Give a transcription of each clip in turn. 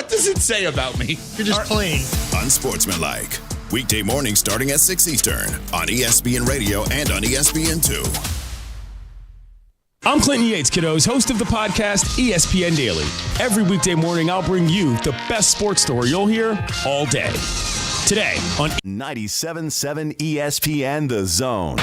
What does it say about me? You're just plain. Unsportsmanlike. Weekday morning starting at 6 Eastern on ESPN Radio and on ESPN2. I'm Clinton Yates, kiddos, host of the podcast ESPN Daily. Every weekday morning, I'll bring you the best sports story you'll hear all day. Today on 97.7 ESPN The Zone.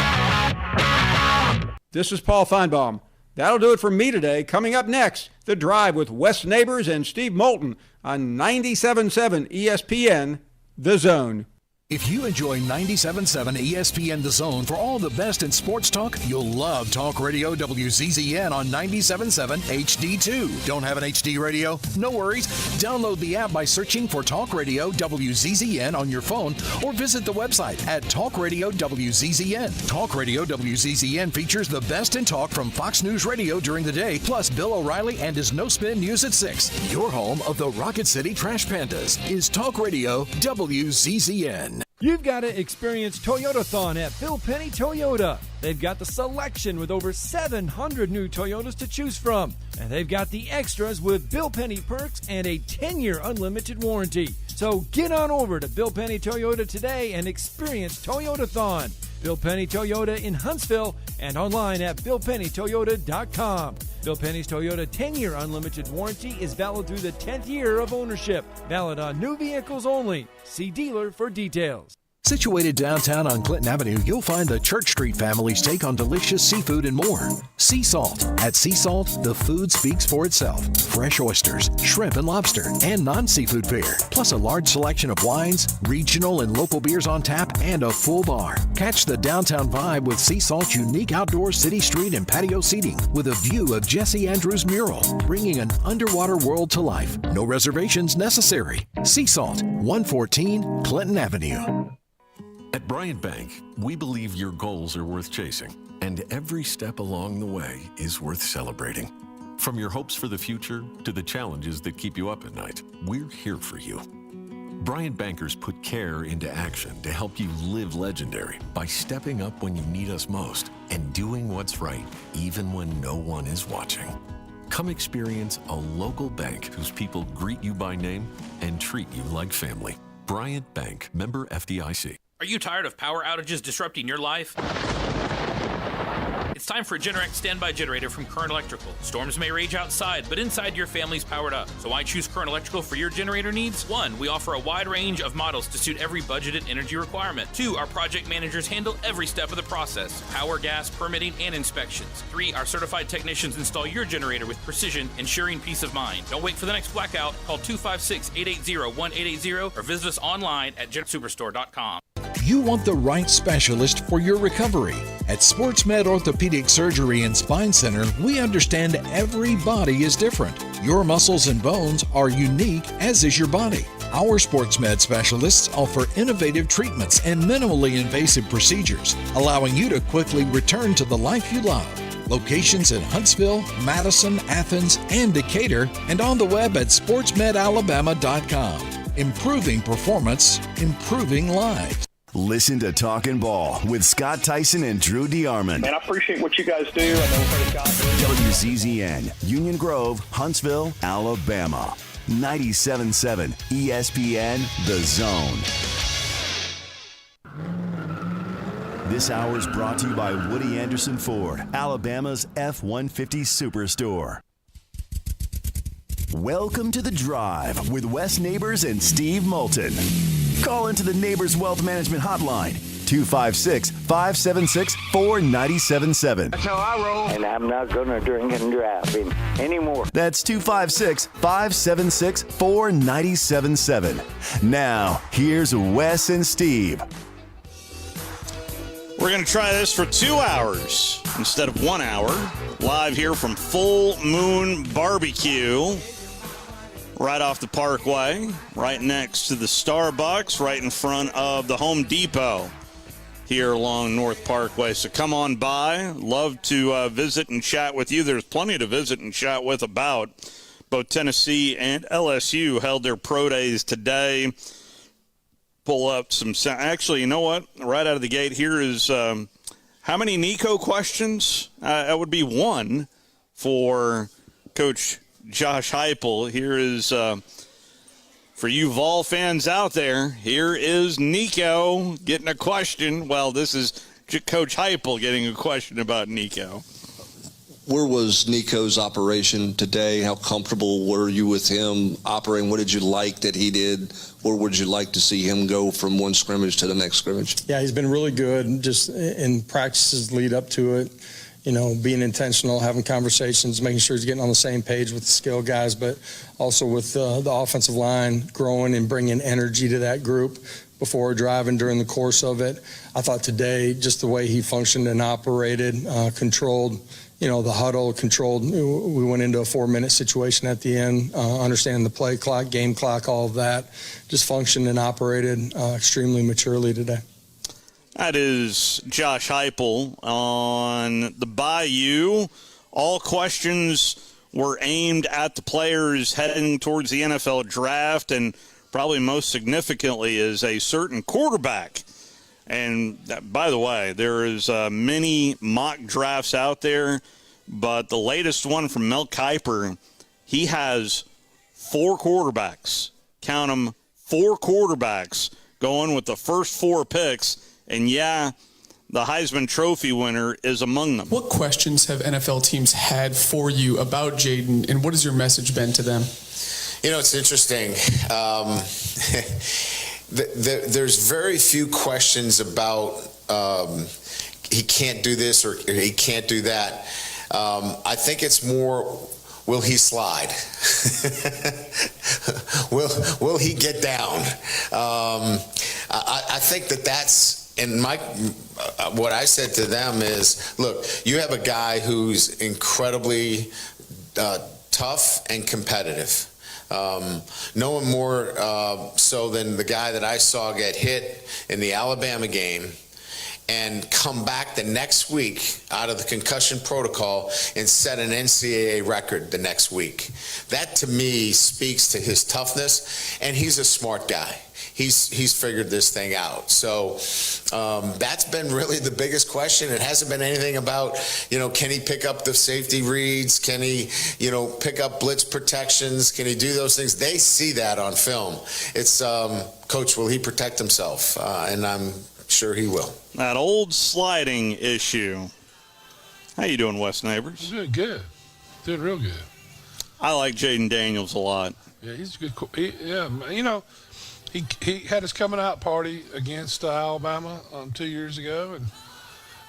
This is Paul Feinbaum. That'll do it for me today. Coming up next, The Drive with Wes Neighbors and Steve Moulton on 97.7 ESPN The Zone. If you enjoy 97.7 ESPN The Zone for all the best in sports talk, you'll love Talk Radio WZZN on 97.7 HD2. Don't have an HD radio? No worries. Download the app by searching for Talk Radio WZZN on your phone or visit the website at Talk Radio WZZN. Talk Radio WZZN features the best in talk from Fox News Radio during the day, plus Bill O'Reilly and his No Spin News at 6. Your home of the Rocket City Trash Pandas is Talk Radio WZZN. You've got to experience Toyotathon at Bill Penny Toyota. They've got the selection with over 700 new Toyotas to choose from. And they've got the extras with Bill Penny perks and a 10-year unlimited warranty. So get on over to Bill Penny Toyota today and experience Toyotathon. Bill Penny Toyota in Huntsville and online at BillPennyToyota.com. Bill Penny's Toyota 10-year unlimited warranty is valid through the 10th year of ownership. Valid on new vehicles only. See dealer for details. Situated downtown on Clinton Avenue, you'll find the Church Street family's take on delicious seafood and more. Sea Salt. At Sea Salt, the food speaks for itself. Fresh oysters, shrimp and lobster, and non-seafood fare. Plus a large selection of wines, regional and local beers on tap, and a full bar. Catch the downtown vibe with Sea Salt's unique outdoor city street and patio seating with a view of Jesse Andrews' mural, bringing an underwater world to life. No reservations necessary. Sea Salt, 114 Clinton Avenue. At Bryant Bank, we believe your goals are worth chasing, and every step along the way is worth celebrating. From your hopes for the future to the challenges that keep you up at night, we're here for you. Bryant Bankers put care into action to help you live legendary by stepping up when you need us most and doing what's right even when no one is watching. Come experience a local bank whose people greet you by name and treat you like family. Bryant Bank, member FDIC. Are you tired of power outages disrupting your life? It's time for a Generac standby generator from Current Electrical. Storms may rage outside, but inside your family's powered up. So why choose Current Electrical for your generator needs? 1, we offer a wide range of models to suit every budgeted energy requirement. 2, our project managers handle every step of the process: power, gas, permitting, and inspections. 3, our certified technicians install your generator with precision, ensuring peace of mind. Don't wait for the next blackout. Call 256-880-1880 or visit us online at GenSuperstore.com. You want the right specialist for your recovery. At SportsMed Orthopedic Surgery and Spine Center, we understand every body is different. Your muscles and bones are unique, as is your body. Our SportsMed specialists offer innovative treatments and minimally invasive procedures, allowing you to quickly return to the life you love. Locations in Huntsville, Madison, Athens, and Decatur, and on the web at sportsmedalabama.com. Improving performance, improving lives. Listen to Talkin' Ball with Scott Tyson and Drew DeArmond. Man, I appreciate what you guys do. I know WZZN, Union Grove, Huntsville, Alabama. 97.7 ESPN The Zone. This hour is brought to you by Woody Anderson Ford, Alabama's F-150 Superstore. Welcome to The Drive with Wes Neighbors and Steve Moulton. Call into the Neighbors Wealth Management Hotline, 256-576-4977. That's how I roll. And I'm not going to drink and drive anymore. That's 256-576-4977. Now, here's Wes and Steve. We're going to try this for 2 hours instead of 1 hour. Live here from Full Moon Barbecue. Right off the Parkway, right next to the Starbucks, right in front of the Home Depot here along North Parkway. So come on by. Love to visit and chat with you. There's plenty to visit and chat with about. Both Tennessee and LSU held their pro days today. Pull up some sound. Actually, you know what? Right out of the gate here is how many Nico questions? That would be one for Coach Josh Heupel. Here is For you Vol fans out there, here is Nico getting a question. Well, this is Coach Heupel getting a question about Nico. Where was Nico's operation today? How comfortable were you with him operating? What did you like that he did? Where would you like to see him go from one scrimmage to the next scrimmage? Yeah, he's been really good just in practices lead up to it. You know, being intentional, having conversations, making sure he's getting on the same page with the skill guys, but also with the offensive line growing and bringing energy to that group before driving during the course of it. I thought today, just the way he functioned and operated, controlled, the huddle, controlled. We went into a 4-minute situation at the end, understanding the play clock, game clock, all of that. Just functioned and operated extremely maturely today. That is Josh Heupel on the Bayou. All questions were aimed at the players heading towards the NFL draft, and probably most significantly is a certain quarterback. And by the way, there is many mock drafts out there, but the latest one from Mel Kiper, he has 4 quarterbacks. Count them, 4 quarterbacks going with the first 4 picks. And, yeah, the Heisman Trophy winner is among them. What questions have NFL teams had for you about Jaden, and what has your message been to them? It's interesting. There's very few questions about he can't do this or he can't do that. I think it's more, will he slide? will he get down? I think that's. And what I said to them is, look, you have a guy who's incredibly tough and competitive. No one more so than the guy that I saw get hit in the Alabama game and come back the next week out of the concussion protocol and set an NCAA record the next week. That, to me, speaks to his toughness, and he's a smart guy. He's figured this thing out. So that's been really the biggest question. It hasn't been anything about, can he pick up the safety reads? Can he, pick up blitz protections? Can he do those things? They see that on film. It's, Coach, will he protect himself? And I'm sure he will. That old sliding issue. How you doing, West Neighbors? Doing good. Doing real good. I like Jaden Daniels a lot. Yeah, he's a good. He had his coming out party against Alabama 2 years ago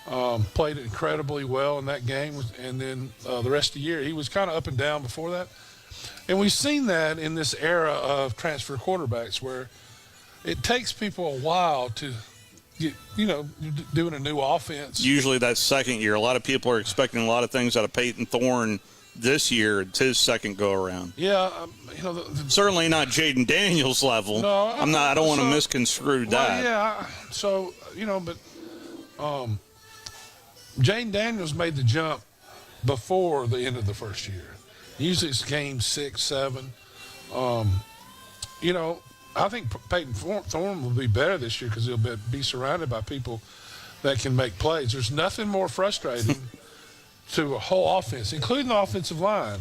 and played incredibly well in that game. And then the rest of the year, he was kind of up and down before that. And we've seen that in this era of transfer quarterbacks where it takes people a while to get, doing a new offense. Usually that second year. A lot of people are expecting a lot of things out of Peyton Thorne this year. It's his second go-around. Yeah, certainly not Jaden Daniels' level. No, I don't want to misconstrue that. Yeah, but Jaden Daniels made the jump before the end of the first year. Usually it's game 6, 7. I think Peyton Thorne will be better this year because he'll be surrounded by people that can make plays. There's nothing more frustrating to a whole offense, including the offensive line.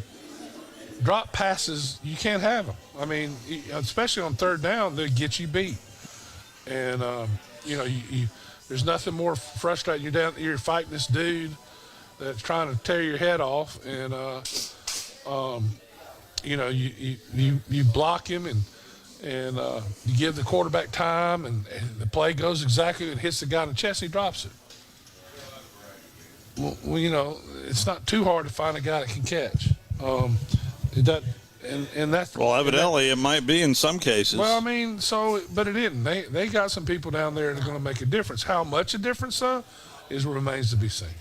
Drop passes, you can't have them. I mean, especially on third down, they get you beat. And, there's nothing more frustrating. You're fighting this dude that's trying to tear your head off, and, you block him and you give the quarterback time, and the play goes exactly and hits the guy in the chest, and he drops it. Well, it's not too hard to find a guy that can catch. Evidently it might be in some cases. Well, but it isn't. They got some people down there that are going to make a difference. How much a difference, though, remains to be seen.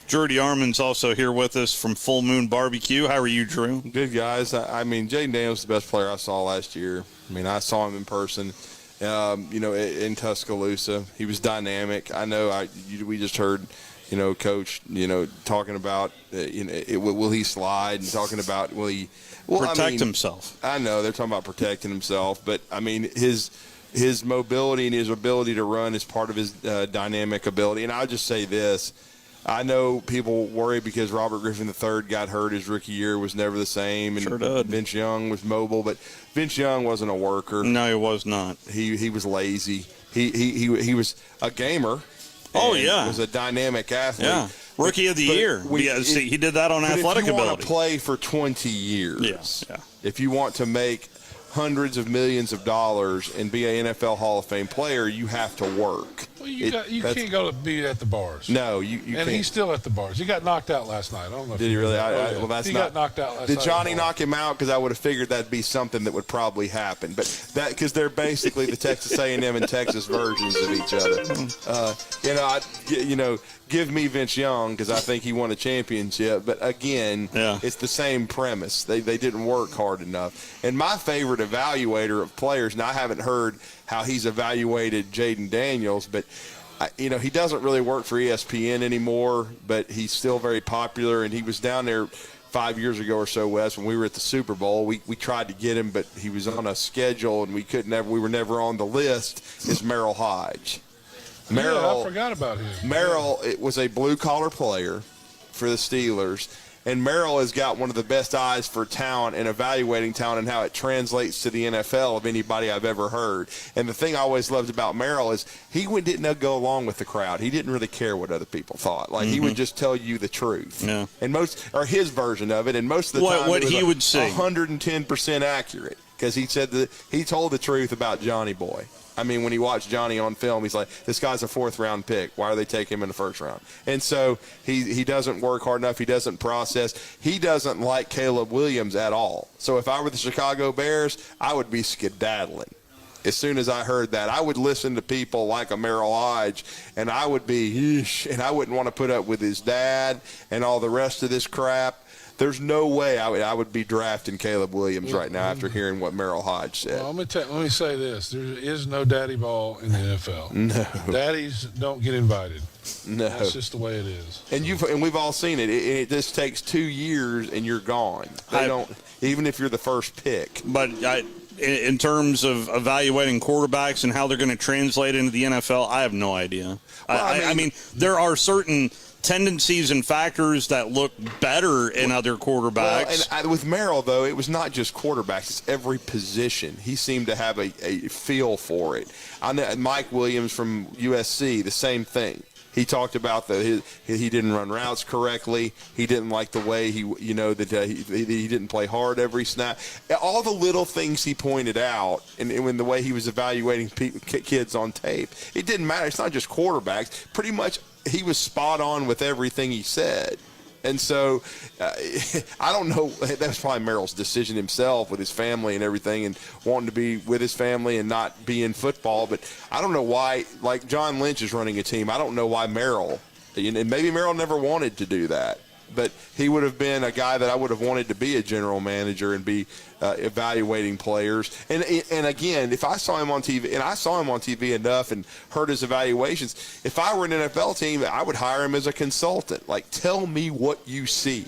Drew DeArmond's also here with us from Full Moon Barbecue. How are you, Drew? Good, guys. Jaden Daniels is the best player I saw last year. I saw him in person, in Tuscaloosa. He was dynamic. I know we just heard – Coach, talking about, will he slide, and talking about, will he protect himself? I know they're talking about protecting himself, but his mobility and his ability to run is part of his dynamic ability. And I'll just say this: I know people worry because Robert Griffin III got hurt his rookie year, was never the same, and Sure did. Vince Young was mobile, but Vince Young wasn't a worker. No, he was not. He was lazy. He was a gamer. Oh, and yeah. was a dynamic athlete. Yeah, rookie of the year. He did that on athletic ability. If you want ability. to play for 20 years, if you want to make hundreds of millions of dollars and be an NFL Hall of Fame player, you have to work. Well, you can't go to be at the bars. No, you and can't. He's still at the bars. He got knocked out last night. I don't know. Did he really? Well, that's he not. got knocked out last night. Did Johnny knock him out? Because I would have figured that'd be something that would probably happen. But that because they're basically the Texas A&M and Texas versions of each other. Give me Vince Young because I think he won a championship. But again, it's the same premise. They didn't work hard enough. And my favorite evaluator of players, and I haven't heard how he's evaluated Jaden Daniels, but he doesn't really work for ESPN anymore, but he's still very popular, and he was down there 5 years ago or so, Wes, when we were at the Super Bowl. We tried to get him, but he was on a schedule, and we were never on the list, is Merrill Hodge. I forgot about him. Merrill was a blue-collar player for the Steelers, and Merrill has got one of the best eyes for talent and evaluating talent and how it translates to the NFL of anybody I've ever heard. And the thing I always loved about Merrill is he didn't go along with the crowd. He didn't really care what other people thought. Like, he would just tell you the truth. Yeah. And his version of it, and most of the time what he would say 110% accurate because he told the truth about Johnny Boy. I mean, when he watched Johnny on film, he's like, this guy's a 4th-round pick. Why are they taking him in the 1st round? And so he doesn't work hard enough. He doesn't process. He doesn't like Caleb Williams at all. So if I were the Chicago Bears, I would be skedaddling. As soon as I heard that, I would listen to people like a Merrill Hodge, and I would be, and I wouldn't want to put up with his dad and all the rest of this crap. There's no way I would be drafting Caleb Williams right now after hearing what Merrill Hodge said. Well, let me say this. There is no daddy ball in the NFL. No. Daddies don't get invited. No. That's just the way it is. And we've all seen it. It just takes 2 years and you're gone. They don't, even if you're the first pick. But in terms of evaluating quarterbacks and how they're going to translate into the NFL, I have no idea. Well, I mean, there are certain tendencies and factors that look better in other quarterbacks. Well, and with Merrill, though, it was not just quarterbacks. It's every position. He seemed to have a feel for it. I know Mike Williams from USC, the same thing. He talked about he didn't run routes correctly. He didn't like the way he didn't play hard every snap. All the little things he pointed out, and when the way he was evaluating kids on tape, it didn't matter. It's not just quarterbacks. Pretty much, he was spot on with everything he said. And so I don't know. That was probably Merrill's decision himself with his family and everything and wanting to be with his family and not be in football. But I don't know why, like John Lynch is running a team. I don't know why Merrill, and maybe Merrill never wanted to do that. But he would have been a guy that I would have wanted to be a general manager and be evaluating players. And again, if I saw him on TV, and I saw him on TV enough and heard his evaluations, if I were an NFL team, I would hire him as a consultant. Like, tell me what you see.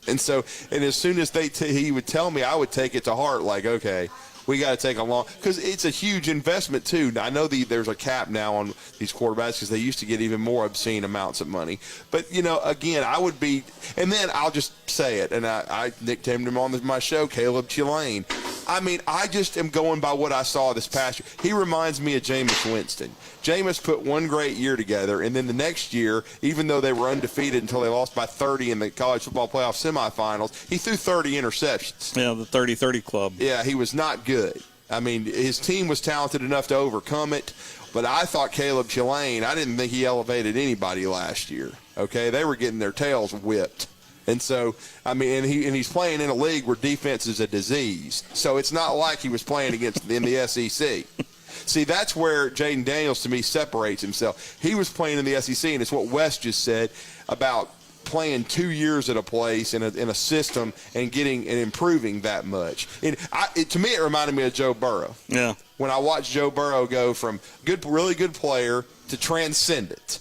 And as soon as he would tell me, I would take it to heart. Like, okay, we got to take a long, because it's a huge investment too. Now, I know there's a cap now on these quarterbacks because they used to get even more obscene amounts of money. But again, I would be, and then I'll just say it, and I nicknamed him on my show, Caleb Chilane. I mean, I just am going by what I saw this past year. He reminds me of Jameis Winston. Jameis put one great year together, and then the next year, even though they were undefeated until they lost by 30 in the college football playoff semifinals, he threw 30 interceptions. Yeah, the 30-30 club. Yeah, he was not good. I mean, his team was talented enough to overcome it, but I thought Caleb Chilane, I didn't think he elevated anybody last year. Okay, they were getting their tails whipped. And so, I mean, and he's playing in a league where defense is a disease. So it's not like he was playing in the SEC. See, that's where Jaden Daniels, to me, separates himself. He was playing in the SEC, and it's what Wes just said about playing 2 years at a place in a system and getting and improving that much. To me, it reminded me of Joe Burrow. Yeah. When I watched Joe Burrow go from really good player to transcendent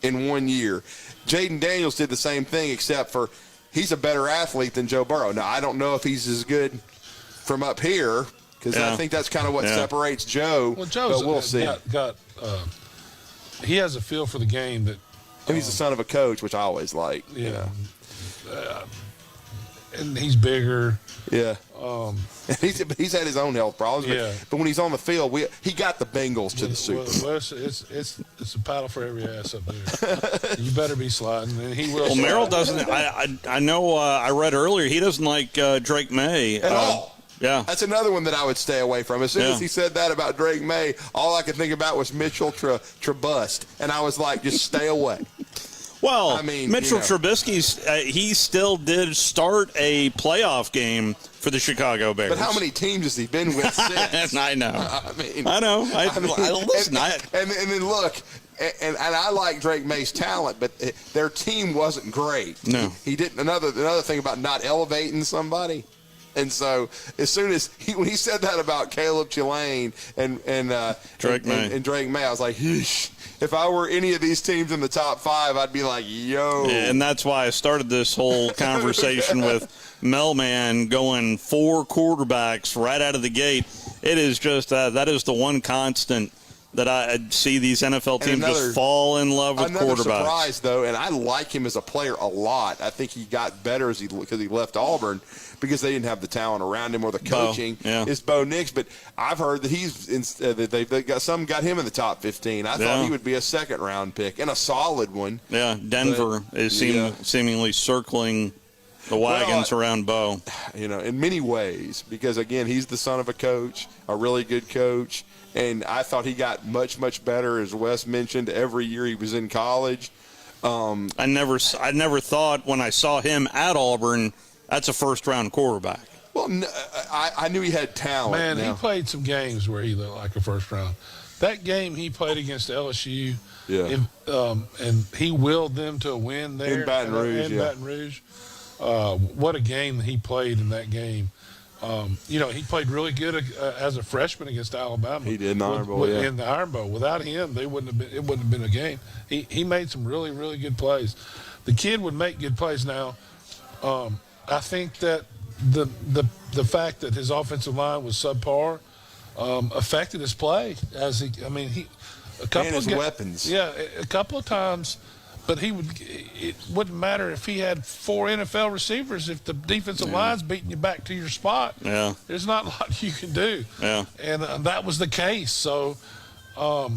in 1 year. Jaden Daniels did the same thing, except for he's a better athlete than Joe Burrow. Now, I don't know if he's as good from up here, because I think that's kind of what separates Joe. Well, Joe's but we'll see. He has a feel for the game that And he's the son of a coach, which I always like. Yeah. You know. And he's bigger. Yeah. He's had his own health problems. Yeah. But when he's on the field, he got the Bengals to the Super Bowl. Well, it's a paddle for every ass up there. You better be sliding, and he will. Well, slide. Merrill doesn't. I know. I read earlier he doesn't like Drake May At all. Yeah. That's another one that I would stay away from. As soon as he said that about Drake May, all I could think about was Mitchell Trubust. And I was like, just stay away. Well, I mean, Mitchell Trubisky's he still did start a playoff game for the Chicago Bears. But how many teams has he been with since? I know. I know. Listen, and then look, and I like Drake May's talent, but their team wasn't great. No. He didn't. Another thing about not elevating somebody. And so, as soon as when he said that about Caleb Tulane and Drake May, I was like, yeesh. If I were any of these teams in the top 5, I'd be like, yo. And that's why I started this whole conversation with Melman going 4 quarterbacks right out of the gate. It is just that is the one constant that I see these NFL teams just fall in love with another quarterbacks. Surprise, though, and I like him as a player a lot. I think he got better because he left Auburn because they didn't have the talent around him or the coaching. Is Bo Nix, but I've heard that they got him in the top 15. I thought he would be a second-round pick and a solid one. Yeah, Denver is seemingly circling the wagons around Bo. You know, in many ways, because again, he's the son of a coach, a really good coach. And I thought he got much, much better, as Wes mentioned, every year he was in college. I never thought when I saw him at Auburn, that's a first-round quarterback. Well, I knew he had talent. Man, he played some games where he looked like a first round. That game he played against LSU, and he willed them to a win there in Baton Rouge. What a game he played in that game. He played really good as a freshman against Alabama. He did in the Iron Bowl, in the Iron Bowl. Without him, it wouldn't have been a game. He made some really, really good plays. The kid would make good plays now. I think that the fact that his offensive line was subpar affected his play. Weapons. Yeah, a couple of times. But it wouldn't matter if he had 4 NFL receivers. If the defensive line's beating you back to your spot, there's not a lot you can do. Yeah. And that was the case. So, Bo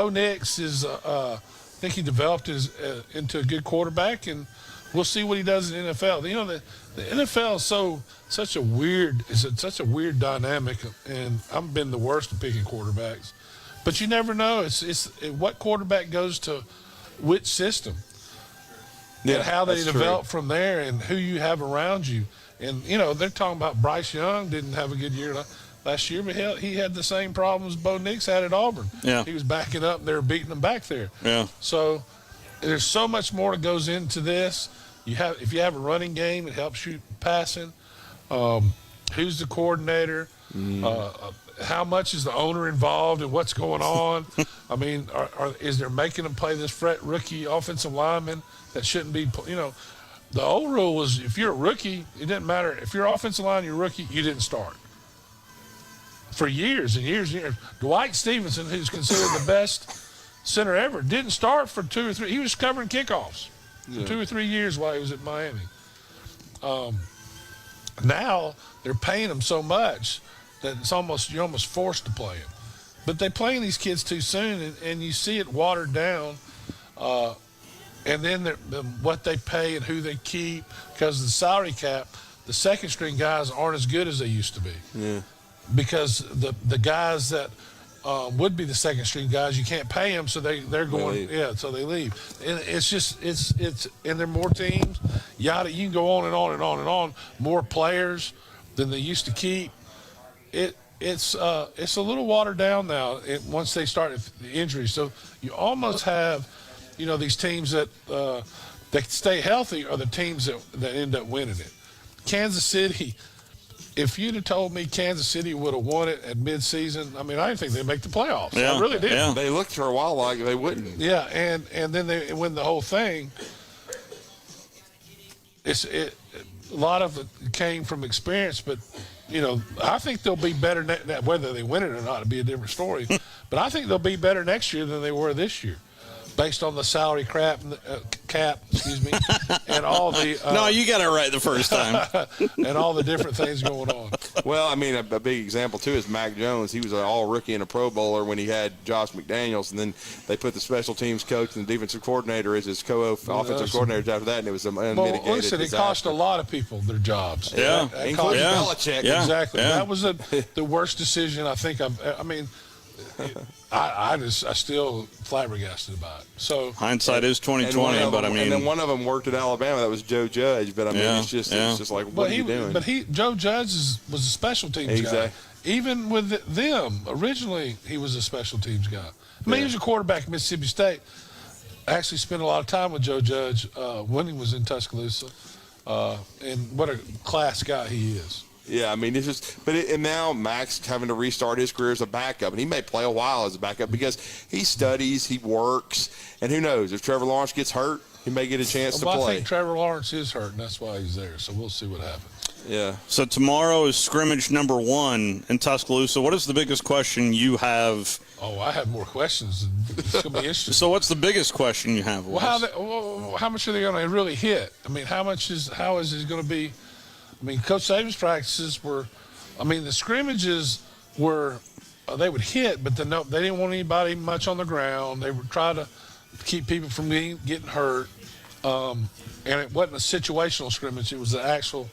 Nix is, I think he developed into a good quarterback, and we'll see what he does in the NFL. You know, the NFL is such a weird dynamic, and I've been the worst at picking quarterbacks. But you never know. It's what quarterback goes to which system, and how they develop from there, and who you have around you. And they're talking about Bryce Young didn't have a good year last year, but he had the same problems Bo Nix had at Auburn. Yeah, he was backing up, and they were beating him back there. Yeah. So there's so much more that goes into this. If you have a running game, it helps you passing. Who's the coordinator? How much is the owner involved in what's going on? I mean, is there making them play this rookie offensive lineman that shouldn't be? The old rule was if you're a rookie, it didn't matter. If you're offensive line, you're a rookie, you didn't start. For years and years and years. Dwight Stevenson, who's considered the best center ever, didn't start for 2 or 3. He was covering kickoffs for 2 or 3 years while he was at Miami. Now they're paying him so much that you're almost forced to play him. But they're playing these kids too soon, and you see it watered down. And then what they pay and who they keep, because of the salary cap, the second string guys aren't as good as they used to be. Yeah. Because the guys that would be the second string guys, you can't pay them, so they're going. So they leave. And it's and there are more teams. You can go on and on and on and on. More players than they used to keep. It's a little watered down now once they start the injuries. So you almost have, these teams that stay healthy are the teams that end up winning it. Kansas City, if you'd have told me Kansas City would have won it at midseason, I didn't think they'd make the playoffs. Yeah, I really did. Yeah. They looked for a while like they wouldn't. Yeah, and then they win the whole thing. A lot of it came from experience, but I think they'll be better. Whether they win it or not, it'll be a different story. But I think they'll be better next year than they were this year. based on the salary cap, excuse me, and all the no, you got it right the first time, and all the different things going on. Well, I mean, a big example too is Mac Jones. He was an all rookie and a Pro Bowler when he had Josh McDaniels, and then they put the special teams coach and the defensive coordinator as his offensive coordinators after that, and it was an unmitigated Well, listen, disaster. it cost a lot of people their jobs. Yeah, including Belichick. Yeah. Exactly. Yeah. That was the worst decision I think I mean, I still flabbergasted about it. So hindsight is 20/20, but I mean, and then one of them worked at Alabama. That was Joe Judge. But I mean, it's just like, what are you doing? But Joe Judge was a special teams guy. Even with them, originally he was a special teams guy. I mean, he was a quarterback at Mississippi State. I actually spent a lot of time with Joe Judge when he was in Tuscaloosa, and what a class guy he is. Yeah, I mean, it's just, and now Mac's having to restart his career as a backup, and he may play a while as a backup because he studies, he works, and who knows, if Trevor Lawrence gets hurt, he may get a chance to play. I think Trevor Lawrence is hurt, and that's why he's there, so we'll see what happens. Yeah. So tomorrow is scrimmage number 1 in Tuscaloosa. What is the biggest question you have? Oh, I have more questions. It's going to be interesting. So what's the biggest question you have? Well, how much are they going to really hit? I mean, how is it going to be? I mean, Coach Saban's practices were, I mean, the scrimmages were, they would hit, but they didn't want anybody much on the ground. They would try to keep people from getting hurt. And it wasn't a situational scrimmage. It was the actual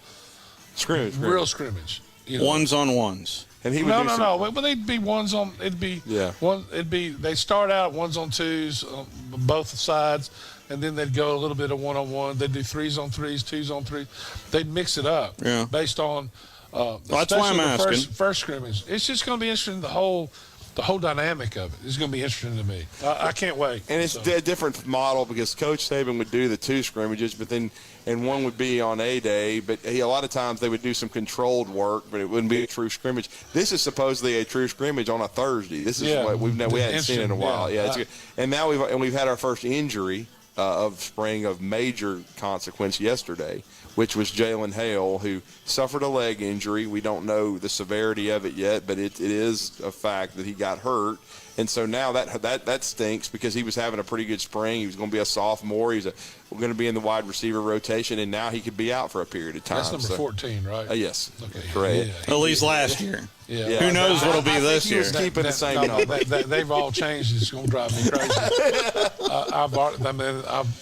scrimmage. Real scrimmage. You know? Ones on ones. And he would no. But they'd be ones on. It'd be one. It'd be they start out ones on twos on both sides, and then they'd go a little bit of 1-on-1. They'd do 3s on 3s, 2s on 3s. They'd mix it up based on. That's why I'm asking. First scrimmage. It's just going to be interesting. The whole dynamic of it is going to be interesting to me. I can't wait. And it's a different model because Coach Saban would do the 2 scrimmages, but then one would be on a day. But a lot of times they would do some controlled work, but it wouldn't be a true scrimmage. This is supposedly a true scrimmage on a Thursday. This is what we hadn't seen in a while. Yeah, it's good. And now we've had our first injury of spring of major consequence yesterday, which was Jalen Hale, who suffered a leg injury. We don't know the severity of it yet, but it is a fact that he got hurt. And so now that stinks because he was having a pretty good spring. He was going to be a sophomore. He's going to be in the wide receiver rotation, and now he could be out for a period of time. That's number 14, right? Yes. Okay. Correct. At least last year. Yeah. Who knows what'll be this year? Keeping the same number. They've all changed. It's going to drive me crazy.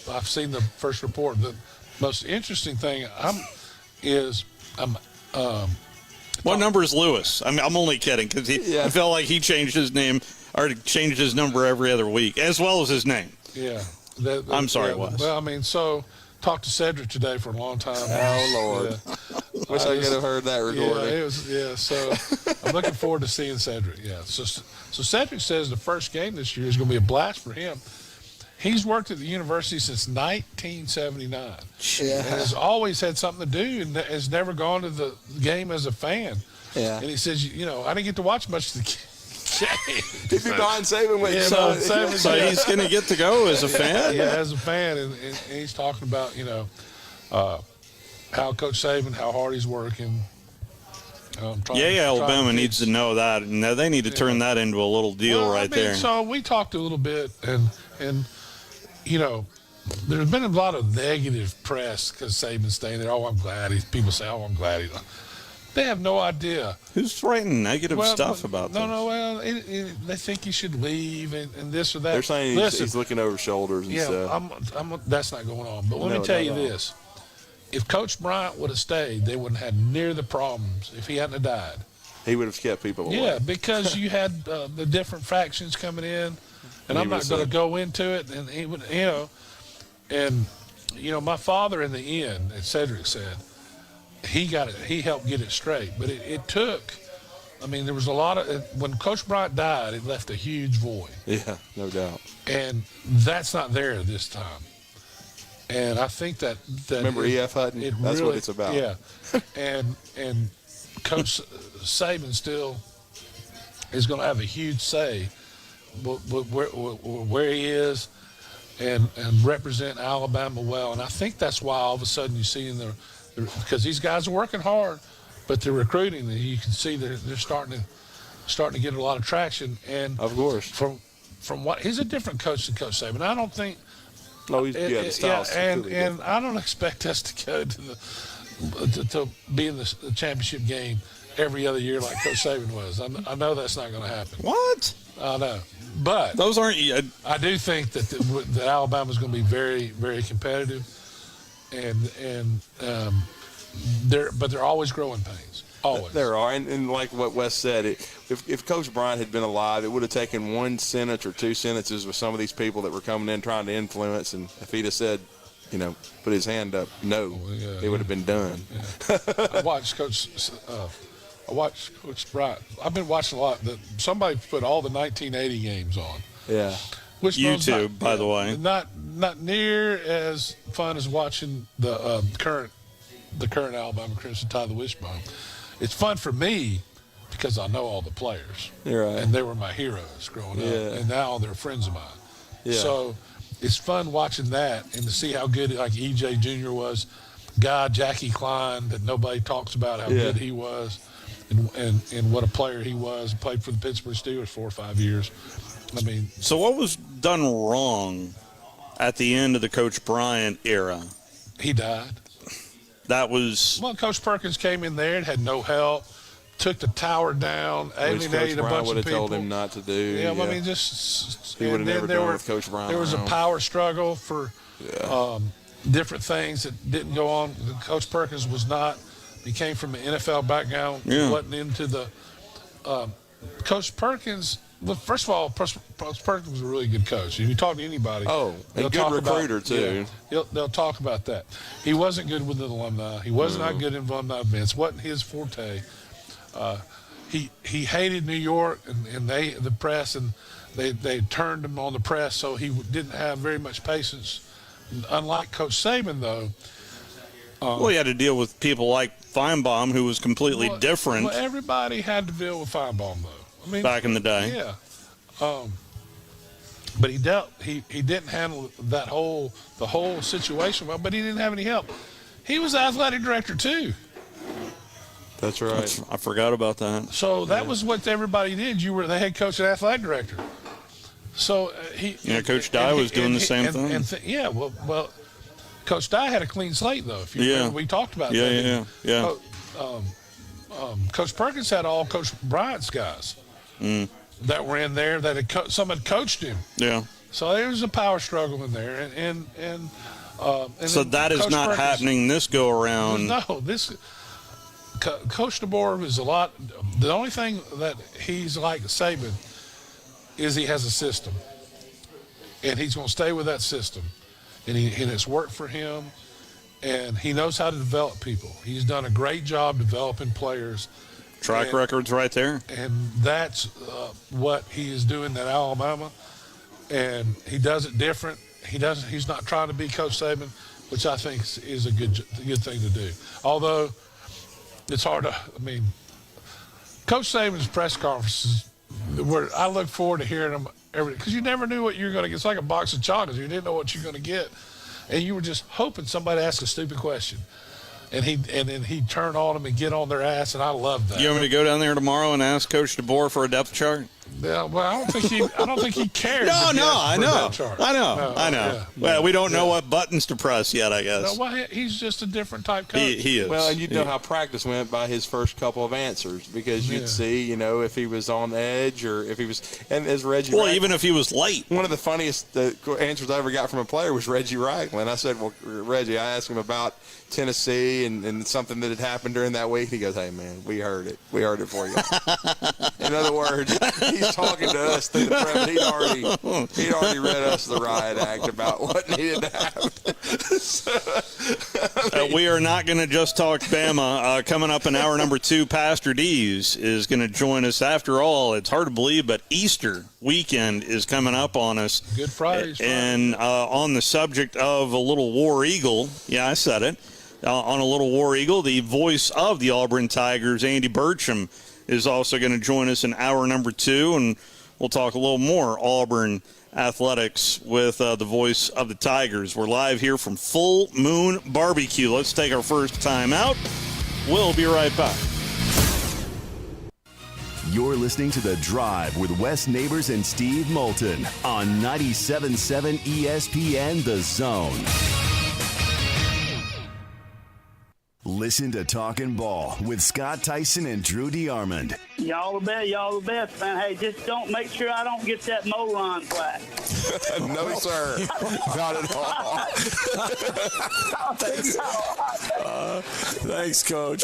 I've seen the first report. The most interesting thing what number is Lewis? I mean, I'm only kidding because I felt like he changed his name or changed his number every other week, as well as his name. Yeah. I'm sorry, Wes. Well, I mean, so talked to Cedric today for a long time. Oh, Lord. Wish I could have heard that recording. So I'm looking forward to seeing Cedric. Yeah. So Cedric says the first game this year is going to be a blast for him. He's worked at the university since 1979 and has always had something to do and has never gone to the game as a fan. Yeah. And he says, I didn't get to watch much of the game. If you're behind Saban, so he's going to get to go as a fan? Yeah, as a fan. And he's talking about, how Coach Saban, how hard he's working. Alabama needs to know that. And they need to turn that into a little deal there. So we talked a little bit, and there's been a lot of negative press because Saban's staying there. Oh, I'm glad. People say, oh, I'm glad. They have no idea. Who's writing negative stuff about this? They think he should leave and this or that. They're saying he's looking over shoulders and stuff. That's not going on. But let me tell you this. If Coach Bryant would have stayed, they wouldn't have near the problems if he hadn't have died. He would have kept people away. Yeah, because you had the different factions coming in, and I'm not going to go into it. And he would, my father in the end, as Cedric said, he helped get it straight. But it took. I mean, there was a lot of when Coach Bryant died, it left a huge void. Yeah, no doubt. And that's not there this time. And I think that remember E.F. Hutton? That's really, what it's about. Yeah, and Coach Saban still is going to have a huge say, where he is, and represent Alabama well. And I think that's why all of a sudden you see because these guys are working hard, but they're recruiting, and you can see they're starting to get a lot of traction. And of course, from what he's a different coach than Coach Saban. I don't think. No, he's the style. And I don't expect us to go to be in the championship game every other year like Coach Saban was. I know that's not going to happen. What? I know, but those aren't. I do think that Alabama's going to be very, very competitive, and they're always growing pains. Always. There are, and like what Wes said, if Coach Bryant had been alive, it would have taken one sentence or two sentences with some of these people that were coming in trying to influence, and if he'd have said, put his hand up, no, it would have been done. Yeah. I watched Coach Bryant. I've been watching a lot. Somebody put all the 1980 games on. Yeah. Which YouTube, by the way. Not near as fun as watching the current Alabama Crimson Tide, the Wishbone. It's fun for me because I know all the players. You're right. And they were my heroes growing up. And now they're friends of mine. Yeah. So it's fun watching that and to see how good like E.J. Jr. was. Jackie Klein, that nobody talks about how good he was and what a player he was. Played for the Pittsburgh Steelers 4 or 5 years. I mean. So what was done wrong at the end of the Coach Bryant era? He died. That was... Well, Coach Perkins came in there and had no help, took the tower down, alienated a bunch of people. would have told him not to do. Yeah, well, I mean, just... He would have never done with Coach Bryant. There was a power struggle for different things that didn't go on. Coach Perkins was not... He came from an NFL background. Yeah. He wasn't into the... Coach Perkins... Well, first of all, Coach Perkins was a really good coach. If you talk to anybody, and good recruiter too. Yeah, they'll talk about that. He wasn't good with the alumni. He was not good in alumni events. Wasn't his forte. He hated New York, and the press, and they turned him on the press, so he didn't have very much patience. Unlike Coach Saban, though. Well, he had to deal with people like Feinbaum, who was completely different. Well, everybody had to deal with Feinbaum, though. I mean, back in the day. Yeah. But he didn't handle the whole situation well, but he didn't have any help. He was the athletic director too. That's right. I forgot about that. So that was what everybody did. You were the head coach and athletic director. So Coach Dye was doing the same thing. Well, Coach Dye had a clean slate though. If you remember, we talked about that. Yeah. Coach Perkins had all Coach Bryant's guys. That were in there that some had coached him. Yeah. So there's a power struggle in there, and so that is Coach not Perkins, happening this go around. No, Coach DeBoer is a lot. The only thing that he's like Saban is he has a system, and he's going to stay with that system, and it's worked for him, and he knows how to develop people. He's done a great job developing players. Track record's right there. And that's what he is doing at Alabama. And he does it different. He's not trying to be Coach Saban, which I think is a good thing to do. Although it's hard to, Coach Saban's press conferences, I look forward to hearing them because you never knew what you were going to get. It's like a box of chocolates. You didn't know what you're going to get. And you were just hoping somebody asked a stupid question. And then he'd turn on them and get on their ass, and I love that. You want me to go down there tomorrow and ask Coach DeBoer for a depth chart? Yeah, well, I don't think he cares. I know. Yeah. Well, we don't know what buttons to press yet, I guess. No, well, he's just a different type coach. He is. Well, and you'd know how practice went by his first couple of answers because you'd see, if he was on edge or if he was. And as Reggie. Well, even if he was late. One of the funniest answers I ever got from a player was Reggie Ragland. I said, "Well, Reggie," I asked him about Tennessee and something that had happened during that week. He goes, "Hey, man, we heard it. We heard it for you." In other words, he's talking to us through the press. He'd already read us the riot act about what needed to happen. We are not going to just talk Bama. Coming up in hour number 2, Pastor D's is going to join us. After all, it's hard to believe, but Easter weekend is coming up on us. Good Friday. And on the subject of a little war eagle, yeah, I said it, on a little war eagle, the voice of the Auburn Tigers, Andy Burcham, is also going to join us in hour number 2, and we'll talk a little more Auburn athletics with the voice of the Tigers. We're live here from Full Moon Barbecue. Let's take our first time out. We'll be right back. You're listening to The Drive with Wes Neighbors and Steve Moulton on 97.7 ESPN The Zone. Listen to Talkin' Ball with Scott Tyson and Drew DeArmond. Y'all the best, man. Hey, just don't make sure I don't get that Moulton flag. No, sir. Not at all. Thanks, Coach.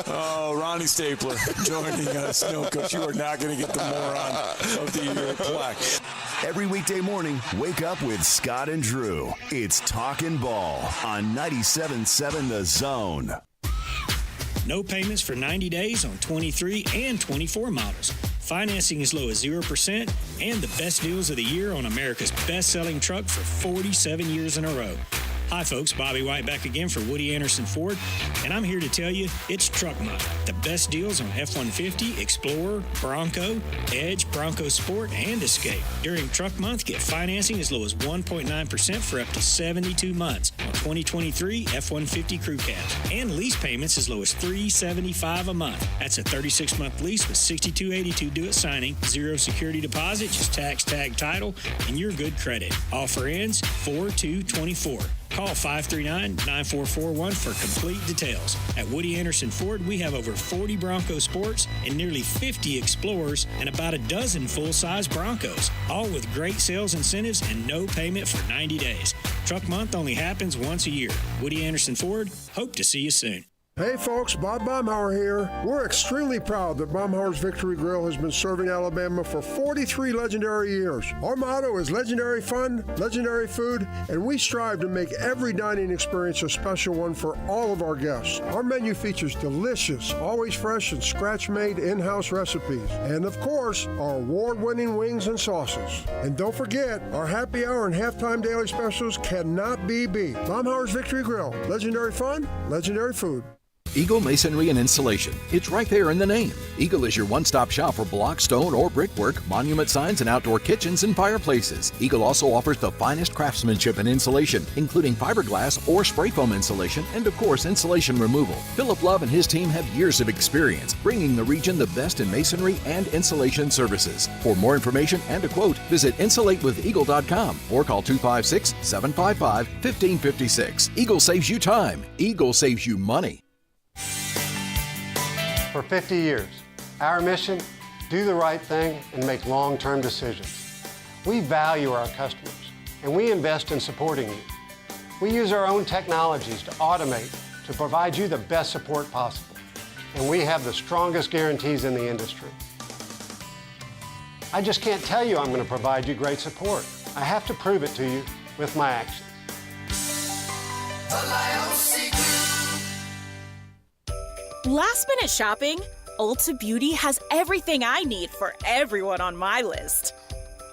Oh, Ronnie Stapler joining us. No, Coach, you are not going to get the moron of the year plaque. Every weekday morning, wake up with Scott and Drew. It's Talkin' Ball on 97.7 The Zone. No payments for 90 days on 23 and 24 models. Financing as low as 0% and the best deals of the year on America's best-selling truck for 47 years in a row. Hi, folks. Bobby White back again for Woody Anderson Ford, and I'm here to tell you it's Truck Month. The best deals on F-150, Explorer, Bronco, Edge, Bronco Sport, and Escape. During Truck Month, get financing as low as 1.9% for up to 72 months on 2023 F-150 Crew Cabs, and lease payments as low as $375 a month. That's a 36-month lease with $62.82 due at signing, 0 security deposit, just tax tag title, and your good credit. Offer ends 4/2/24. Call 539-9441 for complete details. At Woody Anderson Ford, we have over 40 Bronco Sports and nearly 50 Explorers and about a dozen full-size Broncos, all with great sales incentives and no payment for 90 days. Truck Month only happens once a year. Woody Anderson Ford, hope to see you soon. Hey folks, Bob Baumhauer here. We're extremely proud that Baumhauer's Victory Grill has been serving Alabama for 43 legendary years. Our motto is legendary fun, legendary food, and we strive to make every dining experience a special one for all of our guests. Our menu features delicious, always fresh and scratch-made in-house recipes. And of course, our award-winning wings and sauces. And don't forget, our happy hour and halftime daily specials cannot be beat. Baumhauer's Victory Grill, legendary fun, legendary food. Eagle Masonry and Installation. It's right there in the name. Eagle is your one-stop shop for block, stone, or brickwork, monument signs, and outdoor kitchens and fireplaces. Eagle also offers the finest craftsmanship and insulation, including fiberglass or spray foam insulation, and of course, insulation removal. Philip Love and his team have years of experience, bringing the region the best in masonry and insulation services. For more information and a quote, visit insulatewitheagle.com or call 256-755-1556. Eagle saves you time. Eagle saves you money. For 50 years, our mission, do the right thing and make long-term decisions. We value our customers, and we invest in supporting you. We use our own technologies to automate, to provide you the best support possible. And we have the strongest guarantees in the industry. I just can't tell you I'm going to provide you great support. I have to prove it to you with my actions. Last minute shopping? Ulta Beauty has everything I need for everyone on my list.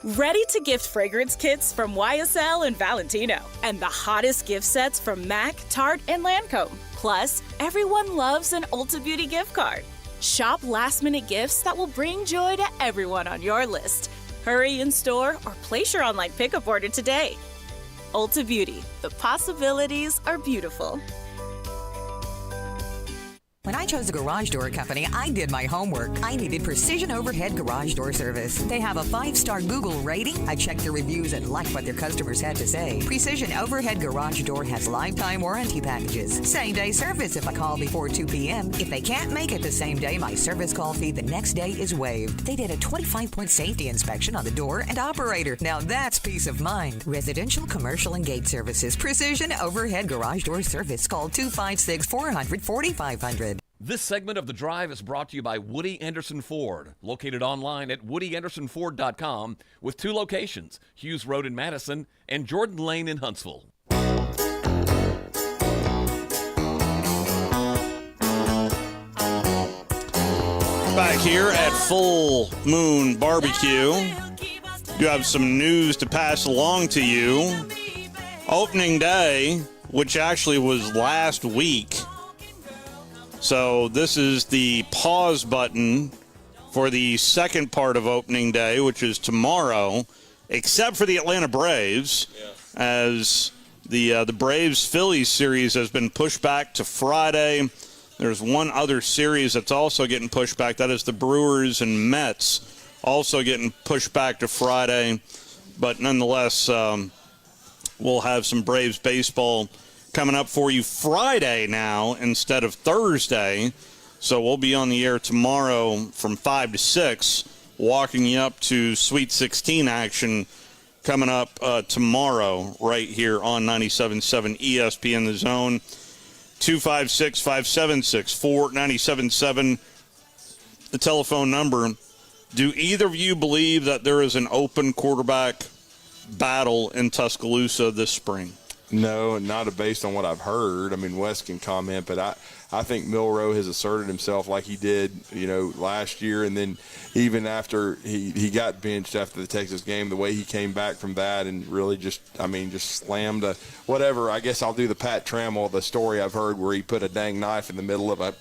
Ready to gift fragrance kits from YSL and Valentino, and the hottest gift sets from MAC, Tarte, and Lancome. Plus, everyone loves an Ulta Beauty gift card. Shop last minute gifts that will bring joy to everyone on your list. Hurry in store or place your online pickup order today. Ulta Beauty, the possibilities are beautiful. When I chose a garage door company, I did my homework. I needed Precision Overhead Garage Door Service. They have a 5-star Google rating. I checked their reviews and liked what their customers had to say. Precision Overhead Garage Door has lifetime warranty packages. Same-day service if I call before 2 p.m. If they can't make it the same day, my service call fee the next day is waived. They did a 25-point safety inspection on the door and operator. Now that's peace of mind. Residential, commercial, and gate services. Precision Overhead Garage Door Service. Call 256-400-4500. This segment of The Drive is brought to you by Woody Anderson Ford, located online at WoodyAndersonFord.com with 2 locations, Hughes Road in Madison and Jordan Lane in Huntsville. Back here at Full Moon Barbecue, do have some news to pass along to you. Opening day, which actually was last week. So this is the pause button for the second part of opening day, which is tomorrow, except for the Atlanta Braves, as the Braves-Phillies series has been pushed back to Friday. There's one other series that's also getting pushed back. That is the Brewers and Mets, also getting pushed back to Friday. But nonetheless, we'll have some Braves baseball coming up for you Friday now instead of Thursday. So we'll be on the air tomorrow from 5 to 6, walking you up to Sweet 16 action coming up tomorrow right here on 97.7 ESPN The Zone. 256-576-4977, the telephone number. Do either of you believe that there is an open quarterback battle in Tuscaloosa this spring? No, not based on what I've heard. I mean, Wes can comment, but I think Milroe has asserted himself like he did, last year. And then even after he got benched after the Texas game, the way he came back from that and really just slammed whatever. I guess I'll do the Pat Trammell, the story I've heard where he put a dang knife in the middle of a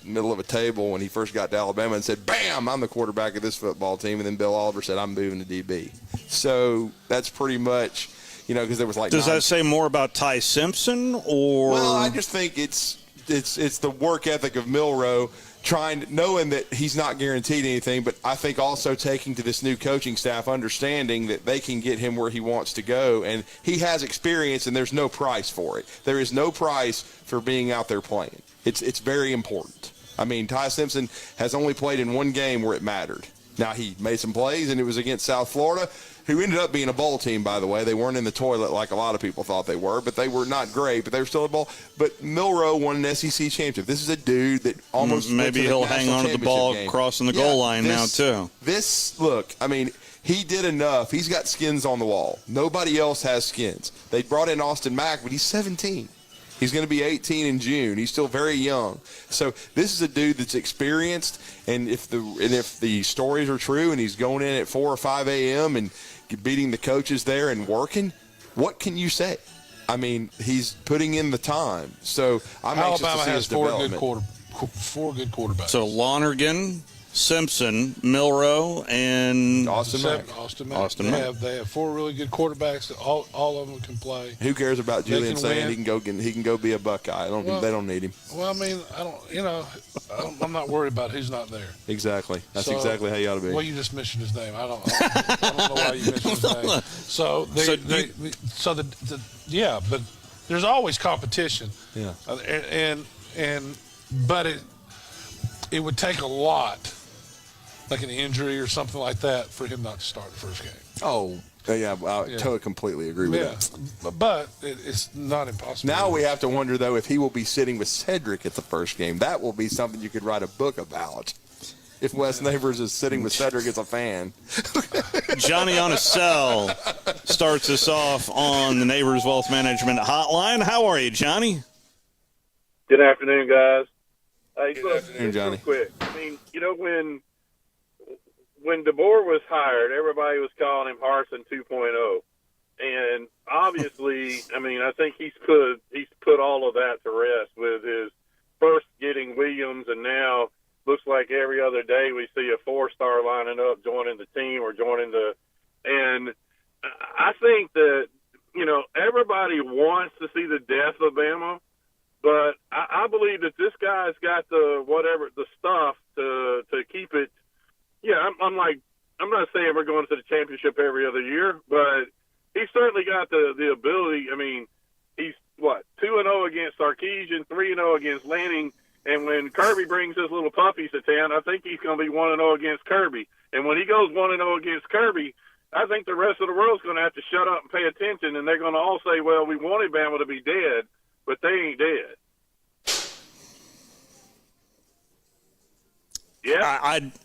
table when he first got to Alabama and said, "Bam, I'm the quarterback of this football team." And then Bill Oliver said, "I'm moving to DB." So that's pretty much, because there was like. Does that say more about Ty Simpson or? Well, I just think it's the work ethic of Milroe, knowing that he's not guaranteed anything, but I think also taking to this new coaching staff, understanding that they can get him where he wants to go, and he has experience, and there's no price for it. There is no price for being out there playing. It's very important. I mean, Ty Simpson has only played in one game where it mattered. Now, he made some plays, and it was against South Florida, who ended up being a bowl team, by the way. They weren't in the toilet like a lot of people thought they were, but they were not great, but they were still a bowl. But Milroe won an SEC championship. This is a dude that almost maybe he'll hang on to the ball crossing the goal line now, too. He did enough. He's got skins on the wall. Nobody else has skins. They brought in Austin Mack, but he's 17. He's going to be 18 in June. He's still very young. So this is a dude that's experienced, and if the stories are true and he's going in at 4 or 5 a.m. and beating the coaches there and working, what can you say? I mean, he's putting in the time. So I'm anxious to see his development. Four good quarterbacks. So Lonergan, Simpson, Milroe, and Austin Mack. They have four really good quarterbacks that all of them can play. Who cares about Julian saying he can go be a Buckeye? They don't need him. Well, I mean, I'm not worried about who's not there. Exactly. That's exactly how you ought to be. Well, you just mentioned his name. I don't know why you mentioned his name. But there's always competition. Yeah. But it would take a lot, like an injury or something like that, for him not to start the first game. Oh, yeah, I totally completely agree with that. But it's not impossible. Now we have to wonder, though, if he will be sitting with Cedric at the first game. That will be something you could write a book about. If Wes Neighbors is sitting with Cedric as a fan. Johnny on a cell starts us off on the Neighbors Wealth Management Hotline. How are you, Johnny? Good afternoon, guys. Good afternoon, Johnny. Real quick. I mean, when DeBoer was hired, everybody was calling him Harsin 2.0. And obviously, I mean, I think he's put all of that to rest with his first getting Williams, and now looks like every other day we see a 4-star lining up, joining the team or and I think that, everybody wants to see the death of Bama. But I believe that this guy's got the stuff to keep it. Yeah, I'm not saying we're going to the championship every other year, but he's certainly got the ability. I mean, he's 2-0 against Sarkisian, 3-0 against Lanning, and when Kirby brings his little puppies to town, I think he's going to be 1-0 against Kirby. And when he goes 1-0 against Kirby, I think the rest of the world's going to have to shut up and pay attention, and they're going to all say, "Well, we wanted Bama to be dead." But they ain't dead. Yeah,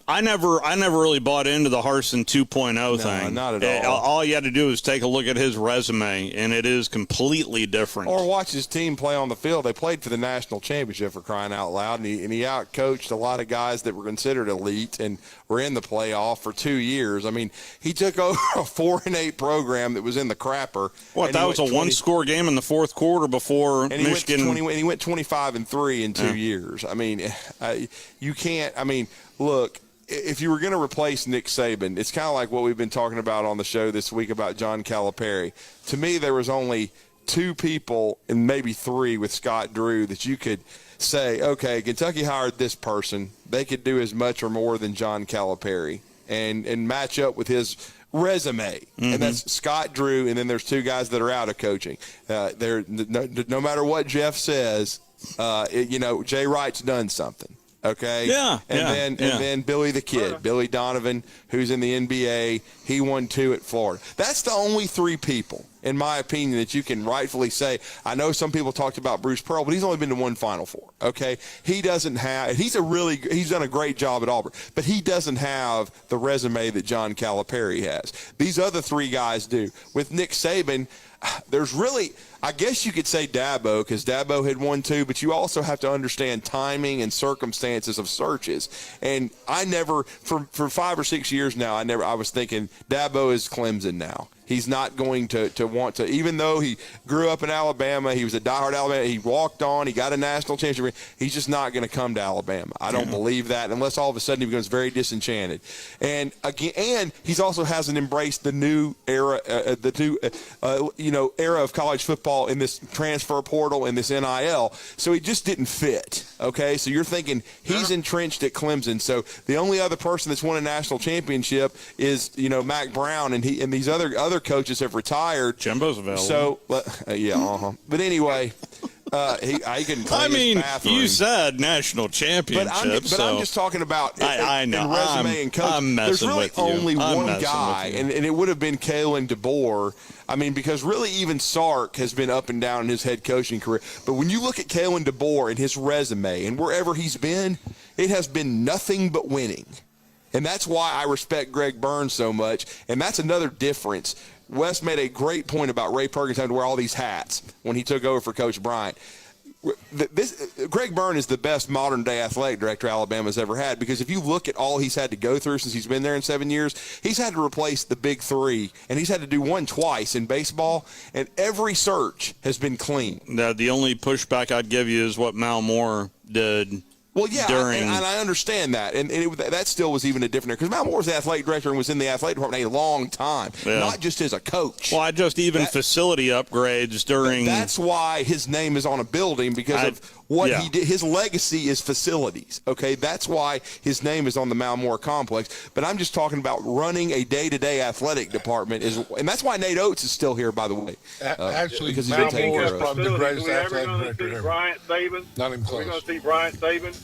I never really bought into the Harsin 2.0 thing. Not at all. All you had to do is take a look at his resume, and it is completely different. Or watch his team play on the field. They played for the national championship, for crying out loud, and he outcoached a lot of guys that were considered elite and were in the playoff for 2 years. I mean, he took over a 4-8 program that was in the crapper. That was a one-score game in the fourth quarter before Michigan. He went 25-3 in 2 years. I mean, you can't. I mean, look, if you were going to replace Nick Saban, it's kind of like what we've been talking about on the show this week about John Calipari. To me, there was only two people and maybe three with Scott Drew that you could say, okay, Kentucky hired this person. They could do as much or more than John Calipari and match up with his resume. And that's Scott Drew, and then there's two guys that are out of coaching. No matter what Jeff says, Jay Wright's done something. Okay. Yeah. And then Billy the Kid, Billy Donovan, who's in the NBA. He won 2 at Florida. That's the only 3 people, in my opinion, that you can rightfully say. I know some people talked about Bruce Pearl, but he's only been to 1 Final Four. Okay. He doesn't have. He's done a great job at Auburn, but he doesn't have the resume that John Calipari has. These other 3 guys do. With Nick Saban, there's really, I guess you could say Dabo, because Dabo had won 2, but you also have to understand timing and circumstances of searches. And I never, for 5 or 6 years now, I was thinking Dabo is Clemson now. He's not going to want to, even though he grew up in Alabama, he was a diehard Alabama, he walked on, he got a national championship, he's just not going to come to Alabama. I don't believe that unless all of a sudden he becomes very disenchanted. And again, and he's also hasn't embraced the new era, era of college football in this transfer portal and this NIL. So he just didn't fit. Okay, so you're thinking he's entrenched at Clemson. So the only other person that's won a national championship is Mac Brown, and these other coaches have retired. Jimbo's available. So But anyway, he can clean his bathroom. You said national championship. But I'm just talking about I know. In resume and coach. There's really only one guy, and it would have been Kalen DeBoer. I mean, because really even Sark has been up and down in his head coaching career. But when you look at Kalen DeBoer and his resume and wherever he's been, it has been nothing but winning. And that's why I respect Greg Burns so much. And that's another difference. Wes made a great point about Ray Perkins having to wear all these hats when he took over for Coach Bryant. Greg Byrne is the best modern-day athletic director Alabama's ever had, because if you look at all he's had to go through since he's been there in 7 years, he's had to replace the big 3, and he's had to do one twice in baseball, and every search has been clean. Now, the only pushback I'd give you is what Mal Moore did. Well, yeah, and I understand that, and that still was even a different, because Mal Moore was the athletic director and was in the athletic department a long time, not just as a coach. Well, facility upgrades during. That's why his name is on a building, because of what he did. His legacy is facilities. Okay, that's why his name is on the Mal Moore complex. But I'm just talking about running a day-to-day athletic department, and that's why Nate Oates is still here, by the way. Actually, because Mal Moore is probably the greatest athletic director ever. Bryant Saban? Not even close. We're going to see Bryant Saban.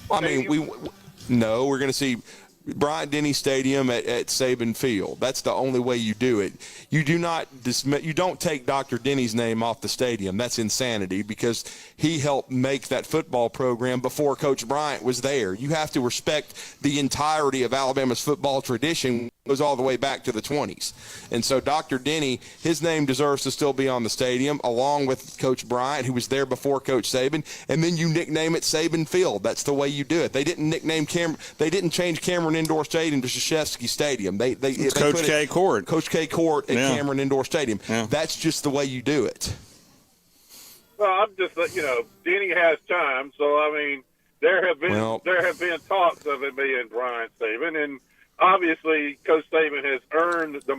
I mean, we're going to see Bryant Denny Stadium at Saban Field. That's the only way you do it. You don't take Dr. Denny's name off the stadium. That's insanity, because he helped make that football program before Coach Bryant was there. You have to respect the entirety of Alabama's football tradition. Goes all the way back to the 20s. And so Dr. Denny, his name deserves to still be on the stadium, along with Coach Bryant, who was there before Coach Saban, and then you nickname it Saban Field. That's the way you do it. They didn't change Cameron Indoor Stadium to Krzyzewski Stadium. They Coach K Court. Coach K Court at Cameron Indoor Stadium. Yeah. That's just the way you do it. Well, I'm just, Denny has time, so I mean, there have been talks of it being Bryant Saban, and obviously, Coach Saban has earned the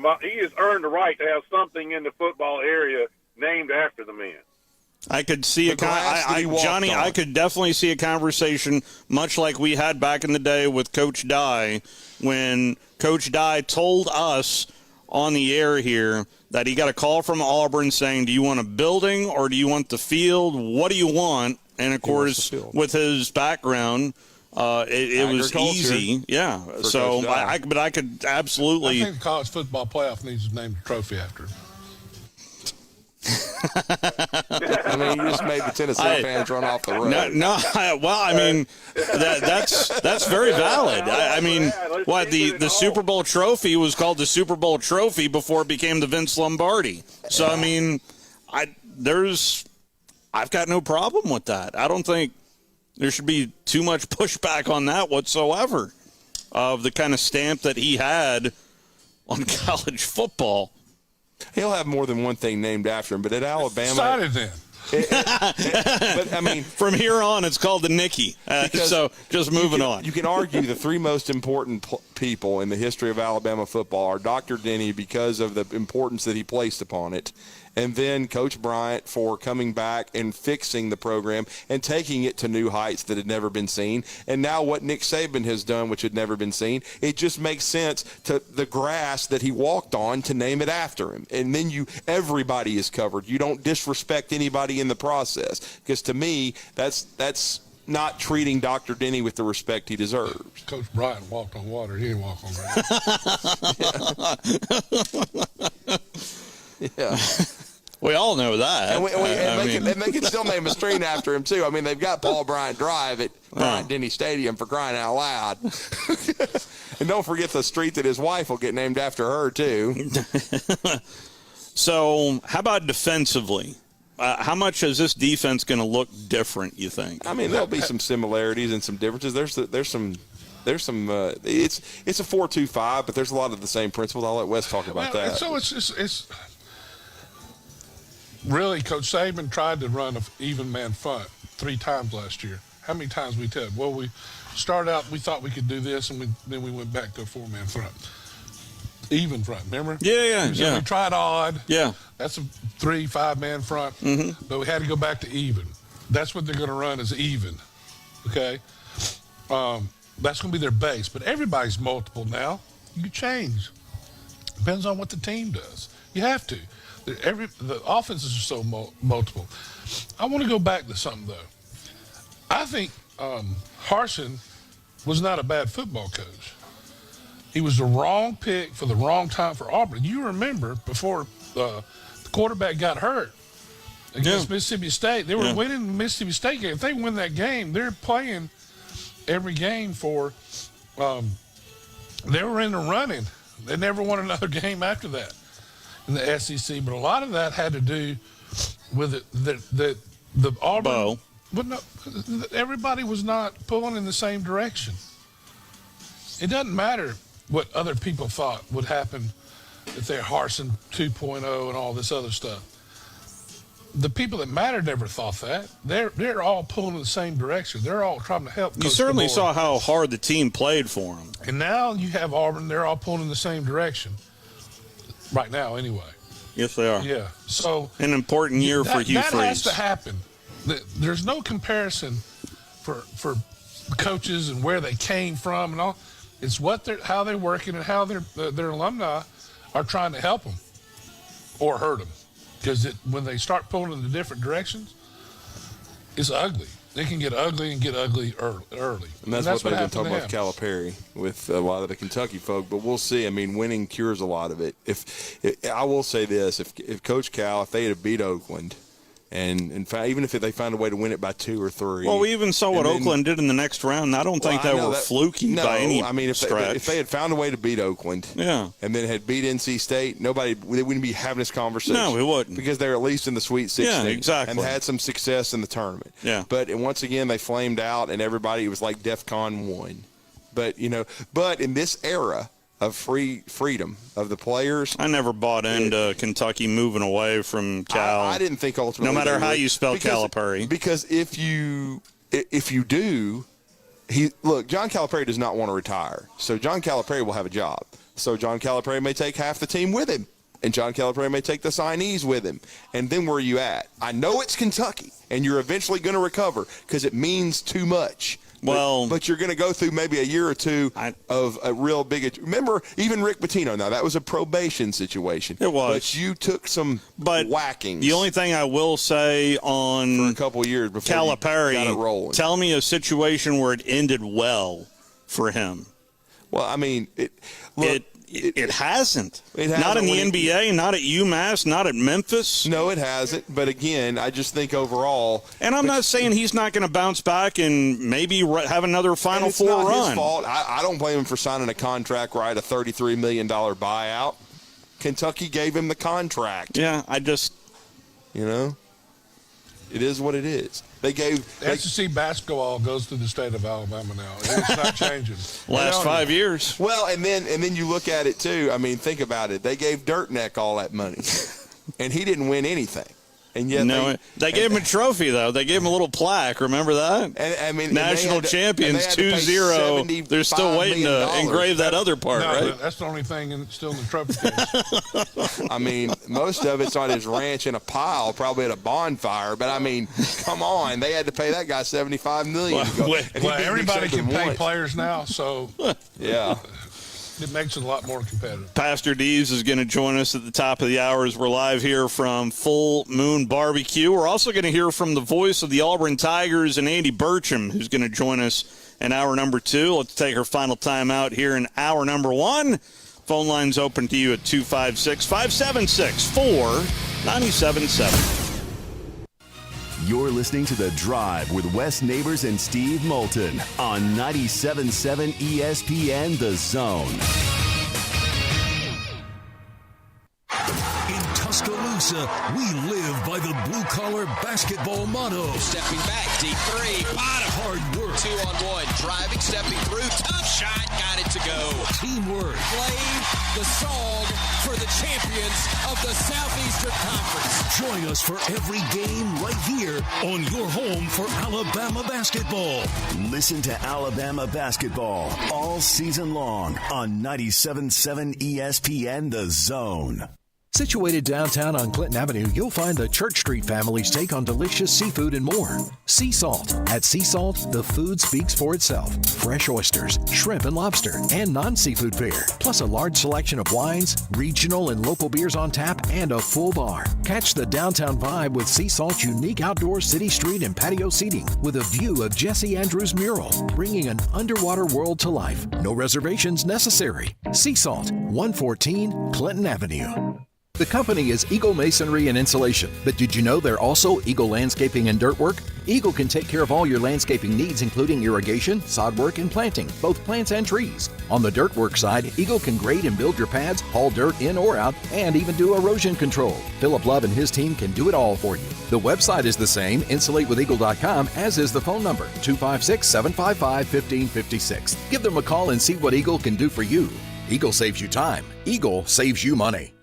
right to have something in the football area named after the man. I could see Johnny. I could definitely see a conversation much like we had back in the day with Coach Dye, when Coach Dye told us on the air here that he got a call from Auburn saying, "Do you want a building or do you want the field? What do you want?" And of course, with his background, it was easy. Yeah. So, I could absolutely. I think the college football playoff needs to name the trophy after him. I mean, you just made the Tennessee fans run off the road. That's very valid. The Super Bowl trophy was called the Super Bowl trophy before it became the Vince Lombardi. So, I mean, I've got no problem with that. I don't think there should be too much pushback on that whatsoever, of the kind of stamp that he had on college football. He'll have more than one thing named after him, but at Alabama... Started then. But, I mean... From here on, it's called the Nicky. So, just moving on. You can argue the 3 most important people in the history of Alabama football are Dr. Denny, because of the importance that he placed upon it, and then Coach Bryant for coming back and fixing the program and taking it to new heights that had never been seen. And now what Nick Saban has done, which had never been seen, it just makes sense to the grass that he walked on to name it after him. And then everybody is covered. You don't disrespect anybody in the process, because to me, that's not treating Dr. Denny with the respect he deserves. Coach Bryant walked on water. He didn't walk on grass. Yeah. We all know that. And they can still name a street after him, too. I mean, they've got Paul Bryant Drive at Bryant Denny Stadium, for crying out loud. And don't forget the street that his wife will get named after her, too. So how about defensively? How much is this defense going to look different, you think? I mean, there'll be some similarities and some differences. There's some. It's a 4-2-5, but there's a lot of the same principles. I'll let Wes talk about that. So it's really, Coach Saban tried to run an even man front 3 times last year. How many times we did? Well, we started out, we thought we could do this, and then we went back to a 4-man front. Even front, remember? Yeah. We tried odd. Yeah. That's a 3-5-man front. Mm-hmm. But we had to go back to even. That's what they're going to run, is even. Okay? That's going to be their base. But everybody's multiple now. You change. Depends on what the team does. You have to. The offenses are so multiple. I want to go back to something, though. I think Harsin was not a bad football coach. He was the wrong pick for the wrong time for Auburn. You remember before the quarterback got hurt against Mississippi State, they were winning the Mississippi State game. If they win that game, they're playing every game for they were in the running. They never won another game after that in the SEC. But a lot of that had to do with the Auburn. But no, everybody was not pulling in the same direction. It doesn't matter what other people thought would happen if they're Harsin 2.0 and all this other stuff. The people that mattered never thought that. They're all pulling in the same direction. They're all trying to help. You certainly saw how hard the team played for them. And now you have Auburn. They're all pulling in the same direction. Right now, anyway. Yes, they are. Yeah. So an important year for Hugh Freeze. That has to happen. There's no comparison for coaches and where they came from and all. It's how they're working and how their alumni are trying to help them or hurt them. Because when they start pulling in the different directions, it's ugly. They can get ugly early. And that's what they've been talking about with Calipari, with a lot of the Kentucky folk. But we'll see. I mean, winning cures a lot of it. I will say this: if Coach Cal, if they had beat Oakland, and in fact, even if they found a way to win it by 2 or 3. Well, we even saw what Oakland did in the next round. I don't think they were fluky by any stretch. If they had found a way to beat Oakland, and then had beat NC State, they wouldn't be having this conversation. No, we wouldn't, because they're at least in the Sweet 16. Yeah, exactly. And had some success in the tournament. Yeah. But once again, they flamed out, and it was like DEFCON 1. But in this era of freedom of the players, I never bought into Kentucky moving away from Cal. I didn't think ultimately, no matter how you spell Calipari, because if you do, John Calipari does not want to retire, so John Calipari will have a job. So John Calipari may take half the team with him, and John Calipari may take the signees with him. And then where are you at? I know it's Kentucky, and you're eventually going to recover because it means too much. But you're going to go through maybe a year or two of a real big. Remember, even Rick Pitino. Now that was a probation situation. It was. But you took some whackings. The only thing I will say on for a couple of years before Calipari, you got it rolling. Tell me a situation where it ended well for him. Well, I mean, it hasn't. It hasn't. Not in the NBA, not at UMass, not at Memphis. No, it hasn't. But again, I just think overall. And I'm not saying he's not going to bounce back and maybe have another Final Four run. It's not his fault. I don't blame him for signing a contract right, a $33 million buyout. Kentucky gave him the contract. Yeah, it is what it is. SEC basketball goes through the state of Alabama now. It's not changing. Last 5 years. Well, and then you look at it too. I mean, think about it. They gave Dirtneck all that money, and he didn't win anything. And yet they gave him a trophy, though. They gave him a little plaque. Remember that? National champions 2-0. They're still waiting to engrave that other part, right? That's the only thing still in the trophy case. I mean, most of it's on his ranch in a pile, probably at a bonfire. But, I mean, come on. They had to pay that guy $75 million. Well, everybody can pay players now, so yeah. It makes it a lot more competitive. Pastor Deves is going to join us at the top of the hour as we're live here from Full Moon Barbecue. We're also going to hear from the voice of the Auburn Tigers and Andy Burcham, who's going to join us in hour number 2. Let's take our final time out here in hour number 1. Phone lines open to you at 256-576-4977. You're listening to The Drive with Wes Neighbors and Steve Moulton on 97.7 ESPN The Zone. In Tuscaloosa, we live by the blue-collar basketball motto. Stepping back, deep three, bottom. Hard work. 2-on-1, driving, stepping through, tough shot, got it to go. Teamwork. Play the song for the champions of the Southeastern Conference. Join us for every game right here on your home for Alabama basketball. Listen to Alabama basketball all season long on 97.7 ESPN The Zone. Situated downtown on Clinton Avenue, you'll find the Church Street family's take on delicious seafood and more. Sea Salt. At Sea Salt, the food speaks for itself. Fresh oysters, shrimp and lobster, and non-seafood fare. Plus a large selection of wines, regional and local beers on tap, and a full bar. Catch the downtown vibe with Sea Salt's unique outdoor city street and patio seating with a view of Jesse Andrews' mural, bringing an underwater world to life. No reservations necessary. Sea Salt, 114 Clinton Avenue. The company is Eagle Masonry and Insulation, but did you know they're also Eagle Landscaping and Dirt Work? Eagle can take care of all your landscaping needs, including irrigation, sod work, and planting, both plants and trees. On the dirt work side, Eagle can grade and build your pads, haul dirt in or out, and even do erosion control. Philip Love and his team can do it all for you. The website is the same, insulatewitheagle.com, as is the phone number, 256-755-1556. Give them a call and see what Eagle can do for you. Eagle saves you time. Eagle saves you money.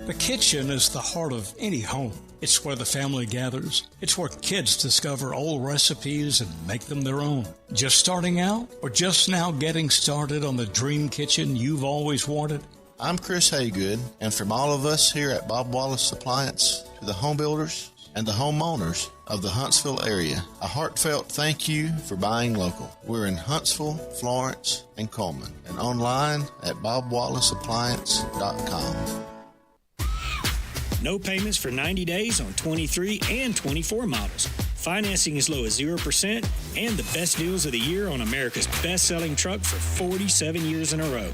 The kitchen is the heart of any home. It's where the family gathers. It's where kids discover old recipes and make them their own. Just starting out or just now getting started on the dream kitchen you've always wanted? I'm Chris Haygood, and from all of us here at Bob Wallace Appliance to the home builders and the homeowners of the Huntsville area, a heartfelt thank you for buying local. We're in Huntsville, Florence, and Coleman, and online at bobwallaceappliance.com. No payments for 90 days on 23 and 24 models. Financing as low as 0% and the best deals of the year on America's best-selling truck for 47 years in a row.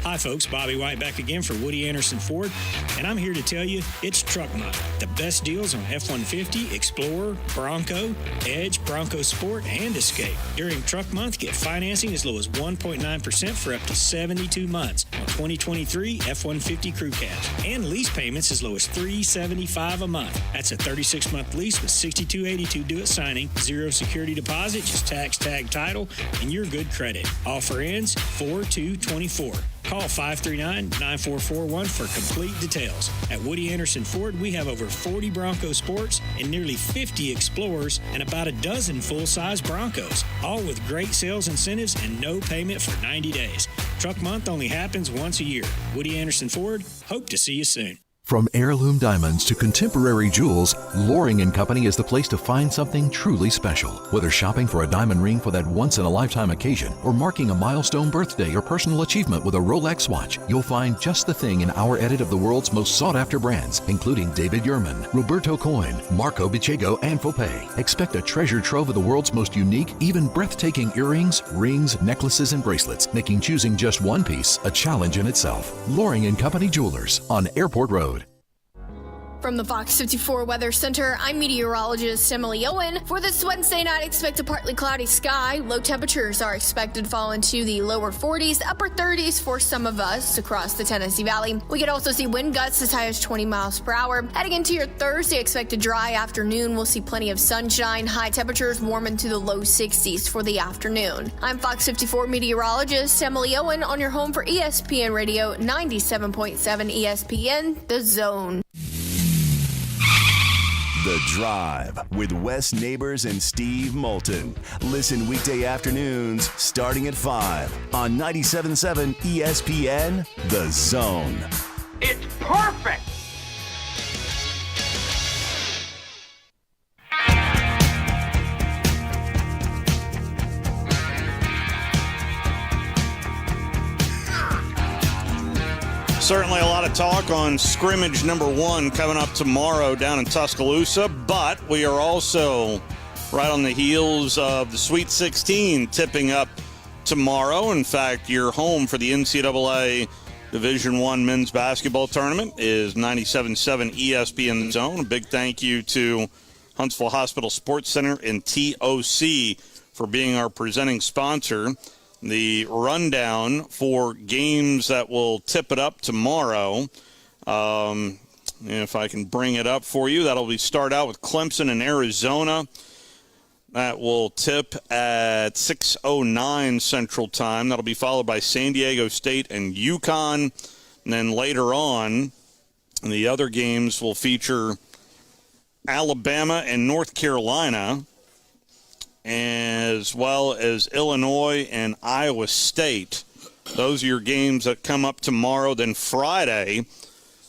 Hi, folks. Bobby White back again for Woody Anderson Ford, and I'm here to tell you it's Truck Month. The best deals on F-150, Explorer, Bronco, Edge, Bronco Sport, and Escape. During Truck Month, get financing as low as 1.9% for up to 72 months on 2023 F-150 Crew Cabs, and lease payments as low as $375 a month. That's a 36-month lease with $62.82 due at signing, zero security deposit, just tax tag title, and your good credit. Offer ends 4/2/24. Call 539-9441 for complete details. At Woody Anderson Ford, we have over 40 Bronco Sports and nearly 50 Explorers and about a dozen full-size Broncos, all with great sales incentives and no payment for 90 days. Truck Month only happens once a year. Woody Anderson Ford, hope to see you soon. From heirloom diamonds to contemporary jewels, Loring & Company is the place to find something truly special. Whether shopping for a diamond ring for that once-in-a-lifetime occasion or marking a milestone birthday or personal achievement with a Rolex watch, you'll find just the thing in our edit of the world's most sought-after brands, including David Yurman, Roberto Coin, Marco Bicego, and Fopay. Expect a treasure trove of the world's most unique, even breathtaking earrings, rings, necklaces, and bracelets, making choosing just one piece a challenge in itself. Loring & Company Jewelers on Airport Road. From the Fox 54 Weather Center, I'm meteorologist Emily Owen. For this Wednesday night, expect a partly cloudy sky. Low temperatures are expected to fall into the lower 40s, upper 30s for some of us across the Tennessee Valley. We could also see wind gusts as high as 20 miles per hour. Heading into your Thursday, expect a dry afternoon. We'll see plenty of sunshine. High temperatures warm into the low 60s for the afternoon. I'm Fox 54 meteorologist Emily Owen on your home for ESPN Radio 97.7 ESPN, The Zone. The Drive with Wes Neighbors and Steve Moulton. Listen weekday afternoons starting at 5 on 97.7 ESPN, The Zone. It's perfect! Certainly a lot of talk on scrimmage number 1 coming up tomorrow down in Tuscaloosa, but we are also right on the heels of the Sweet 16 tipping up tomorrow. In fact, your home for the NCAA Division I men's basketball tournament is 97.7 ESPN Zone. A big thank you to Huntsville Hospital Sports Center and TOC for being our presenting sponsor. The rundown for games that will tip it up tomorrow, if I can bring it up for you, that'll be start out with Clemson and Arizona. That will tip at 6:09 Central Time. That'll be followed by San Diego State and UConn. And then later on, the other games will feature Alabama and North Carolina, as well as Illinois and Iowa State. Those are your games that come up tomorrow. Then Friday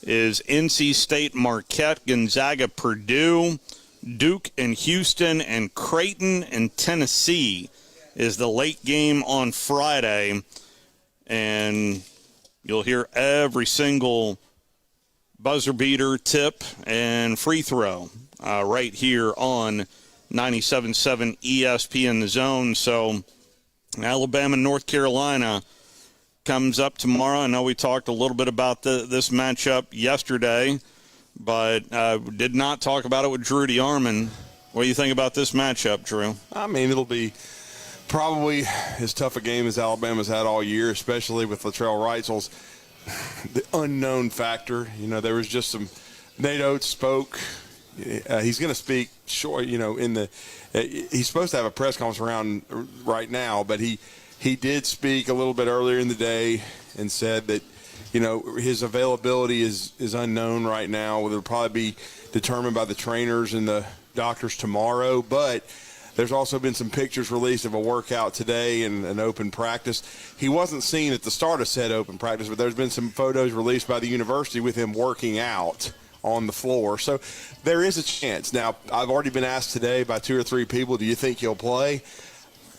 is NC State, Marquette, Gonzaga, Purdue, Duke and Houston, and Creighton and Tennessee is the late game on Friday. And you'll hear every single buzzer beater, tip, and free throw right here on 97.7 ESPN The Zone. So Alabama, North Carolina comes up tomorrow. I know we talked a little bit about this matchup yesterday, but did not talk about it with Drew DeArmond. What do you think about this matchup, Drew? I mean, it'll be probably as tough a game as Alabama's had all year, especially with Latrell Wright's the unknown factor. You know, there was just some – Nate Oates spoke – he's going to speak short, he's supposed to have a press conference around right now, but he did speak a little bit earlier in the day and said that, his availability is unknown right now. It'll probably be determined by the trainers and the doctors tomorrow, but there's also been some pictures released of a workout today and an open practice. He wasn't seen at the start of said open practice, but there's been some photos released by the university with him working out on the floor. So there is a chance. Now, I've already been asked today by 2 or 3 people, do you think he'll play?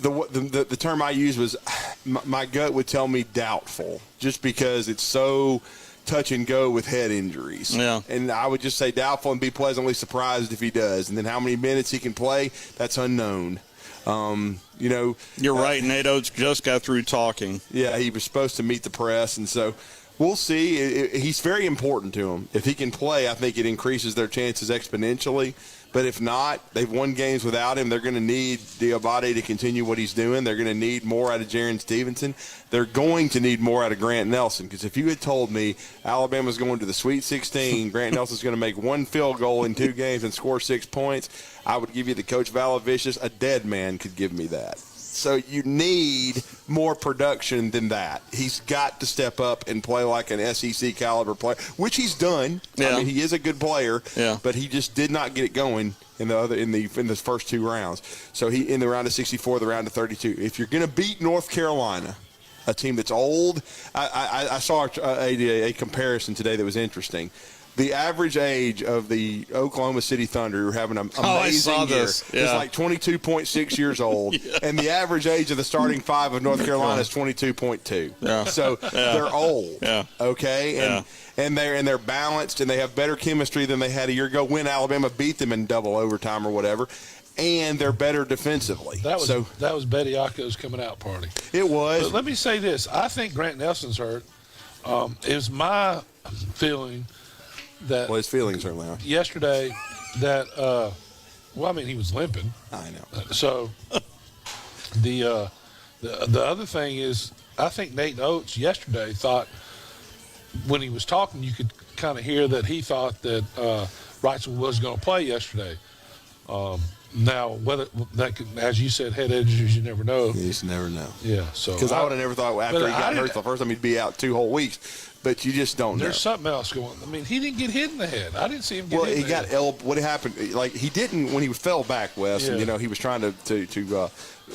The term I used was, my gut would tell me doubtful, just because it's so touch and go with head injuries. Yeah. And I would just say doubtful and be pleasantly surprised if he does. And then how many minutes he can play, that's unknown. You're right. Nate Oates just got through talking. Yeah, he was supposed to meet the press, and so we'll see. He's very important to him. If he can play, I think it increases their chances exponentially. But if not, they've won games without him. They're going to need Diabate to continue what he's doing. They're going to need more out of Jaron Stevenson. They're going to need more out of Grant Nelson, because if you had told me Alabama's going to the Sweet 16, Grant Nelson's going to make 1 field goal in 2 games and score 6 points, I would give you the Coach Valavicious. A dead man could give me that. So you need more production than that. He's got to step up and play like an SEC caliber player, which he's done. Yeah. I mean, he is a good player, yeah, but he just did not get it going in the first 2 rounds. So he in the round of 64, the round of 32. If you're going to beat North Carolina, a team that's old, I saw a comparison today that was interesting. The average age of the Oklahoma City Thunder, who are having an amazing year, is like 22.6 years old, yeah, and the average age of the starting 5 of North Carolina is 22.2. Yeah. So they're old. Yeah. Okay, and they're balanced, and they have better chemistry than they had a year ago when Alabama beat them in double overtime or whatever. And they're better defensively. That was Bediako's coming out party. It was. But let me say this: I think Grant Nelson's hurt. It was my feeling that his feelings certainly are. Yesterday, that he was limping. I know. So the other thing is, I think Nate Oates yesterday thought, when he was talking, you could kind of hear that he thought that Wrightsville was going to play yesterday. Now, whether that could, as you said, head injuries, you never know. You just never know. Yeah, so because I would have never thought after he got hurt the first time he'd be out 2 whole weeks. But you just don't know. There's something else going on. I mean, he didn't get hit in the head. I didn't see him get hit in the head. What happened, like, he didn't when he fell back, Wes, and, he was trying to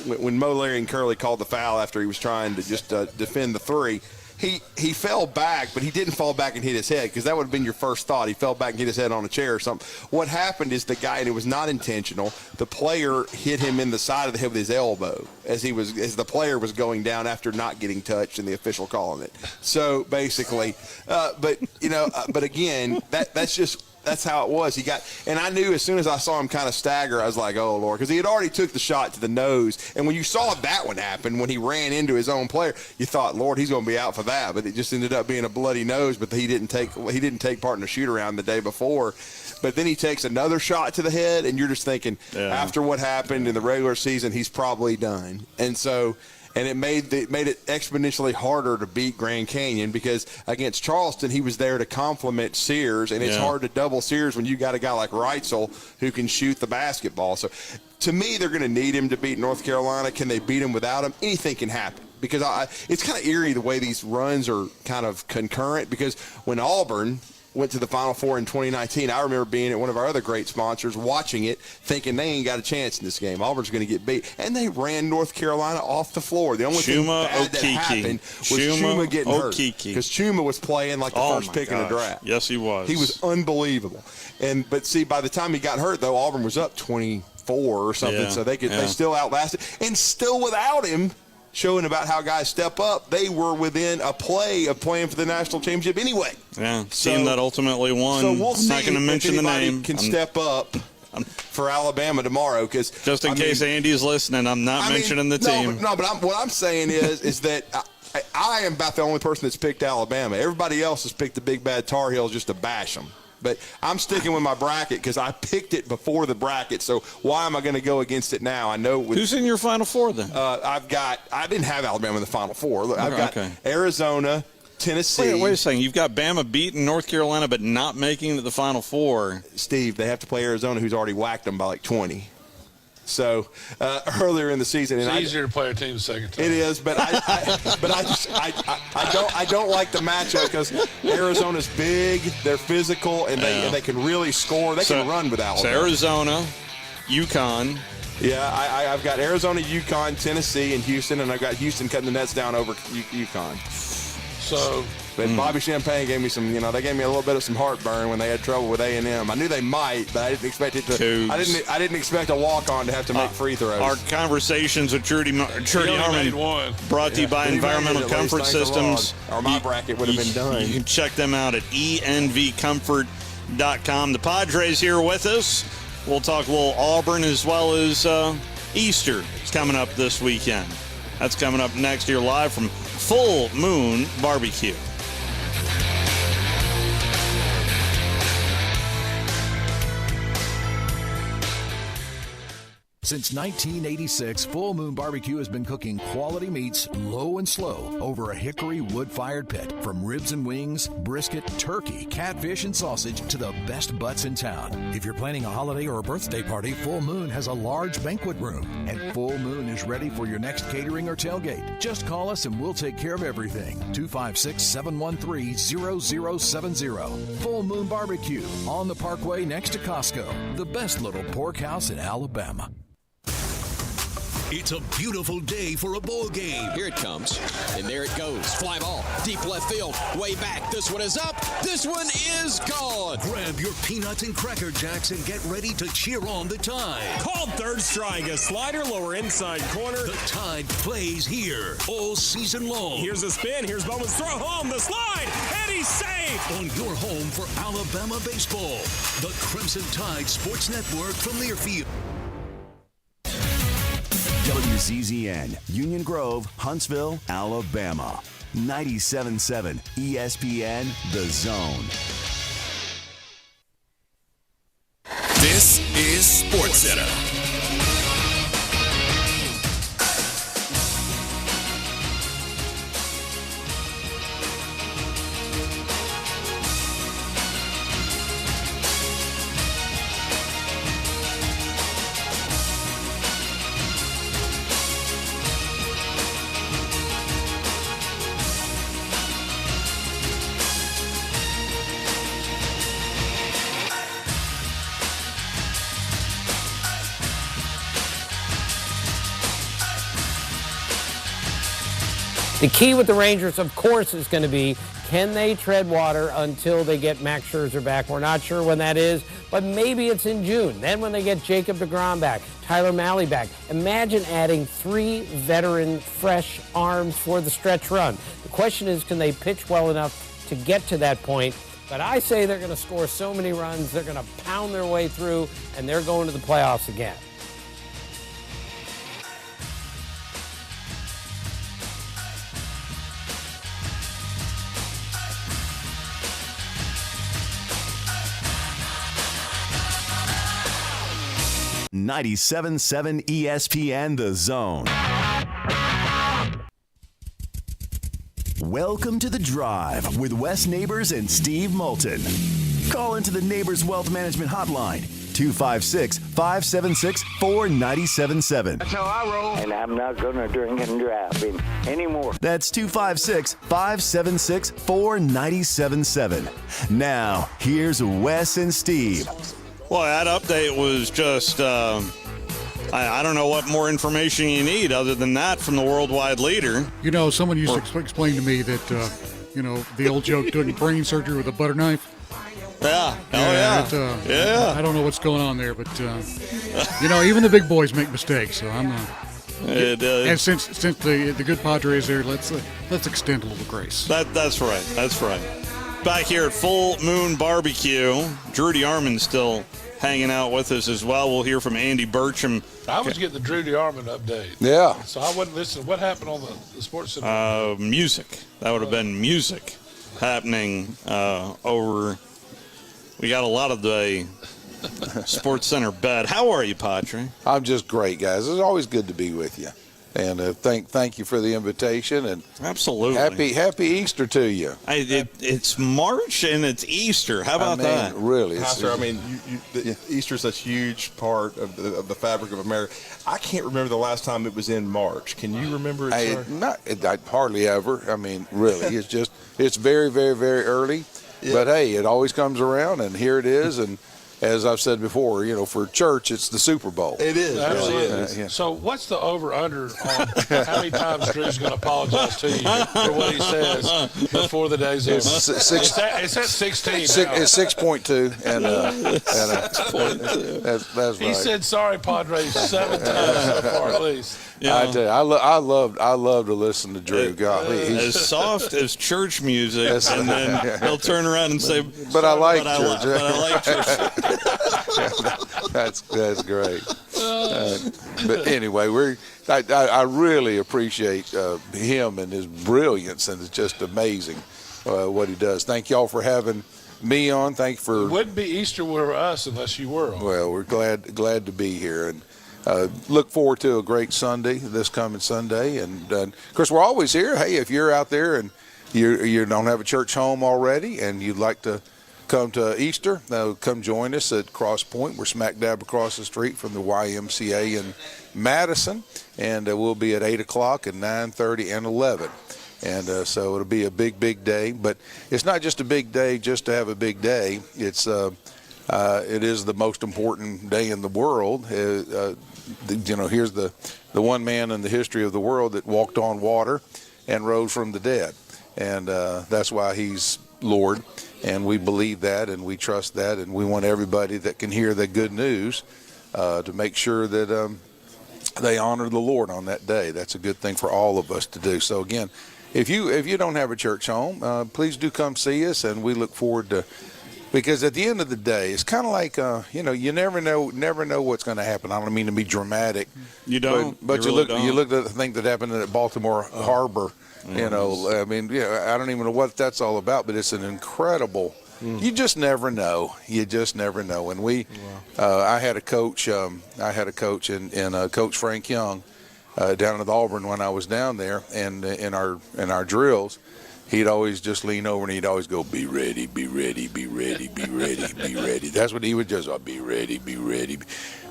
when Mo, Larry, and Curley called the foul after he was trying to just defend the three, he fell back, but he didn't fall back and hit his head, because that would have been your first thought. He fell back and hit his head on a chair or something. What happened is the guy, and it was not intentional, the player hit him in the side of the head with his elbow as the player was going down after not getting touched and the official calling it. So basically, but again, that's how it was. And I knew as soon as I saw him kind of stagger, I was like, oh, Lord, because he had already took the shot to the nose. And when you saw that one happen, when he ran into his own player, you thought, Lord, he's going to be out for that. But it just ended up being a bloody nose. But he didn't take part in the shoot around the day before. But then he takes another shot to the head, and you're just thinking, after what happened in the regular season, he's probably done. And so. And it made it exponentially harder to beat Grand Canyon, because against Charleston, he was there to complement Sears, and it's hard to double Sears when you got a guy like Reitzel who can shoot the basketball. So to me, they're going to need him to beat North Carolina. Can they beat him without him? Anything can happen, because it's kind of eerie the way these runs are kind of concurrent, because when Auburn went to the Final Four in 2019, I remember being at one of our other great sponsors, watching it, thinking they ain't got a chance in this game. Auburn's going to get beat. And they ran North Carolina off the floor. The only thing bad that happened was Chuma getting hurt. Because Chuma was playing like the first pick in the draft. Yes, he was. He was unbelievable. But see, by the time he got hurt, though, Auburn was up 24 or something, so they still outlasted. And still without him, showing about how guys step up, they were within a play of playing for the national championship anyway. Yeah, team that ultimately won. So we'll see. I'm not going to mention the name. Can step up for Alabama tomorrow, because just in case Andy's listening, I'm not mentioning the team. But what I'm saying is that I am about the only person that's picked Alabama. Everybody else has picked the Big Bad Tar Heels just to bash them. But I'm sticking with my bracket because I picked it before the bracket. So why am I going to go against it now? I know. Who's in your Final Four then? I didn't have Alabama in the Final Four. I've got Arizona, Tennessee. Wait a second. You've got Bama beating North Carolina but not making it to the Final Four. Steve, they have to play Arizona, who's already whacked them by like 20. So earlier in the season, it's easier to play a team the second time. It is, but I don't like the matchup, because Arizona's big, they're physical, and they can really score. They can run with Alabama. So Arizona, UConn. Yeah, I've got Arizona, UConn, Tennessee, and Houston, and I've got Houston cutting the nets down over UConn. But Bobby Champagne gave me they gave me a little bit of some heartburn when they had trouble with A&M. I knew they might, but I didn't expect it to. I didn't expect a walk-on to have to make free throws. Our conversations with Trudy Harmon brought to you by Environmental Comfort Systems. Or my bracket would have been done. You can check them out at envcomfort.com. The Padres here with us. We'll talk a little Auburn as well as Easter is coming up this weekend. That's coming up next year live from Full Moon Barbecue. Since 1986, Full Moon Barbecue has been cooking quality meats low and slow over a hickory wood-fired pit. From ribs and wings, brisket, turkey, catfish, and sausage to the best butts in town. If you're planning a holiday or a birthday party, Full Moon has a large banquet room. And Full Moon is ready for your next catering or tailgate. Just call us and we'll take care of everything. 256-713-0070. Full Moon Barbecue on the Parkway next to Costco. The best little pork house in Alabama. It's a beautiful day for a ball game. Here it comes, and there it goes. Fly ball, deep left field, way back. This one is up. This one is gone. Grab your peanuts and Cracker Jacks and get ready to cheer on the Tide. Called third strike, a slider lower inside corner. The Tide plays here all season long. Here's a spin. Here's Bowman's throw home. The slide, and he's safe. On your home for Alabama baseball, the Crimson Tide Sports Network from Learfield. WZZN, Union Grove, Huntsville, Alabama. 97.7 ESPN, The Zone. This is Sports Center. The key with the Rangers, of course, is going to be, can they tread water until they get Max Scherzer back? We're not sure when that is, but maybe it's in June. Then when they get Jacob deGrom back, Tyler Mahle back. Imagine adding 3 veteran, fresh arms for the stretch run. The question is, can they pitch well enough to get to that point? But I say they're going to score so many runs, they're going to pound their way through, and they're going to the playoffs again. .97.7 ESPN The Zone. Welcome to The Drive with Wes Neighbors and Steve Moulton. Call into the Neighbors Wealth Management Hotline, 256-576-4977. That's how I roll. And I'm not going to drink and drive anymore. That's 256-576-4977. Now, here's Wes and Steve. Well, that update was just, I don't know what more information you need other than that from the worldwide leader. You know, someone used to explain to me that, the old joke, doing brain surgery with a butter knife. Yeah. I don't know what's going on there, but, even the big boys make mistakes, so I'm and since the good Padres there, let's extend a little grace. That's right. Back here at Full Moon Barbecue, Drew DeArmond's still hanging out with us as well. We'll hear from Andy Burcham. I was getting the Drew DeArmond update. Yeah. So I wasn't listening. What happened on the Sports Center? Music. That would have been music happening over. We got a lot of the Sports Center bed. How are you, Padre? I'm just great, guys. It's always good to be with you. And thank you for the invitation, and absolutely happy Easter to you. It's March and it's Easter. How about that? Really, Pastor, Easter is such a huge part of the fabric of America. I can't remember the last time it was in March. Can you remember it, sir? Hardly ever. Really, it's very, very, very early. Yeah. But hey, it always comes around, and here it is, and. As I've said before, for church, it's the Super Bowl. It is. Absolutely. Yeah. So what's the over-under on how many times Drew's going to apologize to you for what he says before the day's over? It's at 16 It's 6.2. That's right. He said sorry, Padres, 7 times so far at least. Yeah. I tell you, I love to listen to Drew. God, as soft as church music, and then he'll turn around and say, "But I like church." But I like church. That's great. But anyway, I really appreciate him and his brilliance, and it's just amazing what he does. Thank y'all for having me on. Thank you for. It wouldn't be Easter for us unless you were on. Well, we're glad to be here, and look forward to a great Sunday this coming Sunday. And of course, we're always here. Hey, if you're out there and you don't have a church home already, and you'd like to come to Easter, come join us at Cross Point. We're smack dab across the street from the YMCA in Madison, and we'll be at 8 o'clock and 9:30 and 11. And so it'll be a big day. But it's not just a big day just to have a big day. It is the most important day in the world. Here's the one man in the history of the world that walked on water and rose from the dead. And that's why he's Lord. And we believe that, and we trust that, and we want everybody that can hear the good news to make sure that they honor the Lord on that day. That's a good thing for all of us to do. So again, if you don't have a church home, please do come see us, and we look forward to. Because at the end of the day, it's kind of like you never know what's going to happen. I don't mean to be dramatic. You don't. But you look at the thing that happened at Baltimore Harbor. I don't even know what that's all about, but it's an incredible. You just never know. And I had a coach. in Coach Frank Young down at Auburn when I was down there, and in our drills, he'd always just lean over and he'd always go, "Be ready, be ready, be ready, be ready, be ready." That's what he would just, "Be ready, be ready."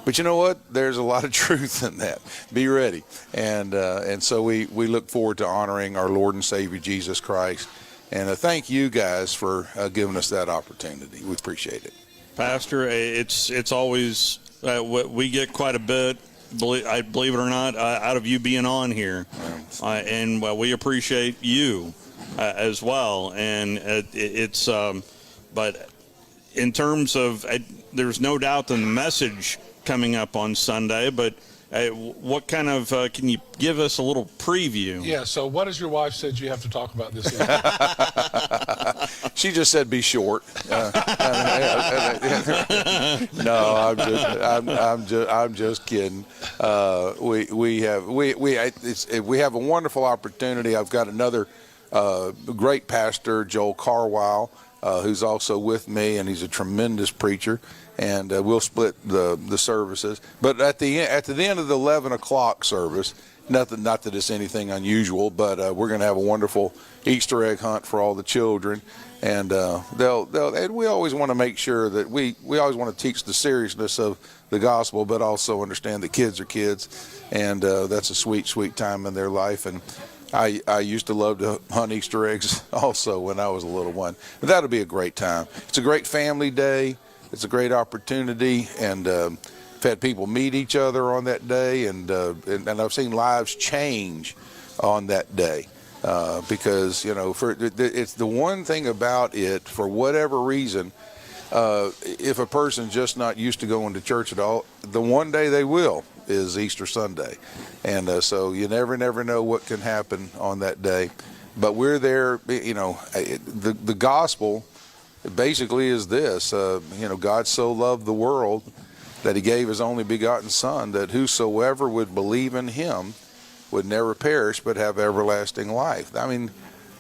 But you know what? There's a lot of truth in that. Be ready. And so we look forward to honoring our Lord and Savior Jesus Christ. And thank you guys for giving us that opportunity. We appreciate it. Pastor, it's always we get quite a bit believe it or not, out of you being on here, and we appreciate you as well. And it's but in terms of, there's no doubt in the message coming up on Sunday, but what kind of, can you give us a little preview? Yeah, so what has your wife said you have to talk about this evening? She just said be short. No, I'm just kidding. We have a wonderful opportunity. I've got another great pastor, Joel Carwile, who's also with me, and he's a tremendous preacher. And we'll split the services. But at the end of the 11 o'clock service, not that it's anything unusual, but we're going to have a wonderful Easter egg hunt for all the children. And and we always want to make sure that we always want to teach the seriousness of the gospel, but also understand that kids are kids, and that's a sweet, sweet time in their life. And I used to love to hunt Easter eggs also when I was a little one. But that'll be a great time. It's a great family day. It's a great opportunity, and I've had people meet each other on that day, and I've seen lives change on that day because, it's the one thing about it, for whatever reason, if a person's just not used to going to church at all, the one day they will is Easter Sunday. And so you never know what can happen on that day. But we're there, the gospel basically is this, God so loved the world that he gave his only begotten Son, that whosoever would believe in him would never perish but have everlasting life. I mean,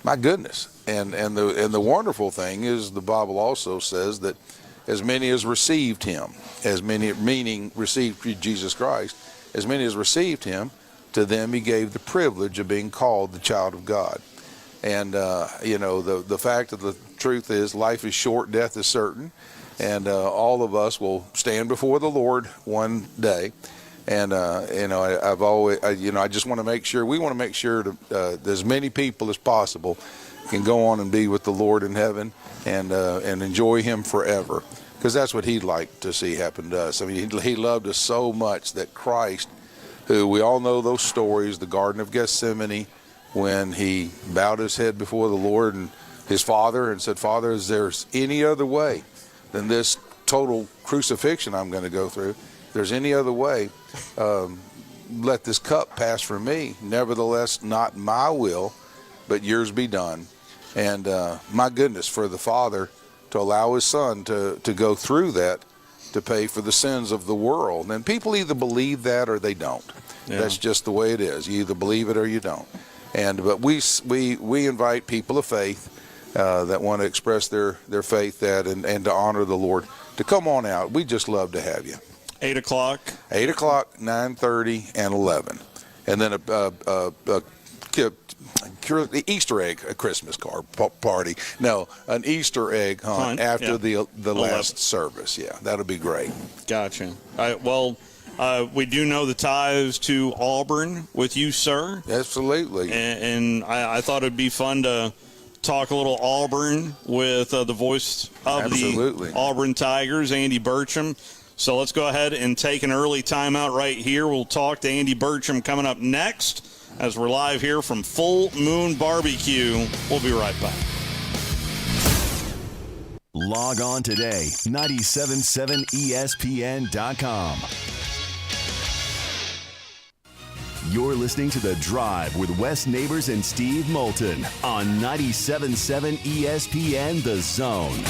my goodness. And the wonderful thing is the Bible also says that as many as received him, meaning received Jesus Christ, as many as received him, to them he gave the privilege of being called the child of God. And, the fact of the truth is life is short, death is certain, and all of us will stand before the Lord one day. And, I just want to make sure, we want to make sure that as many people as possible can go on and be with the Lord in heaven and enjoy him forever, because that's what he'd like to see happen to us. I mean, he loved us so much that Christ, who we all know those stories, the Garden of Gethsemane, when he bowed his head before the Lord and his Father and said, Father, is there any other way than this total crucifixion I'm going to go through? If there's any other way, let this cup pass from me. Nevertheless, not my will, but yours be done. And my goodness, for the Father to allow his Son to go through that, to pay for the sins of the world. And people either believe that or they don't. Yeah. That's just the way it is. You either believe it or you don't. But we invite people of faith that want to express their faith and to honor the Lord to come on out. We just love to have you. 8 o'clock? 8 o'clock, 9:30, and 11. And then the Easter egg, a Christmas card party. No, an Easter egg hunt after the last service. Yeah, that'll be great. Gotcha. We do know the ties to Auburn with you, sir. Absolutely. And I thought it'd be fun to talk a little Auburn with the voice of the Auburn Tigers, Andy Burcham. So let's go ahead and take an early timeout right here. We'll talk to Andy Burcham coming up next as we're live here from Full Moon Barbecue. We'll be right back. Log on today, 977ESPN.com. You're listening to The Drive with Wes Neighbors and Steve Moulton on 97.7 ESPN The Zone.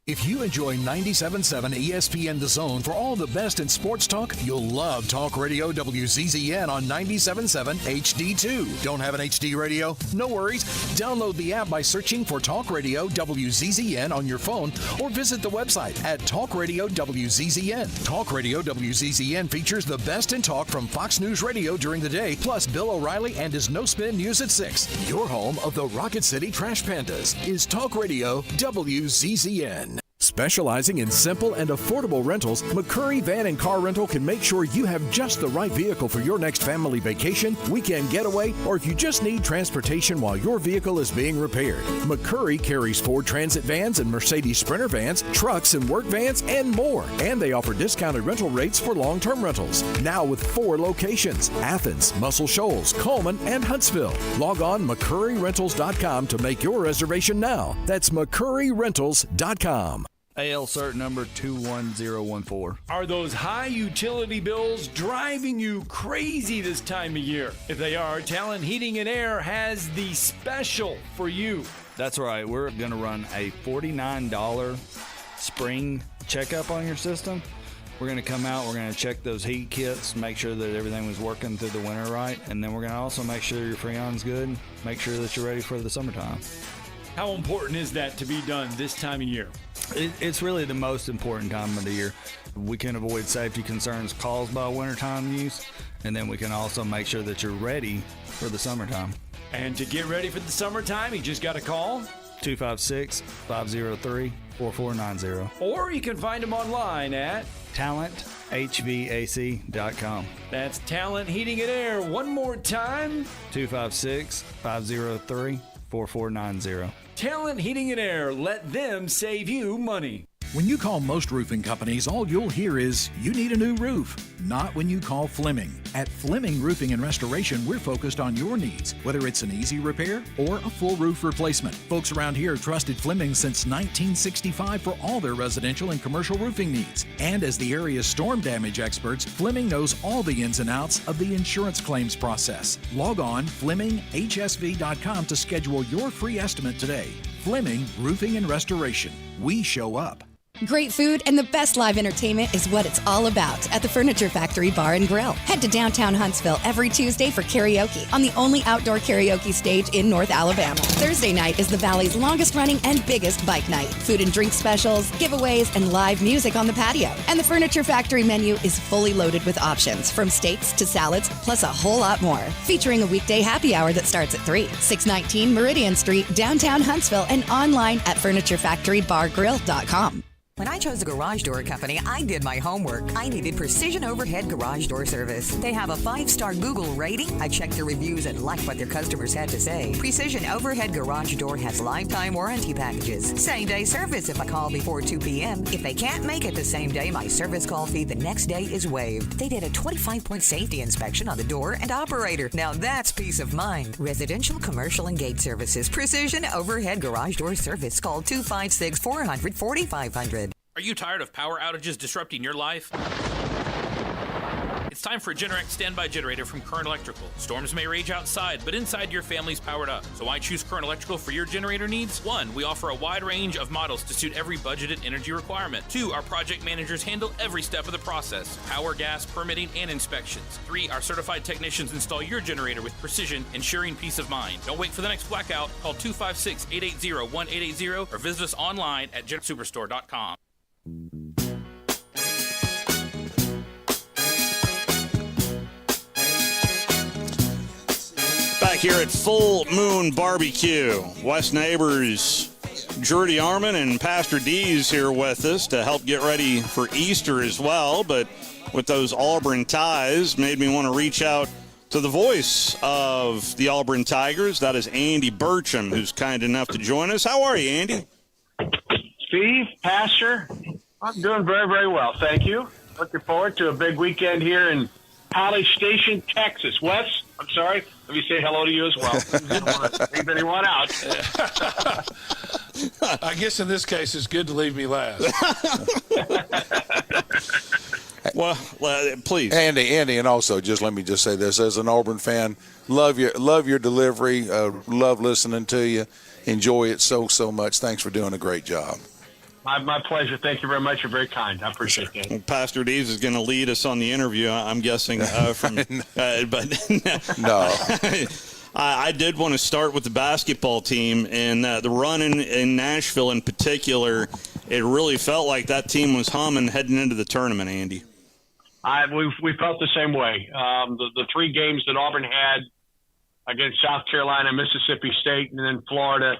If you enjoy 97.7 ESPN The Zone for all the best in sports talk, you'll love Talk Radio WZZN on 97.7 HD2. Don't have an HD radio? No worries. Download the app by searching for Talk Radio WZZN on your phone or visit the website at Talk Radio WZZN. Talk Radio WZZN features the best in talk from Fox News Radio during the day, plus Bill O'Reilly and his No Spin News at 6. Your home of the Rocket City Trash Pandas is Talk Radio WZZN. Specializing in simple and affordable rentals, McCurry Van and Car Rental can make sure you have just the right vehicle for your next family vacation, weekend getaway, or if you just need transportation while your vehicle is being repaired. McCurry carries Ford Transit vans and Mercedes Sprinter vans, trucks and work vans, and more. And they offer discounted rental rates for long-term rentals. Now with 4 locations: Athens, Muscle Shoals, Coleman, and Huntsville. Log on McCurryRentals.com to make your reservation now. That's McCurryRentals.com. AL cert number 21014. Are those high utility bills driving you crazy this time of year? If they are, Talent Heating and Air has the special for you. That's right. We're going to run a $49 spring checkup on your system. We're going to come out, we're going to check those heat kits, make sure that everything was working through the winter right, and then we're going to also make sure your Freon's good, make sure that you're ready for the summertime. How important is that to be done this time of year? It's really the most important time of the year. We can avoid safety concerns caused by wintertime use, and then we can also make sure that you're ready for the summertime. And to get ready for the summertime, you just got to call 256-503-4490. Or you can find them online at talenthvac.com. That's Talent Heating and Air. One more time. 256-503-4490. Talent Heating and Air. Let them save you money. When you call most roofing companies, all you'll hear is, you need a new roof. Not when you call Fleming. At Fleming Roofing and Restoration, we're focused on your needs, whether it's an easy repair or a full roof replacement. Folks around here have trusted Fleming since 1965 for all their residential and commercial roofing needs. And as the area's storm damage experts, Fleming knows all the ins and outs of the insurance claims process. Log on FlemingHSV.com to schedule your free estimate today. Fleming Roofing and Restoration. We show up. Great food and the best live entertainment is what it's all about at the Furniture Factory Bar and Grill. Head to downtown Huntsville every Tuesday for karaoke on the only outdoor karaoke stage in North Alabama. Thursday night is the Valley's longest running and biggest bike night. Food and drink specials, giveaways, and live music on the patio. And the Furniture Factory menu is fully loaded with options from steaks to salads, plus a whole lot more. Featuring a weekday happy hour that starts at 3. 619 Meridian Street, downtown Huntsville, and online at FurnitureFactoryBarGrill.com. When I chose a garage door company, I did my homework. I needed precision overhead garage door service. They have a 5-star Google rating. I checked their reviews and liked what their customers had to say. Precision Overhead Garage Door has lifetime warranty packages. Same-day service if I call before 2 p.m. If they can't make it the same day, my service call fee the next day is waived. They did a 25-point safety inspection on the door and operator. Now that's peace of mind. Residential, commercial, and gate services. Precision Overhead Garage Door Service. Call 256-400-4500. Are you tired of power outages disrupting your life? It's time for a Generac standby generator from Current Electrical. Storms may rage outside, but inside your family's powered up. So why choose Current Electrical for your generator needs? 1, we offer a wide range of models to suit every budgeted energy requirement. 2, our project managers handle every step of the process: power, gas, permitting, and inspections. 3, our certified technicians install your generator with precision, ensuring peace of mind. Don't wait for the next blackout. Call 256-880-1880 or visit us online at GenSuperstore.com. Back here at Full Moon Barbecue, West Neighbors, Jordy Arman and Pastor D's here with us to help get ready for Easter as well. But with those Auburn ties, made me want to reach out to the voice of the Auburn Tigers. That is Andy Burcham, who's kind enough to join us. How are you, Andy? Steve, Pastor, I'm doing very, very well. Thank you. Looking forward to a big weekend here in College Station, Texas. Wes, I'm sorry. Let me say hello to you as well. I don't want to leave anyone out. I guess in this case, it's good to leave me last. Well, please, Andy, and also just let me just say this: as an Auburn fan, love your delivery, love listening to you, enjoy it so much. Thanks for doing a great job. My pleasure. Thank you very much. You're very kind. I appreciate that. Well, Pastor Dees is going to lead us on the interview, I'm guessing. But no. I did want to start with the basketball team and the run in Nashville in particular. It really felt like that team was humming heading into the tournament, Andy. We felt the same way. The 3 games that Auburn had against South Carolina, Mississippi State, and then Florida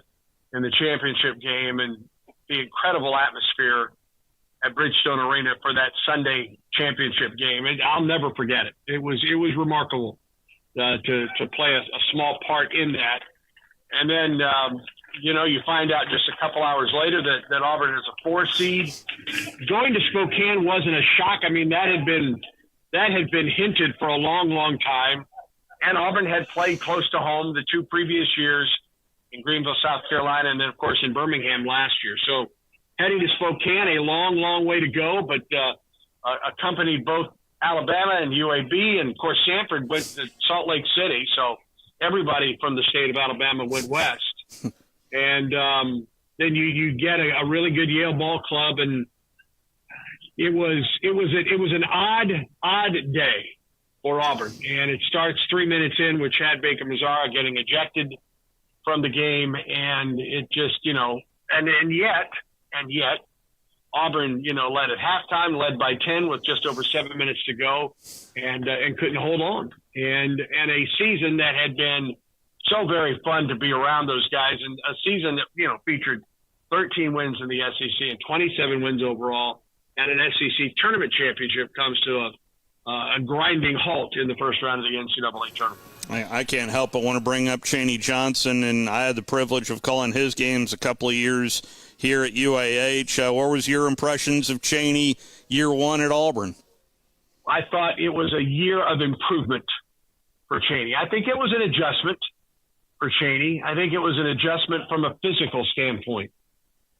in the championship game, and the incredible atmosphere at Bridgestone Arena for that Sunday championship game. I'll never forget it. It was remarkable to play a small part in that. And then, you find out just a couple hours later that Auburn is a 4 seed. Going to Spokane wasn't a shock. I mean, that had been hinted for a long, long time. And Auburn had played close to home the 2 previous years in Greenville, South Carolina, and then, of course, in Birmingham last year. So heading to Spokane, a long, long way to go, but accompanied both Alabama and UAB, and, of course, Sanford went to Salt Lake City. So everybody from the state of Alabama went west. And then you get a really good Yale ball club, and it was an odd day for Auburn. And it starts 3 minutes in with Chad Baker-Mazara getting ejected from the game, and it just, and yet Auburn, led at halftime, led by 10 with just over 7 minutes to go, and couldn't hold on. And a season that had been so very fun to be around those guys, and a season that, featured 13 wins in the SEC and 27 wins overall, and an SEC tournament championship comes to a grinding halt in the first round of the NCAA tournament. I can't help but want to bring up Chaney Johnson, and I had the privilege of calling his games a couple of years here at UAH. What was your impressions of Chaney year 1 at Auburn? I thought it was a year of improvement for Chaney. I think it was an adjustment for Chaney. I think it was an adjustment from a physical standpoint.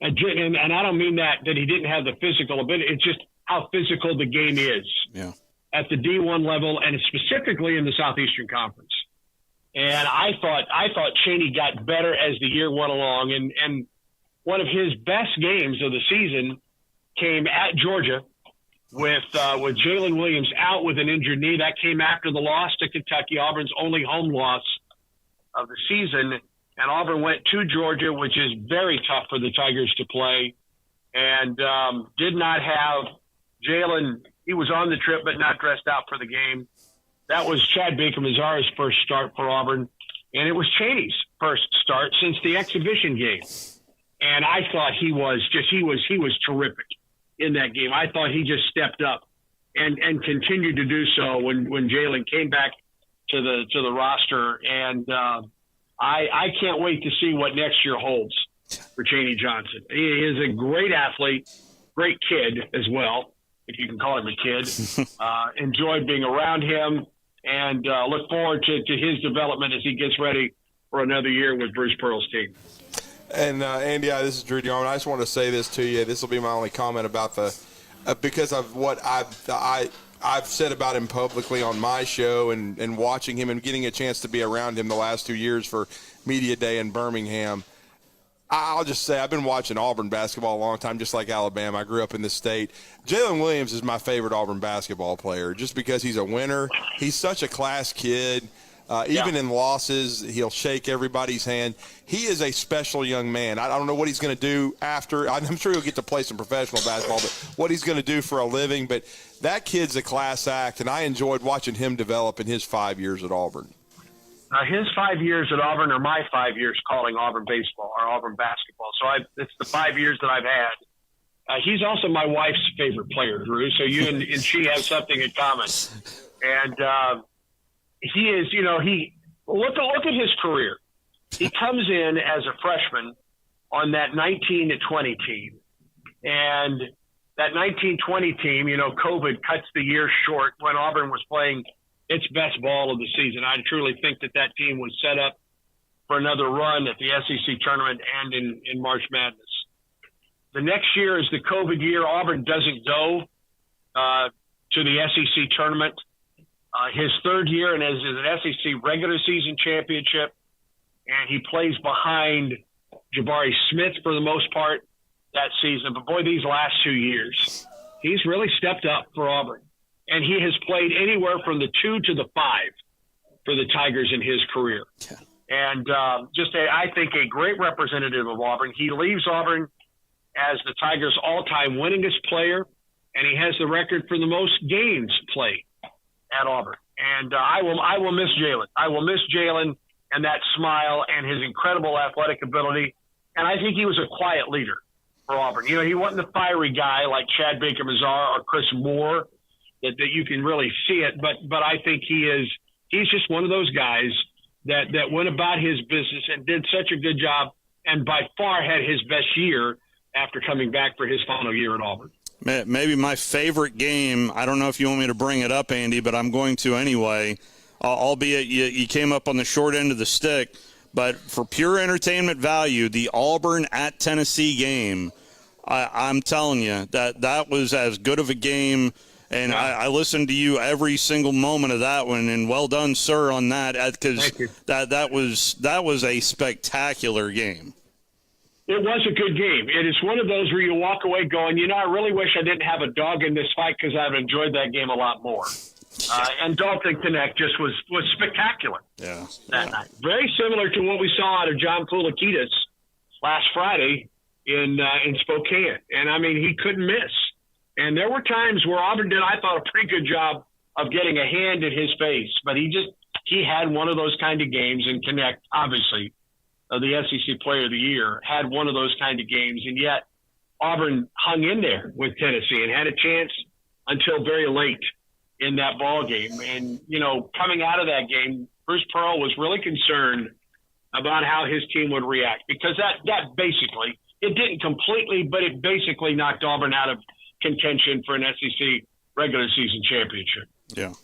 And I don't mean that he didn't have the physical ability. It's just how physical the game is at the D1 level, and specifically in the Southeastern Conference. And I thought Chaney got better as the year went along. And one of his best games of the season came at Georgia with Jalen Williams out with an injured knee. That came after the loss to Kentucky, Auburn's only home loss of the season. And Auburn went to Georgia, which is very tough for the Tigers to play, and did not have Jalen. He was on the trip but not dressed out for the game. That was Chad Baker-Mazara's first start for Auburn, and it was Chaney's first start since the exhibition game. And I thought he was terrific in that game. I thought he just stepped up and continued to do so when Jalen came back to the roster. And I can't wait to see what next year holds for Chaney Johnson. He is a great athlete, great kid as well, if you can call him a kid. Enjoyed being around him, and look forward to his development as he gets ready for another year with Bruce Pearl's team. And Andy, this is Drew Dion. I just want to say this to you. This will be my only comment about because of what I've said about him publicly on my show, and watching him and getting a chance to be around him the last 2 years for Media Day in Birmingham. I'll just say I've been watching Auburn basketball a long time, just like Alabama. I grew up in this state. Jalen Williams is my favorite Auburn basketball player just because he's a winner. He's such a class kid. Even in losses, he'll shake everybody's hand. He is a special young man. I don't know what he's going to do after. I'm sure he'll get to play some professional basketball, but what he's going to do for a living. But that kid's a class act, and I enjoyed watching him develop in his 5 years at Auburn. His 5 years at Auburn are my 5 years calling Auburn baseball or Auburn basketball. So it's the 5 years that I've had. He's also my wife's favorite player, Drew. So you and she have something in common. And he is, look at his career. He comes in as a freshman on that 19 to 20 team. And that 19-20 team, COVID cuts the year short when Auburn was playing its best ball of the season. I truly think that team was set up for another run at the SEC tournament and in March Madness. The next year is the COVID year. Auburn doesn't go to the SEC tournament. His third year, and as an SEC regular season championship, and he plays behind Jabari Smith for the most part that season. But boy, these last 2 years, he's really stepped up for Auburn. And he has played anywhere from the 2 to the 5 for the Tigers in his career. Yeah. And I think, a great representative of Auburn. He leaves Auburn as the Tigers' all-time winningest player, and he has the record for the most games played at Auburn. And I will miss Jalen. I will miss Jalen and that smile and his incredible athletic ability. And I think he was a quiet leader for Auburn. You know, he wasn't the fiery guy like Chad Baker-Mazar or Chris Moore that you can really see it. But I think he's just one of those guys that went about his business and did such a good job and by far had his best year after coming back for his final year at Auburn. Maybe my favorite game, I don't know if you want me to bring it up, Andy, but I'm going to anyway, albeit you came up on the short end of the stick. But for pure entertainment value, the Auburn at Tennessee game, I'm telling you, that was as good of a game. And I listened to you every single moment of that one, and well done, sir, on that, because that was a spectacular game. It was a good game. It is one of those where you walk away going, you know, I really wish I didn't have a dog in this fight because I've enjoyed that game a lot more. And Dalton Connect just was spectacular that night. Very similar to what we saw out of John Poulikitis last Friday in Spokane. And, I mean, he couldn't miss. And there were times where Auburn did, I thought, a pretty good job of getting a hand in his face. But he had one of those kind of games, and Connect, obviously, the SEC Player of the Year, had one of those kind of games. And yet Auburn hung in there with Tennessee and had a chance until very late in that ball game. And, you know, coming out of that game, Bruce Pearl was really concerned about how his team would react, because that basically, it didn't completely, but it basically knocked Auburn out of contention for an SEC regular season championship. Yeah.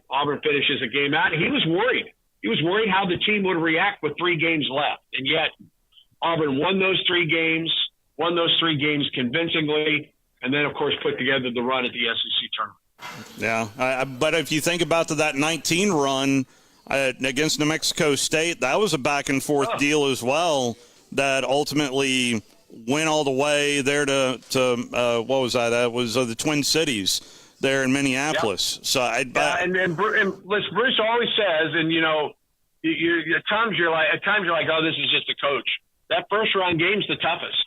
Auburn finishes a game out. He was worried. He was worried how the team would react with 3 games left. And yet Auburn won those 3 games convincingly, and then, of course, put together the run at the SEC tournament. Yeah, but if you think about that 19 run against New Mexico State, that was a back-and-forth deal as well that ultimately went all the way there to what was that? That was the Twin Cities there in Minneapolis. Yep. So and listen, Bruce always says, and you know, at times you're like, oh, this is just a coach. That first round game's the toughest,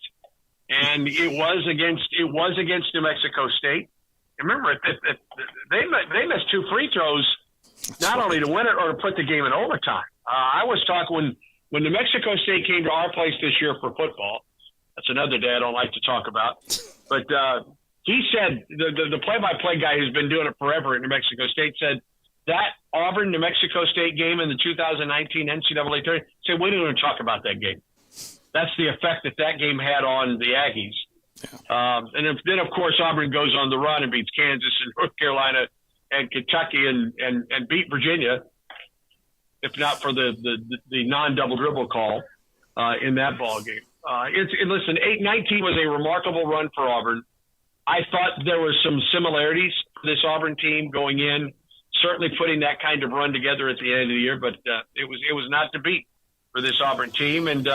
and it was against New Mexico State. Remember, they missed 2 free throws, not only to win it or to put the game in overtime. I was talking when New Mexico State came to our place this year for football. That's another day I don't like to talk about. But he said, the play-by-play guy who's been doing it forever at New Mexico State said, that Auburn-New Mexico State game in the 2019 NCAA tournament, said, we didn't even talk about that game. That's the effect that game had on the Aggies. Yeah. And then, of course, Auburn goes on the run and beats Kansas and North Carolina and Kentucky and beat Virginia, if not for the non-double dribble call in that ball game. Listen, 8-19 was a remarkable run for Auburn. I thought there was some similarities for this Auburn team going in, certainly putting that kind of run together at the end of the year, but it was not to beat for this Auburn team, and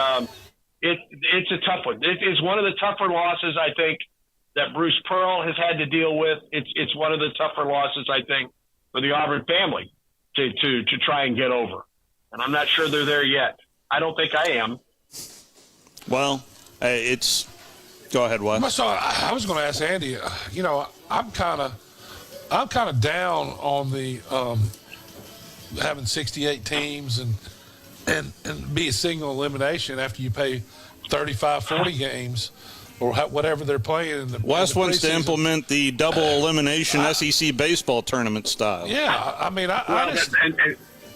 it's a tough one. It is one of the tougher losses, I think, that Bruce Pearl has had to deal with. It's one of the tougher losses, I think, for the Auburn family to try and get over, and I'm not sure they're there yet. I don't think I am. Well, go ahead, Wes. So I was going to ask Andy. You know, I'm kind of down on the having 68 teams and be a single elimination after you play 35, 40 games or whatever they're playing. Wes wants to implement the double elimination SEC baseball tournament style. Yeah, I mean,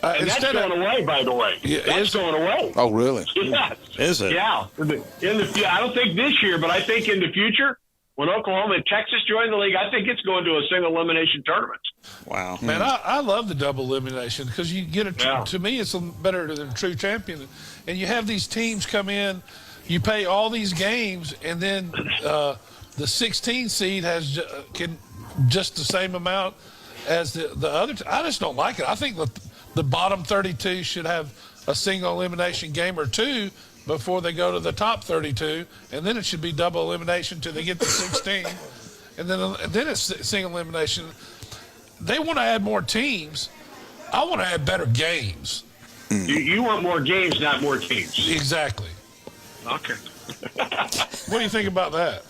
and that's going away, by the way. Yeah, that's going away. Oh, really? Yeah. Is it? Yeah. I don't think this year, but I think in the future, when Oklahoma and Texas join the league, I think it's going to a single elimination tournament. Wow. Man, I love the double elimination because you get to me, it's better than a true champion. And you have these teams come in, you pay all these games, and then the 16 seed can just the same amount as the other. I just don't like it. I think the bottom 32 should have a single elimination game or 2 before they go to the top 32, and then it should be double elimination till they get to 16, and then it's single elimination. They want to add more teams. I want to add better games. You want more games, not more teams. Exactly. Okay. What do you think about that?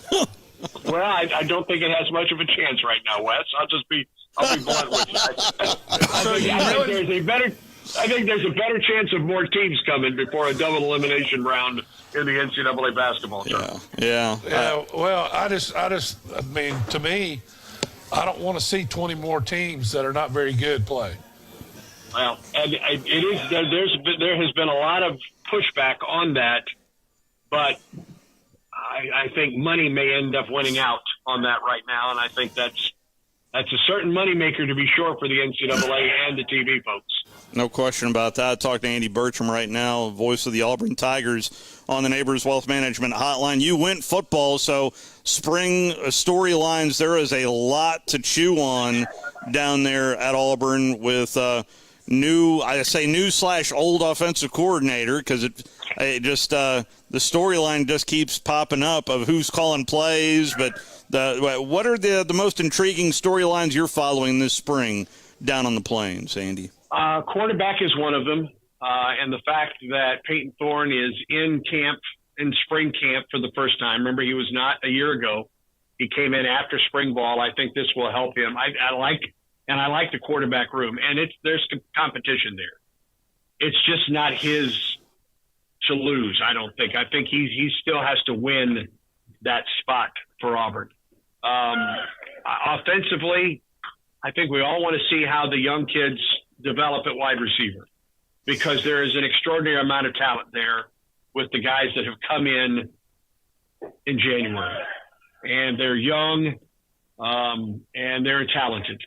Well, I don't think it has much of a chance right now, Wes. I'll be blunt with you. I think there's a better I think there's a better chance of more teams coming before a double elimination round in the NCAA basketball tournament. Yeah. Well, I mean, to me, I don't want to see 20 more teams that are not very good play. Well, and it is. There has been a lot of pushback on that, but I think money may end up winning out on that right now, and I think that's a certain moneymaker to be sure for the NCAA and the TV folks. No question about that. Talk to Andy Bertram right now, voice of the Auburn Tigers on the Neighbors Wealth Management Hotline. You went football, so spring storylines, there is a lot to chew on down there at Auburn with new/old offensive coordinator, because it just the storyline just keeps popping up of who's calling plays. But what are the most intriguing storylines you're following this spring down on the Plains, Andy? Quarterback is one of them, and the fact that Peyton Thorne is in spring camp for the first time. Remember, he was not a year ago. He came in after spring ball. I think this will help him. I like the quarterback room, and there's competition there. It's just not his to lose, I don't think. I think he still has to win that spot for Auburn. Offensively, I think we all want to see how the young kids develop at wide receiver, because there is an extraordinary amount of talent there with the guys that have come in January. And they're young, and they're talented.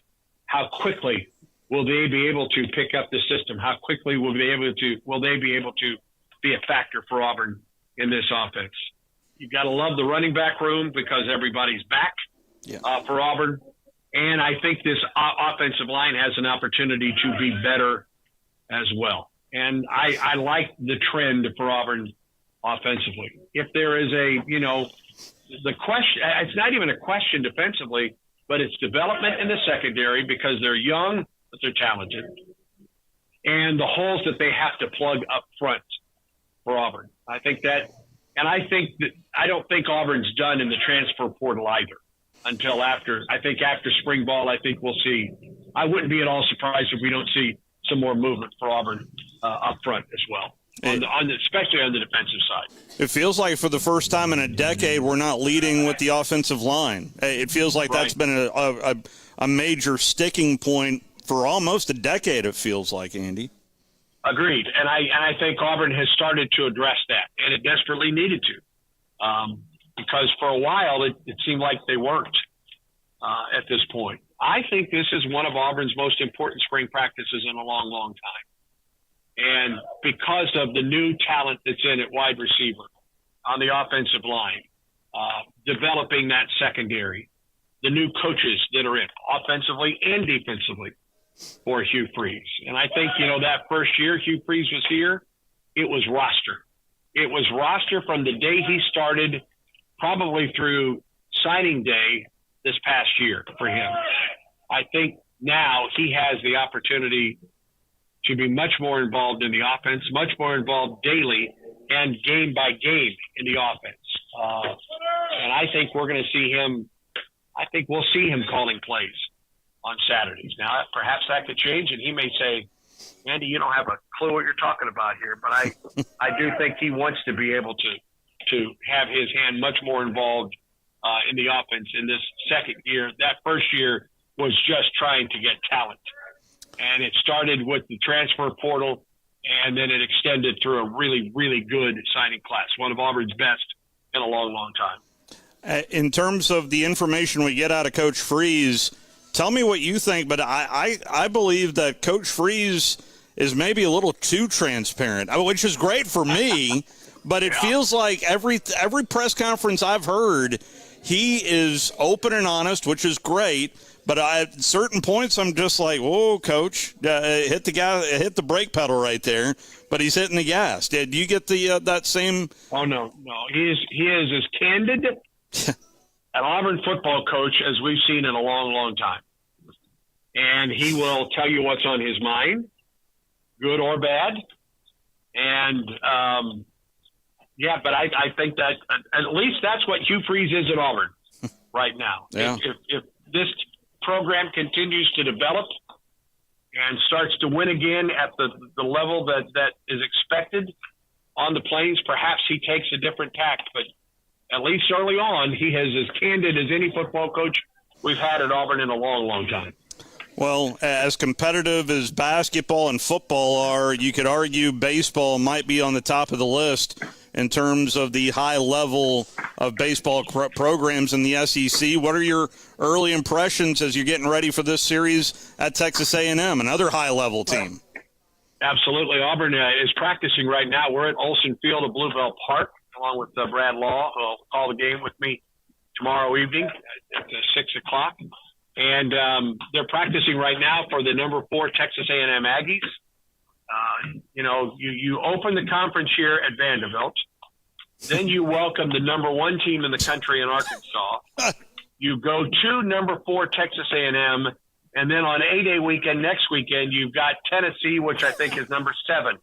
How quickly will they be able to pick up the system? How quickly will they be able to be a factor for Auburn in this offense? You've got to love the running back room because everybody's back for Auburn. And I think this offensive line has an opportunity to be better as well. And I like the trend for Auburn offensively. If there is the question, it's not even a question defensively, but it's development in the secondary, because they're young, but they're talented. And the holes that they have to plug up front for Auburn. I don't think Auburn's done in the transfer portal either until after spring ball. I think we'll see. I wouldn't be at all surprised if we don't see some more movement for Auburn up front as well, especially on the defensive side. It feels like for the first time in a decade, we're not leading with the offensive line. It feels like that's been a major sticking point for almost a decade, it feels like, Andy. Agreed. And I think Auburn has started to address that, and it desperately needed to, because for a while it seemed like they weren't at this point. I think this is one of Auburn's most important spring practices in a long, long time. And because of the new talent that's in at wide receiver, on the offensive line, developing that secondary, the new coaches that are in offensively and defensively for Hugh Freeze. And I think, that first year Hugh Freeze was here, it was roster. It was roster from the day he started, probably through signing day this past year for him. I think now he has the opportunity to be much more involved in the offense, much more involved daily and game by game in the offense. And I think we're going to see him. I think we'll see him calling plays on Saturdays. Now, perhaps that could change, and he may say, Andy, you don't have a clue what you're talking about here. But I do think he wants to be able to have his hand much more involved in the offense in this second year. That first year was just trying to get talent. And it started with the transfer portal, and then it extended through a really, really good signing class, one of Auburn's best in a long, long time. In terms of the information we get out of Coach Freeze, tell me what you think, but I believe that Coach Freeze is maybe a little too transparent, which is great for me, but it feels like every press conference I've heard, he is open and honest, which is great. But at certain points, I'm just like, whoa, Coach, hit the brake pedal right there. But he's hitting the gas. Do you get that same? Oh no, he is as candid an Auburn football coach as we've seen in a long, long time. And he will tell you what's on his mind, good or bad. And but I think that at least that's what Hugh Freeze is at Auburn right now. Yeah. If this program continues to develop and starts to win again at the level that is expected on the Plains, perhaps he takes a different tack. But at least early on, he is as candid as any football coach we've had at Auburn in a long, long time. Well, as competitive as basketball and football are, you could argue baseball might be on the top of the list in terms of the high level of baseball programs in the SEC. What are your early impressions as you're getting ready for this series at Texas A&M, another high-level team? Absolutely. Auburn is practicing right now. We're at Olson Field at Bluebell Park, along with Brad Law, who will call the game with me tomorrow evening at 6 o'clock. And they're practicing right now for the number 4 Texas A&M Aggies. You open the conference here at Vanderbilt. Then you welcome the number 1 team in the country in Arkansas. You go to number 4 Texas A&M. And then on A-Day weekend, next weekend, you've got Tennessee, which I think is number 7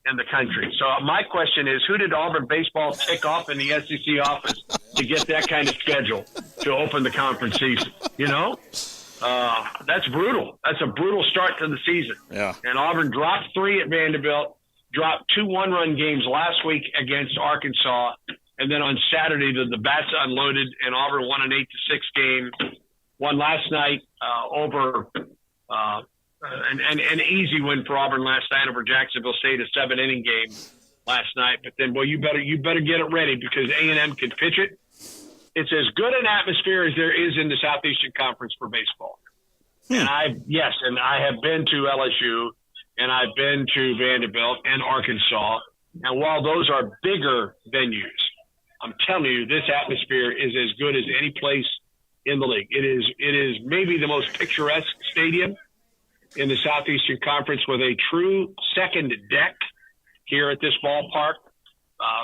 in the country. So my question is, who did Auburn baseball tick off in the SEC office to get that kind of schedule to open the conference season? That's brutal. That's a brutal start to the season. Yeah. And Auburn dropped 3 at Vanderbilt, dropped 2 one-run games last week against Arkansas, and then on Saturday the bats unloaded, and Auburn won an 8-6 game. Won last night over an easy win for Auburn last night over Jacksonville State, a 7-inning game last night. But then, you better get it ready because A&M can pitch it. It's as good an atmosphere as there is in the Southeastern Conference for baseball. And I have been to LSU, and I've been to Vanderbilt and Arkansas. And while those are bigger venues, I'm telling you, this atmosphere is as good as any place in the league. It is maybe the most picturesque stadium in the Southeastern Conference with a true second deck here at this ballpark.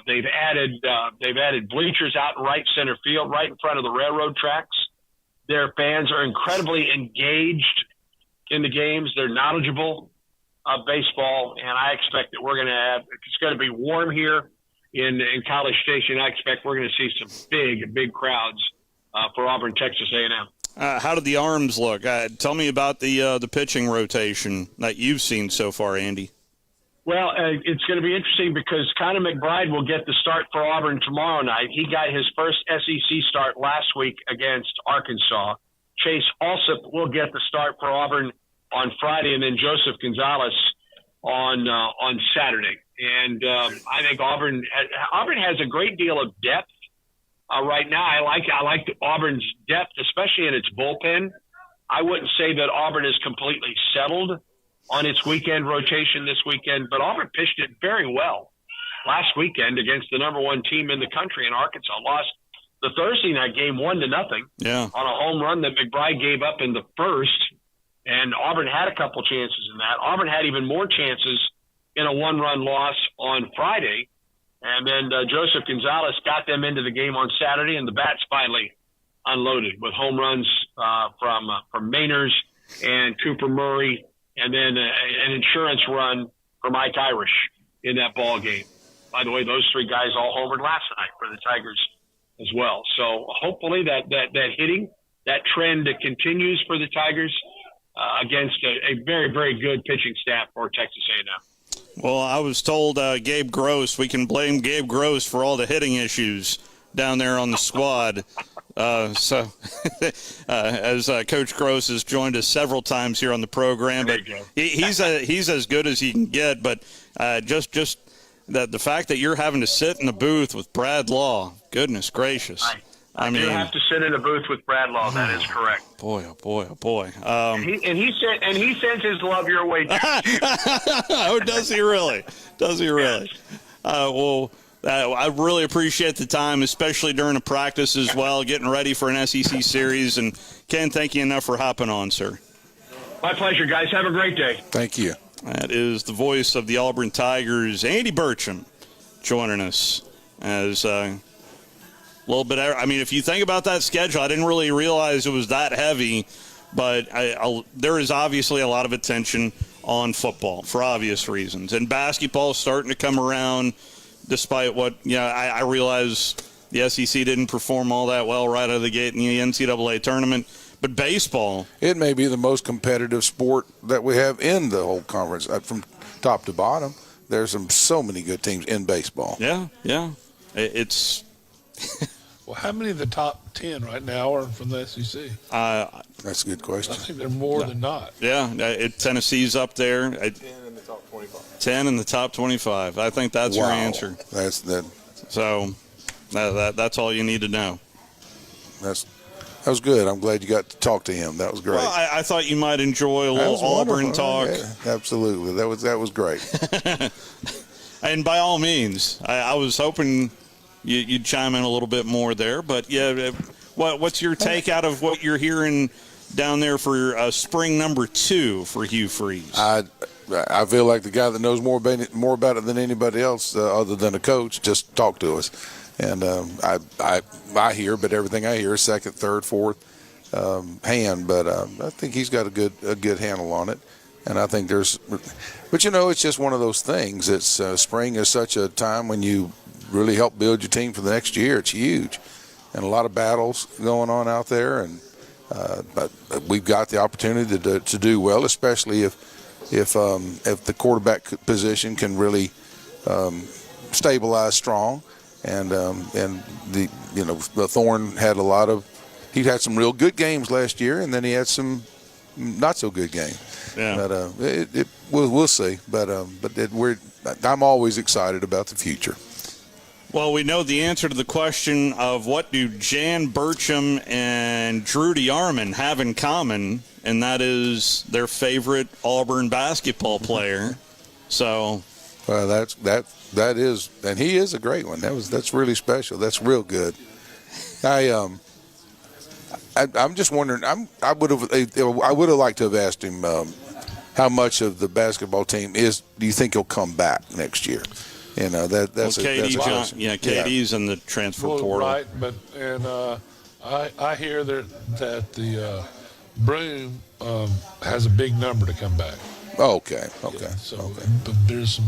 They've added bleachers out in right center field, right in front of the railroad tracks. Their fans are incredibly engaged in the games. They're knowledgeable of baseball, and I expect that it's going to be warm here in College Station. I expect we're going to see some big crowds for Auburn, Texas A&M. How did the arms look? Tell me about the pitching rotation that you've seen so far, Andy. Well, it's going to be interesting because Connor McBride will get the start for Auburn tomorrow night. He got his first SEC start last week against Arkansas. Chase Alsop will get the start for Auburn on Friday, and then Joseph Gonzalez on Saturday. And I think Auburn has a great deal of depth. Right now, I like Auburn's depth, especially in its bullpen. I wouldn't say that Auburn is completely settled on its weekend rotation this weekend, but Auburn pitched it very well last weekend against the number 1 team in the country in Arkansas. Lost the Thursday night game 1-0 on a home run that McBride gave up in the first, and Auburn had a couple chances in that. Auburn had even more chances in a 1-run loss on Friday. And then Joseph Gonzalez got them into the game on Saturday, and the bats finally unloaded with home runs from Mainers and Cooper Murray, and then an insurance run for Mike Irish in that ball game. By the way, those 3 guys all homered last night for the Tigers as well. So hopefully that hitting, that trend continues for the Tigers against a very, very good pitching staff for Texas A&M. Well, I was told Gabe Gross, we can blame Gabe Gross for all the hitting issues down there on the squad. As Coach Gross has joined us several times here on the program, but he's as good as he can get. But just the fact that you're having to sit in the booth with Brad Law, goodness gracious. I mean, do have to sit in a booth with Brad Law. That is correct. Boy, oh boy, oh boy. He sends his love your way. Oh, does he really? Does he really? I really appreciate the time, especially during the practice as well, getting ready for an SEC series. And Ken, thank you enough for hopping on, sir. My pleasure, guys. Have a great day. Thank you. That is the voice of the Auburn Tigers, Andy Burcham, joining us as a little bit. I mean, if you think about that schedule, I didn't really realize it was that heavy, but there is obviously a lot of attention on football for obvious reasons. And basketball is starting to come around, despite what, I realize the SEC didn't perform all that well right out of the gate in the NCAA tournament. But baseball, it may be the most competitive sport that we have in the whole conference, from top to bottom. There's so many good teams in baseball. Yeah. It's well, how many of the top 10 right now are from the SEC? That's a good question. I think they're more than not. Yeah, Tennessee's up there. 10 in the top 25. 10 in the top 25. I think that's your answer. That's that. So that's all you need to know. That was good. I'm glad you got to talk to him. That was great. Well, I thought you might enjoy a little Auburn talk. Yeah, absolutely. That was great. And by all means, I was hoping you'd chime in a little bit more there. But, yeah, what's your take out of what you're hearing down there for spring number 2 for Hugh Freeze? I feel like the guy that knows more about it than anybody else other than a coach just talked to us. And I hear, but everything I hear is second, third, fourth hand. But I think he's got a good handle on it. And I think but it's just one of those things. It's spring is such a time when you really help build your team for the next year. It's huge, and a lot of battles going on out there. And but we've got the opportunity to do well, especially if the quarterback position can really stabilize strong. And the Thorne had he had some real good games last year, and then he had some not so good games. Yeah. But we'll see. But I'm always excited about the future. Well, we know the answer to the question of what do Jan Burcham and Drew DeArmond have in common, and that is their favorite Auburn basketball player. So, well, that is, and he is a great one. That's really special. That's real good. I'm just wondering. I would have liked to have asked him how much of the basketball team do you think he'll come back next year? That's KD's in the transfer portal. Right, but I hear that the Broom has a big number to come back. Oh, okay. But there's some.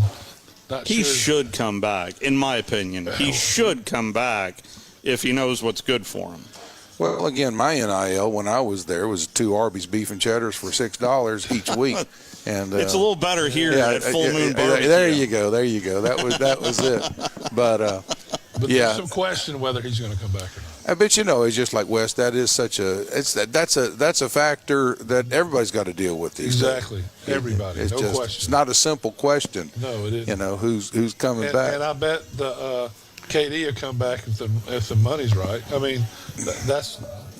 He should come back, in my opinion. He should come back if he knows what's good for him. Well, again, my NIL when I was there was 2 Arby's beef and cheddars for $6 each week, and it's a little better here at Full Moon Barbecue. There you go. That was it. But there's some question whether he's going to come back or not. But it's just like Wes. That is that's a factor that everybody's got to deal with these exactly. days. Everybody, it's no just, question. It's not a simple question. No, it isn't. Who's coming back? And I bet the KD will come back if the money's right. I mean,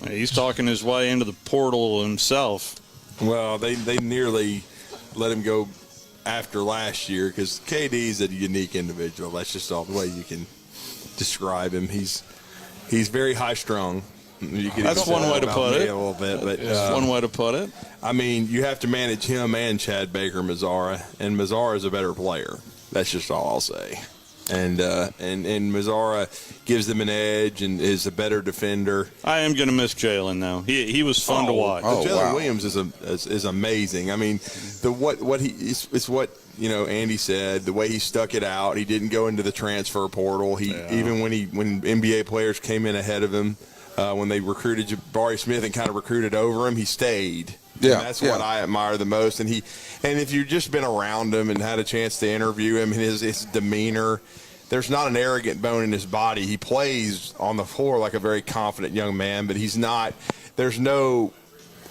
he's talking his way into the portal himself. Well, they nearly let him go after last year because KD's a unique individual. That's just all the way you can describe him. He's very high strung. That's one way to put it. A little bit, but that's one way to put it. I mean, you have to manage him and Chad Baker Mazzara, and Mazzara is a better player. That's just all I'll say. And Mazzara gives them an edge and is a better defender. I am going to miss Jalen though. He was fun to watch. Jalen Williams is amazing. I mean, it's what Andy said. The way he stuck it out. He didn't go into the transfer portal. Even when NBA players came in ahead of him, when they recruited Jabari Smith and kind of recruited over him, he stayed. Yeah, and that's what I admire the most. And if you've just been around him and had a chance to interview him, and his demeanor, there's not an arrogant bone in his body. He plays on the floor like a very confident young man, but he's not. There's no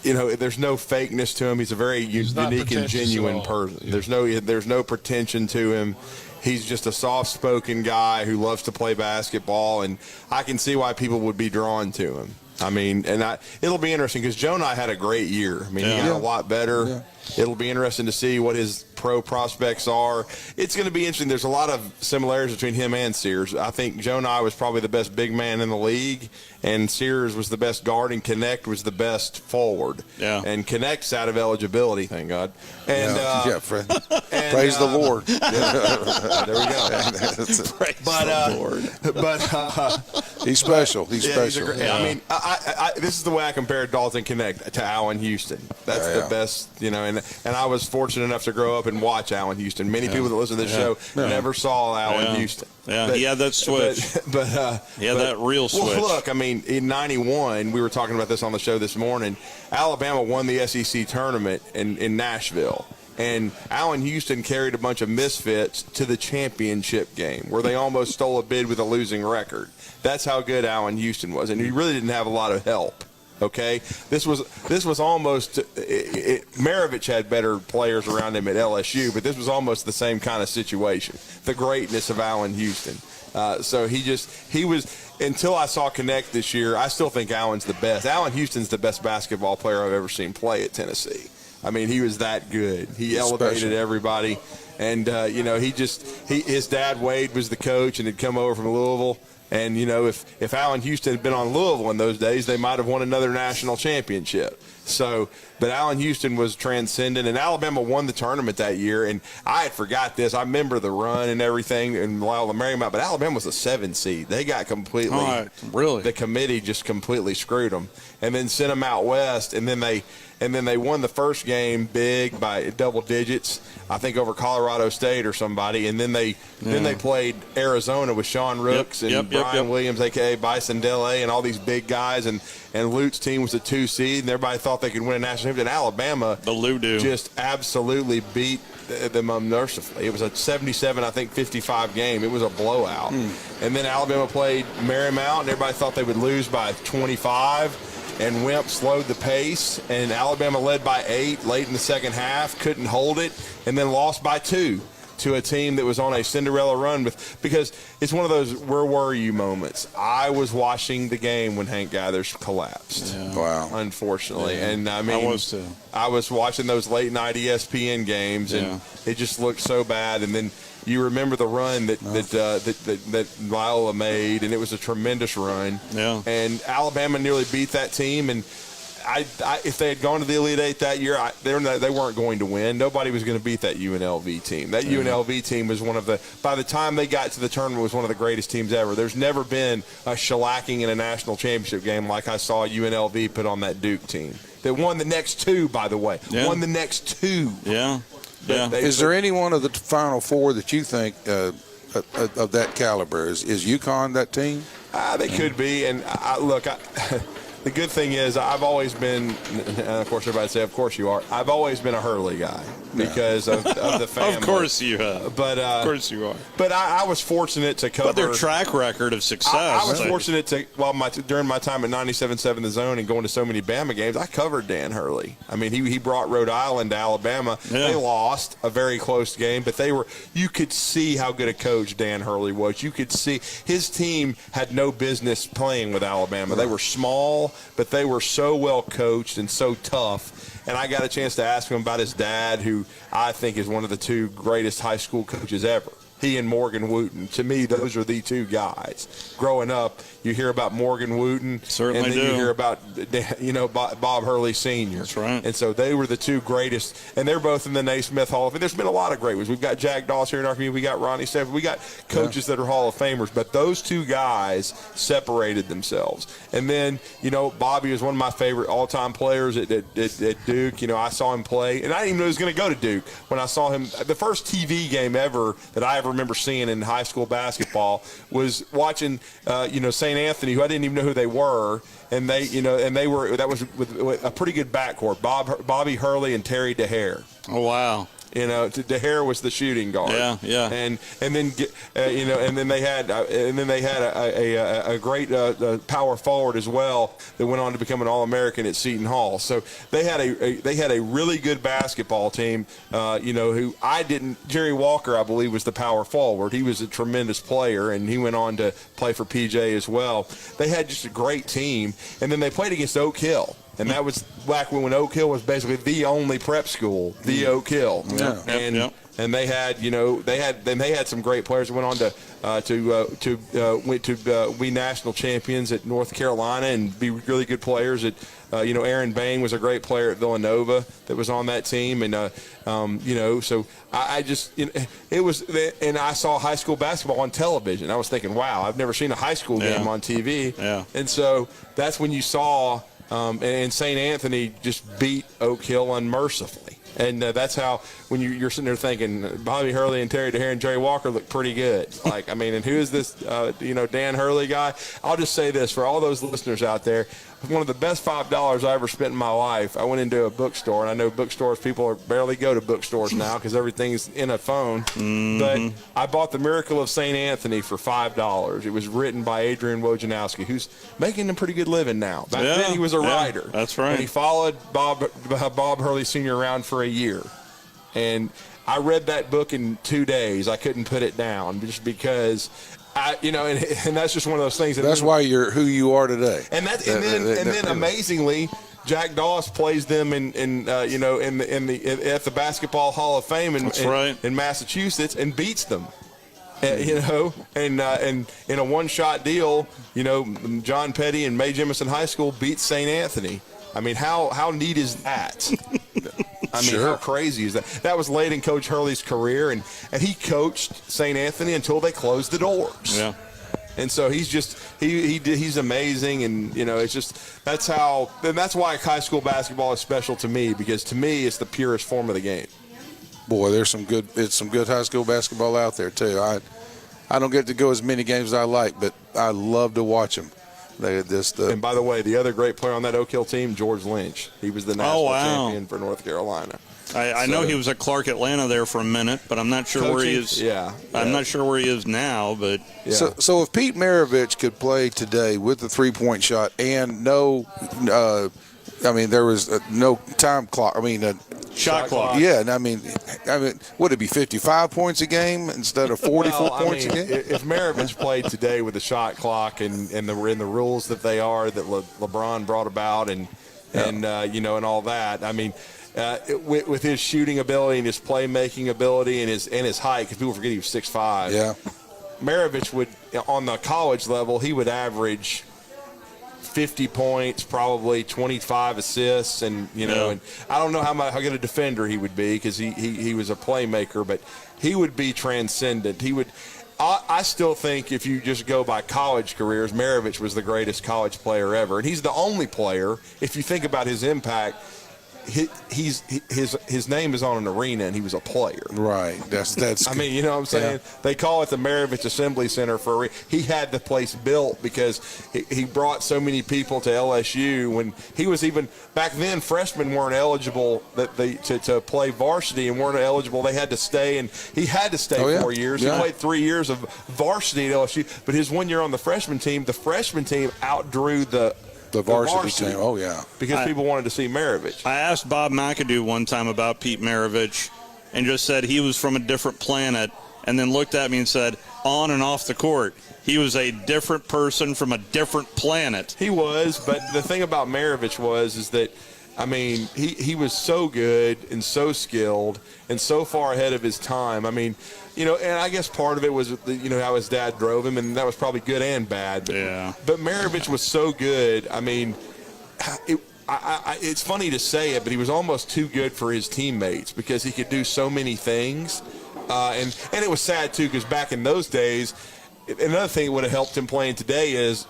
fakeness to him. He's a very unique and genuine person. Yeah. There's no pretension to him. He's just a soft-spoken guy who loves to play basketball, and I can see why people would be drawn to him. I mean, it'll be interesting because Joe and I had a great year. I mean, he got a lot better. Yeah. It'll be interesting to see what his pro prospects are. It's going to be interesting. There's a lot of similarities between him and Sears. I think Joe and I was probably the best big man in the league, and Sears was the best guard, and Connect was the best forward. Yeah. And Connect's out of eligibility, thank God. And praise the Lord. There we go. Praise the Lord. He's special. He's special. I mean, this is the way I compare Dalton Connect to Allen Houston. That's the best, and and I was fortunate enough to grow up and watch Allen Houston. Many people that listen to this show never saw Allen Houston. Yeah, he had that switch. That real switch. Well, look, I mean, in '91, we were talking about this on the show this morning. Alabama won the SEC tournament in Nashville. And Allen Houston carried a bunch of misfits to the championship game where they almost stole a bid with a losing record. That's how good Allen Houston was. And he really didn't have a lot of help. Okay, this was almost Maravich had better players around him at LSU, but this was almost the same kind of situation. The greatness of Allen Houston. So he was until I saw Connect this year. I still think Allen's the best. Allen Houston's the best basketball player I've ever seen play at Tennessee. I mean, he was that good. He elevated everybody, and his dad Wade was the coach and had come over from Louisville. And, if Allen Houston had been on Louisville in those days, they might have won another national championship. But Allen Houston was transcendent, and Alabama won the tournament that year. And I had forgot this. I remember the run and everything and Lyle Marymount, but Alabama was a 7 seed. They got completely the committee just completely screwed them, and then sent them out west, and then they won the first game big by double digits, I think over Colorado State or somebody, and then they played Arizona with Sean Rooks and Brian Williams, a.k.a. Bison Dele, and all these big guys, and Lute's team was a 2 seed, and everybody thought they could win a national championship. And Alabama just absolutely beat them unmercifully. It was a 55 game. It was a blowout. And then Alabama played Marymount, and everybody thought they would lose by 25. And Wimp slowed the pace, and Alabama led by 8 late in the second half, couldn't hold it, and then lost by 2 to a team that was on a Cinderella run because it's one of those where were you moments. I was watching the game when Hank Gathers collapsed. Yeah. Wow. Unfortunately. Yeah. And I mean, I was too. I was watching those late night ESPN games, and it just looked so bad. And then you remember the run that Loyola made, and it was a tremendous run. Yeah. And Alabama nearly beat that team, and if they had gone to the Elite Eight that year, they weren't going to win. Nobody was going to beat that UNLV team. That UNLV team was by the time they got to the tournament, was one of the greatest teams ever. There's never been a shellacking in a national championship game like I saw UNLV put on that Duke team. They won the next 2, by the way. Yeah. Won the next 2. Yeah. Is there any one of the Final Four that you think of that caliber? Is UConn that team? They could be. And the good thing is I've always been, and of course everybody say, of course you are, I've always been a Hurley guy because of the family. Of course you have. But, of course you are. But I was fortunate to cover. But their track record of success. I was fortunate to, during my time at 97.7 The Zone and going to so many Bama games, I covered Dan Hurley. I mean, he brought Rhode Island to Alabama. Yeah. They lost a very close game, but you could see how good a coach Dan Hurley was. You could see his team had no business playing with Alabama. They were small, but they were so well coached and so tough. And I got a chance to ask him about his dad, who I think is one of the 2 greatest high school coaches ever. He and Morgan Wooten. To me, those are the 2 guys. Growing up, you hear about Morgan Wooten. Certainly and then you hear about, Bob Hurley Sr. That's right. And so they were the 2 greatest. And they're both in the Naismith Hall of Fame. There's been a lot of great ones. We've got Jack Doss here in our community. We got Ronnie Stephen. We got coaches that are Hall of Famers. But those 2 guys separated themselves. And then, Bobby was one of my favorite all-time players at Duke. I saw him play. And I didn't even know he was going to go to Duke when I saw him. The first TV game ever that I ever remember seeing in high school basketball was watching, St. Anthony, who I didn't even know who they were, and that was with a pretty good backcourt, Bobby Hurley and Terry DeHare. Oh wow. DeHare was the shooting guard. Yeah. And then they had a great power forward as well that went on to become an All-American at Seton Hall. So they had a really good basketball team. Who Jerry Walker, I believe, was the power forward. He was a tremendous player, and he went on to play for PJ as well. They had just a great team, and then they played against Oak Hill. And that was back when Oak Hill was basically the only prep school, the Oak Hill. Yeah. And they had some great players that went on to be national champions at North Carolina and be really good players at Aaron Bain was a great player at Villanova that was on that team, and so I just it was, and I saw high school basketball on television. I was thinking, wow, I've never seen a high school game on TV. Yeah. And so that's when you saw. And St. Anthony just beat Oak Hill unmercifully. And that's how, when you're sitting there thinking, Bobby Hurley and Terry DeHare and Jerry Walker look pretty good. Like, I mean, and who is this, Dan Hurley guy? I'll just say this for all those listeners out there. One of the best $5 I ever spent in my life, I went into a bookstore, and I know bookstores, people barely go to bookstores now because everything's in a phone. Mm-hmm. But I bought The Miracle of St. Anthony for $5. It was written by Adrian Wojnarowski, who's making a pretty good living now. Back then he was a writer. That's right. And he followed Bob Hurley Sr. around for a year. And I read that book in 2 days. I couldn't put it down just because – and that's just one of those things. That's why you're who you are today. And then amazingly, Jack Doss plays them at the Basketball Hall of Fame in Massachusetts and beats them. And in a one-shot deal, John Petty and Mae Jemison High School beats St. Anthony. I mean, how neat is that? I mean, how crazy is that? That was late in Coach Hurley's career, and he coached St. Anthony until they closed the doors. Yeah. And so he's amazing, and it's just that's why high school basketball is special to me, because to me it's the purest form of the game. Boy, there's some good high school basketball out there too. I don't get to go as many games as I like, but I love to watch them. And by the way, the other great player on that Oak Hill team, George Lynch. He was the national champion for North Carolina. I know he was at Clark Atlanta there for a minute, but I'm not sure where he is. I'm not sure where he is now. But so if Pete Maravich could play today with the 3-point shot and there was no time clock. Shot clock. Yeah, and I mean, would it be 55 points a game instead of 44 points a game? If Maravich played today with the shot clock and the rules that they are that LeBron brought about and all that, I mean, with his shooting ability and his playmaking ability and his height, because people forget he was 6'5". Yeah, Maravich would, on the college level, he would average 50 points, probably 25 assists, and and I don't know how good a defender he would be, because he was a playmaker, but he would be transcendent. He would. I still think if you just go by college careers, Maravich was the greatest college player ever, and he's the only player. If you think about his impact, his name is on an arena, and he was a player. Right. That's. I mean, you know what I'm saying? Yeah. They call it the Maravich Assembly Center for a reason. He had the place built because he brought so many people to LSU. When he was even back then, freshmen weren't eligible to play varsity and weren't eligible. They had to stay, and he had to stay 4 years. Yeah. He played 3 years of varsity at LSU, but his 1 year on the freshman team outdrew the varsity team. Oh, yeah. Because people wanted to see Maravich. I asked Bob McAdoo one time about Pete Maravich and just said he was from a different planet, and then looked at me and said, on and off the court, he was a different person from a different planet. He was, but the thing about Maravich is that, I mean, he was so good and so skilled and so far ahead of his time. I mean, and I guess part of it was, how his dad drove him, and that was probably good and bad. But Maravich was so good. I mean, it's funny to say it, but he was almost too good for his teammates because he could do so many things. And it was sad, too, because back in those days, another thing that would have helped him playing today is,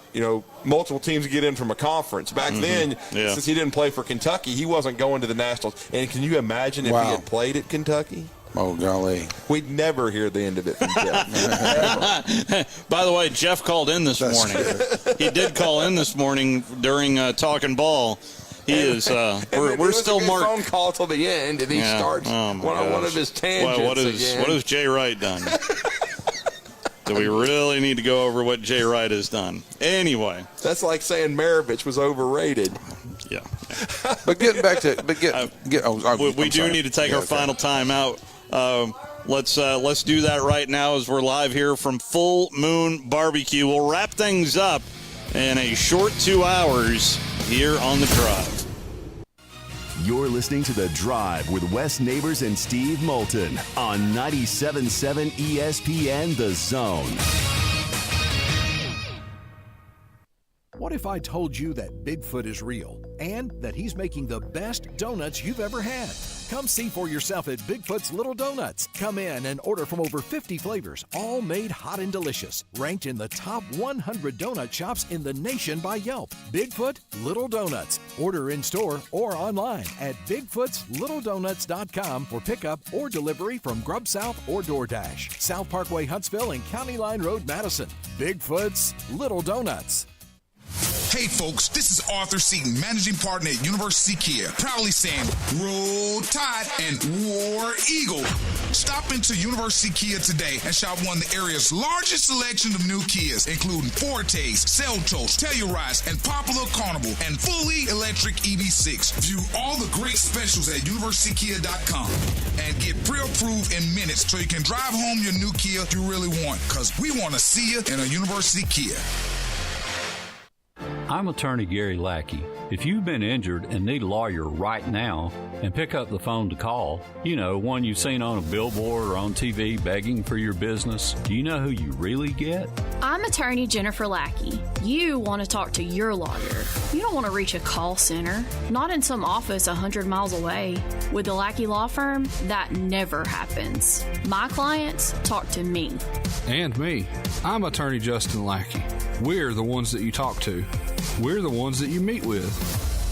multiple teams get in from a conference. Back then, since he didn't play for Kentucky, he wasn't going to the Nationals. And can you imagine if he had played at Kentucky? Oh, golly. We'd never hear the end of it from Jeff. By the way, Jeff called in this morning. He did call in this morning during Talking Ball. He is. We're still marked. Phone call till the end, and he starts one of his tangents. What has Jay Wright done? Do we really need to go over what Jay Wright has done? Anyway, that's like saying Maravich was overrated. Yeah. But getting back to we do need to take our final time out. Let's do that right now as we're live here from Full Moon Barbecue. We'll wrap things up in a short 2 hours here on The Drive. You're listening to The Drive with Wes Neighbors and Steve Moulton on 97.7 ESPN The Zone. What if I told you that Bigfoot is real and that he's making the best donuts you've ever had? Come see for yourself at Bigfoot's Little Donuts. Come in and order from over 50 flavors, all made hot and delicious. Ranked in the top 100 donut shops in the nation by Yelp. Bigfoot Little Donuts. Order in store or online at bigfootslittledonuts.com for pickup or delivery from Grub South or DoorDash. South Parkway, Huntsville, and County Line Road, Madison. Bigfoot's Little Donuts. Hey folks, this is Arthur Seaton, managing partner at University Kia, proudly saying Roll Tide and War Eagle. Stop into University Kia today and shop one of the area's largest selection of new Kias, including Fortes, Seltos, Telluride, and Popular Carnival, and fully electric EV6. View all the great specials at universitykia.com and get pre-approved in minutes so you can drive home your new Kia you really want, because we want to see you in a University Kia. I'm attorney Gary Lackey. If you've been injured and need a lawyer right now, and pick up the phone to call, you know, one you've seen on a billboard or on TV begging for your business, do you know who you really get? I'm attorney Jennifer Lackey. You want to talk to your lawyer. You don't want to reach a call center, not in some office 100 miles away. With the Lackey Law Firm, that never happens. My clients talk to me. And me. I'm attorney Justin Lackey. We're the ones that you talk to. We're the ones that you meet with.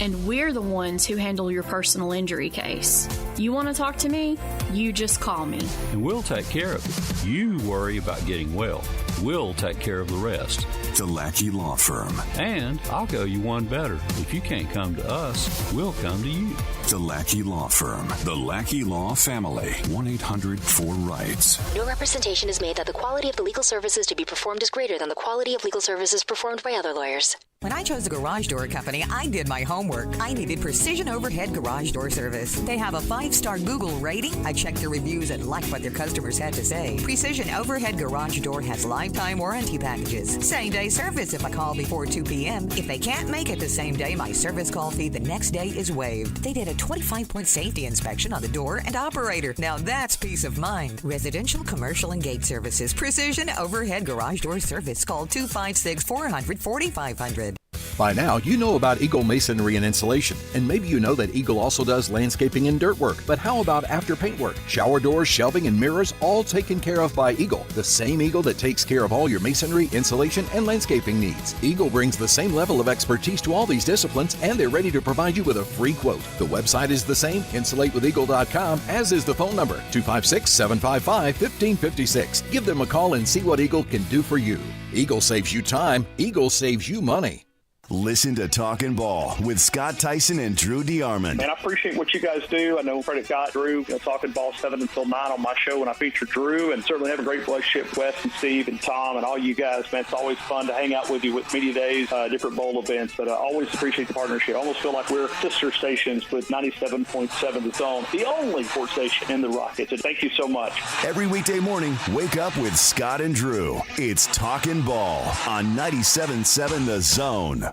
And we're the ones who handle your personal injury case. You want to talk to me? You just call me. And we'll take care of it. You worry about getting well. We'll take care of the rest. The Lackey Law Firm. And I'll go you one better. If you can't come to us, we'll come to you. The Lackey Law Firm. The Lackey Law Family. 1-800-4-RIGHTS. No representation is made that the quality of the legal services to be performed is greater than the quality of legal services performed by other lawyers. When I chose a garage door company, I did my homework. I needed precision overhead garage door service. They have a 5-star Google rating. I checked their reviews and liked what their customers had to say. Precision overhead garage door has lifetime warranty packages. Same-day service if I call before 2 p.m. If they can't make it the same day, my service call fee the next day is waived. They did a 25-point safety inspection on the door and operator. Now that's peace of mind. Residential, commercial, and gate services. Precision overhead garage door service. Call 256-400-4500. By now, you know about Eagle Masonry and Insulation, and maybe you know that Eagle also does landscaping and dirt work. But how about after paint work? Shower doors, shelving, and mirrors, all taken care of by Eagle, the same Eagle that takes care of all your masonry, insulation, and landscaping needs. Eagle brings the same level of expertise to all these disciplines, and they're ready to provide you with a free quote. The website is the same, insulatewitheagle.com, as is the phone number, 256-755-1556. Give them a call and see what Eagle can do for you. Eagle saves you time. Eagle saves you money. Listen to Talkin' Ball with Scott Tyson and Drew DeArmond. Man, I appreciate what you guys do. I know credit got Drew, Talkin' Ball 7 until 9 on my show when I feature Drew, and certainly have a great relationship with Wes and Steve and Tom and all you guys, man. It's always fun to hang out with you with media days, different bowl events, but I always appreciate the partnership. I almost feel like we're sister stations with 97.7 The Zone, the only sports station in the Rockets. And thank you so much. Every weekday morning, wake up with Scott and Drew. It's Talkin' Ball on 97.7 The Zone.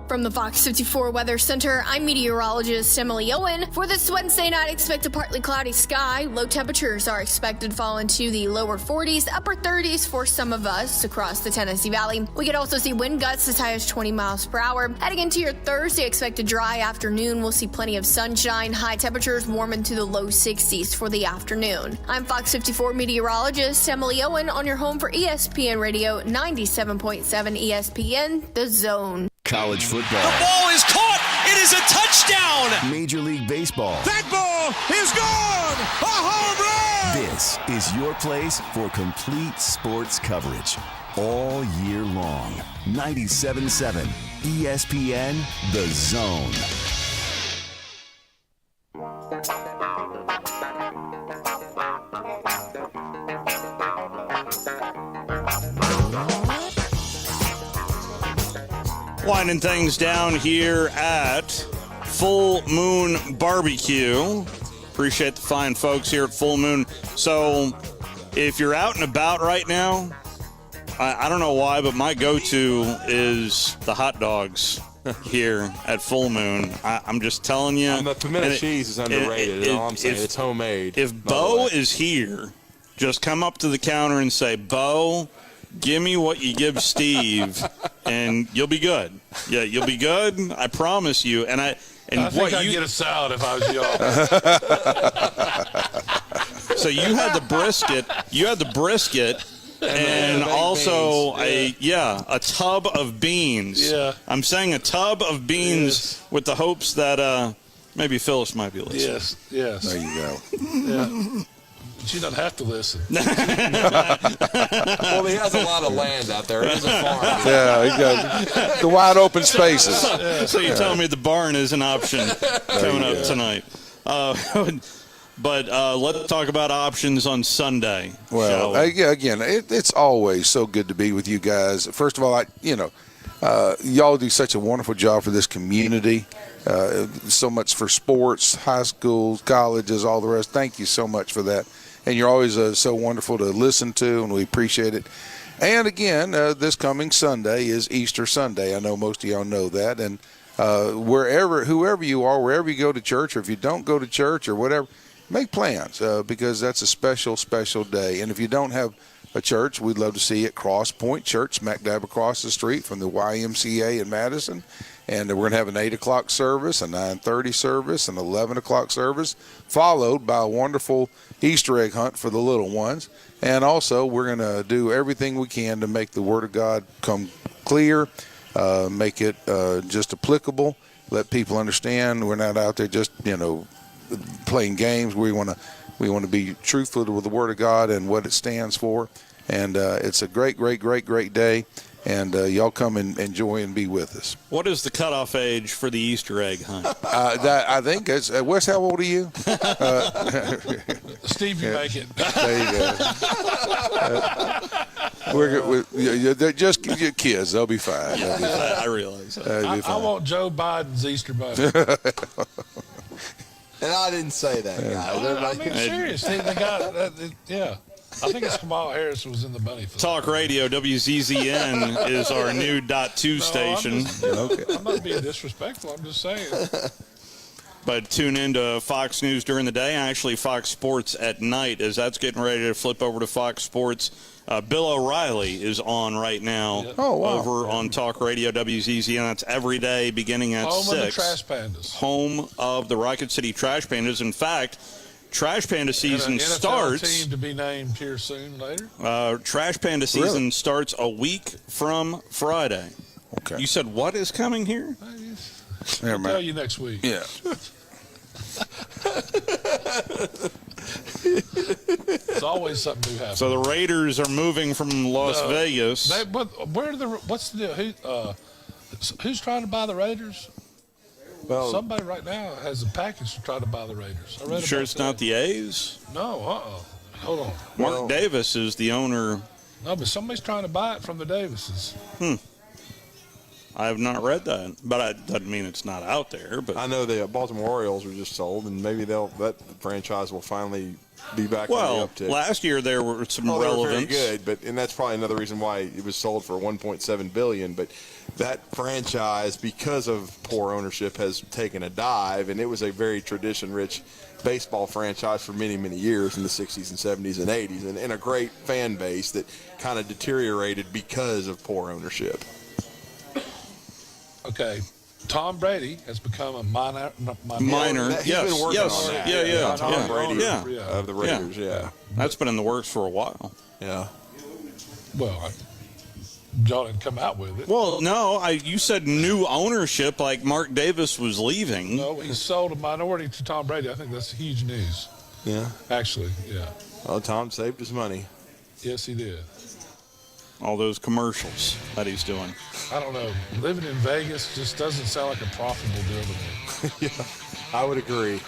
From the Fox 54 Weather Center, I'm meteorologist Emily Owen. For this Wednesday night, expect a partly cloudy sky. Low temperatures are expected to fall into the lower 40s, upper 30s for some of us across the Tennessee Valley. We could also see wind gusts as high as 20 miles per hour. Heading into your Thursday, expect a dry afternoon. We'll see plenty of sunshine. High temperatures warm into the low 60s for the afternoon. I'm Fox 54 meteorologist Emily Owen on your home for ESPN Radio 97.7 ESPN, The Zone. College football. The ball is caught. It is a touchdown. Major League Baseball. That ball is gone. A home run. This is your place for complete sports coverage all year long. 97.7 ESPN, The Zone. Winding things down here at Full Moon Barbecue. Appreciate the fine folks here at Full Moon. So if you're out and about right now, I don't know why, but my go-to is the hot dogs here at Full Moon. I'm just telling you. And the pimento cheese is underrated. All I'm saying, it's homemade. If Bo is here, just come up to the counter and say, Bo, Give me what you give Steve, and you'll be good. Yeah, you'll be good. I promise you. And I think I'd get a salad if I was y'all. So you had the brisket. And also a tub of beans. Yeah. I'm saying a tub of beans with the hopes that maybe Phyllis might be listening. Yes. There you go. Yeah. She doesn't have to listen. Well, he has a lot of land out there. It is a farm. Yeah, he got the wide open spaces. So you're telling me the barn is an option coming up tonight. But let's talk about options on Sunday. Well, again, it's always so good to be with you guys. First of all, y'all do such a wonderful job for this community. So much for sports, high schools, colleges, all the rest. Thank you so much for that. And you're always so wonderful to listen to, and we appreciate it. And again, this coming Sunday is Easter Sunday. I know most of y'all know that. And whoever you are, wherever you go to church, or if you don't go to church or whatever, make plans because that's a special, special day. And if you don't have a church, we'd love to see you at Cross Point Church, smack dab across the street from the YMCA in Madison. And we're going to have an 8 o'clock service, a 9:30 service, an 11 o'clock service, followed by a wonderful Easter egg hunt for the little ones. And also, we're going to do everything we can to make the Word of God come clear, make it just applicable, let people understand we're not out there just, playing games. We want to be truthful with the Word of God and what it stands for. And it's a great, great, great, great day. And y'all come and enjoy and be with us. What is the cutoff age for the Easter egg hunt? I think it's Wes. How old are you? Steve, you make it. There you go. They're just your kids. They'll be fine. I realize that. I want Joe Biden's Easter bunny. And I didn't say that, guys. I mean, seriously, they got yeah. I think it's Kamala Harris was in the bunny. Talk Radio, WZZN is our new .2 station. I'm not being disrespectful. I'm just saying. But tune in to Fox News during the day, actually Fox Sports at night, as that's getting ready to flip over to Fox Sports. Bill O'Reilly is on right now over on Talk Radio, WZZN. That's every day beginning at 6. Home of the Trash Pandas. Home of the Rocket City Trash Pandas. In fact, Trash Panda season and a NFL starts. Team to be named here soon later. Trash Panda season starts a week from Friday. Okay. You said what is coming here? I'll tell you next week. Yeah. It's always something new happening. So the Raiders are moving from Las Vegas. What's the deal? Who's trying to buy the Raiders? Well, somebody right now has a package to try to buy the Raiders. I read sure it's not the A's? No, hold on. Mark Davis is the owner. No, but somebody's trying to buy it from the Davises. I have not read that, but that doesn't mean it's not out there. But I know the Baltimore Orioles were just sold, and maybe that franchise will finally be back on the uptick. Last year there were some relevance. They were very good, and that's probably another reason why it was sold for $1.7 billion. But that franchise, because of poor ownership, has taken a dive, and it was a very tradition-rich baseball franchise for many, many years in the 60s and 70s and 80s, and a great fan base that kind of deteriorated because of poor ownership. Okay, Tom Brady has become a minor. He's been working on that. Yeah. Tom Brady of the Raiders. Yeah. That's been in the works for a while. Yeah. Well, y'all didn't come out with it. Well, no, you said new ownership, like Mark Davis was leaving. No, he sold a minority to Tom Brady. I think that's huge news. Yeah. Actually, yeah. Well, Tom saved his money. Yes, he did. All those commercials that he's doing. I don't know. Living in Vegas just doesn't sound like a profitable deal to me. Yeah, I would agree.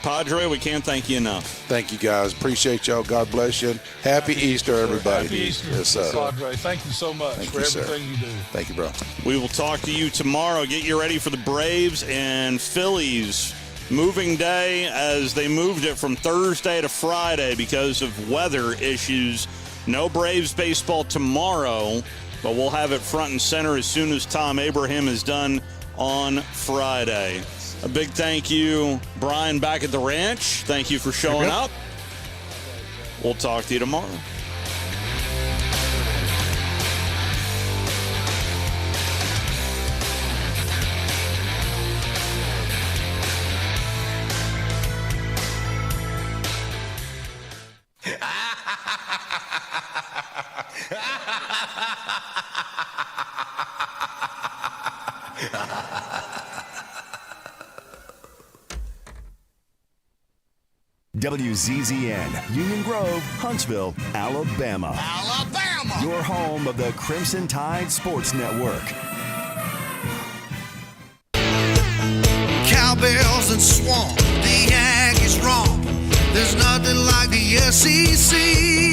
Padre, we can't thank you enough. Thank you, guys. Appreciate y'all. God bless you. Happy Easter, everybody. Happy Easter, yes, sir. Padre. Thank you so much for everything you do. Thank you, bro. We will talk to you tomorrow. Get you ready for the Braves and Phillies moving day as they moved it from Thursday to Friday because of weather issues. No Braves baseball tomorrow, but we'll have it front and center as soon as Tom Abraham is done on Friday. A big thank you, Brian, back at the ranch. Thank you for showing up. We'll talk to you tomorrow. WZZN, Union Grove, Huntsville, Alabama. Alabama! Your home of the Crimson Tide Sports Network. Cowbells and swamp, the Aggies romp. There's nothing like the SEC.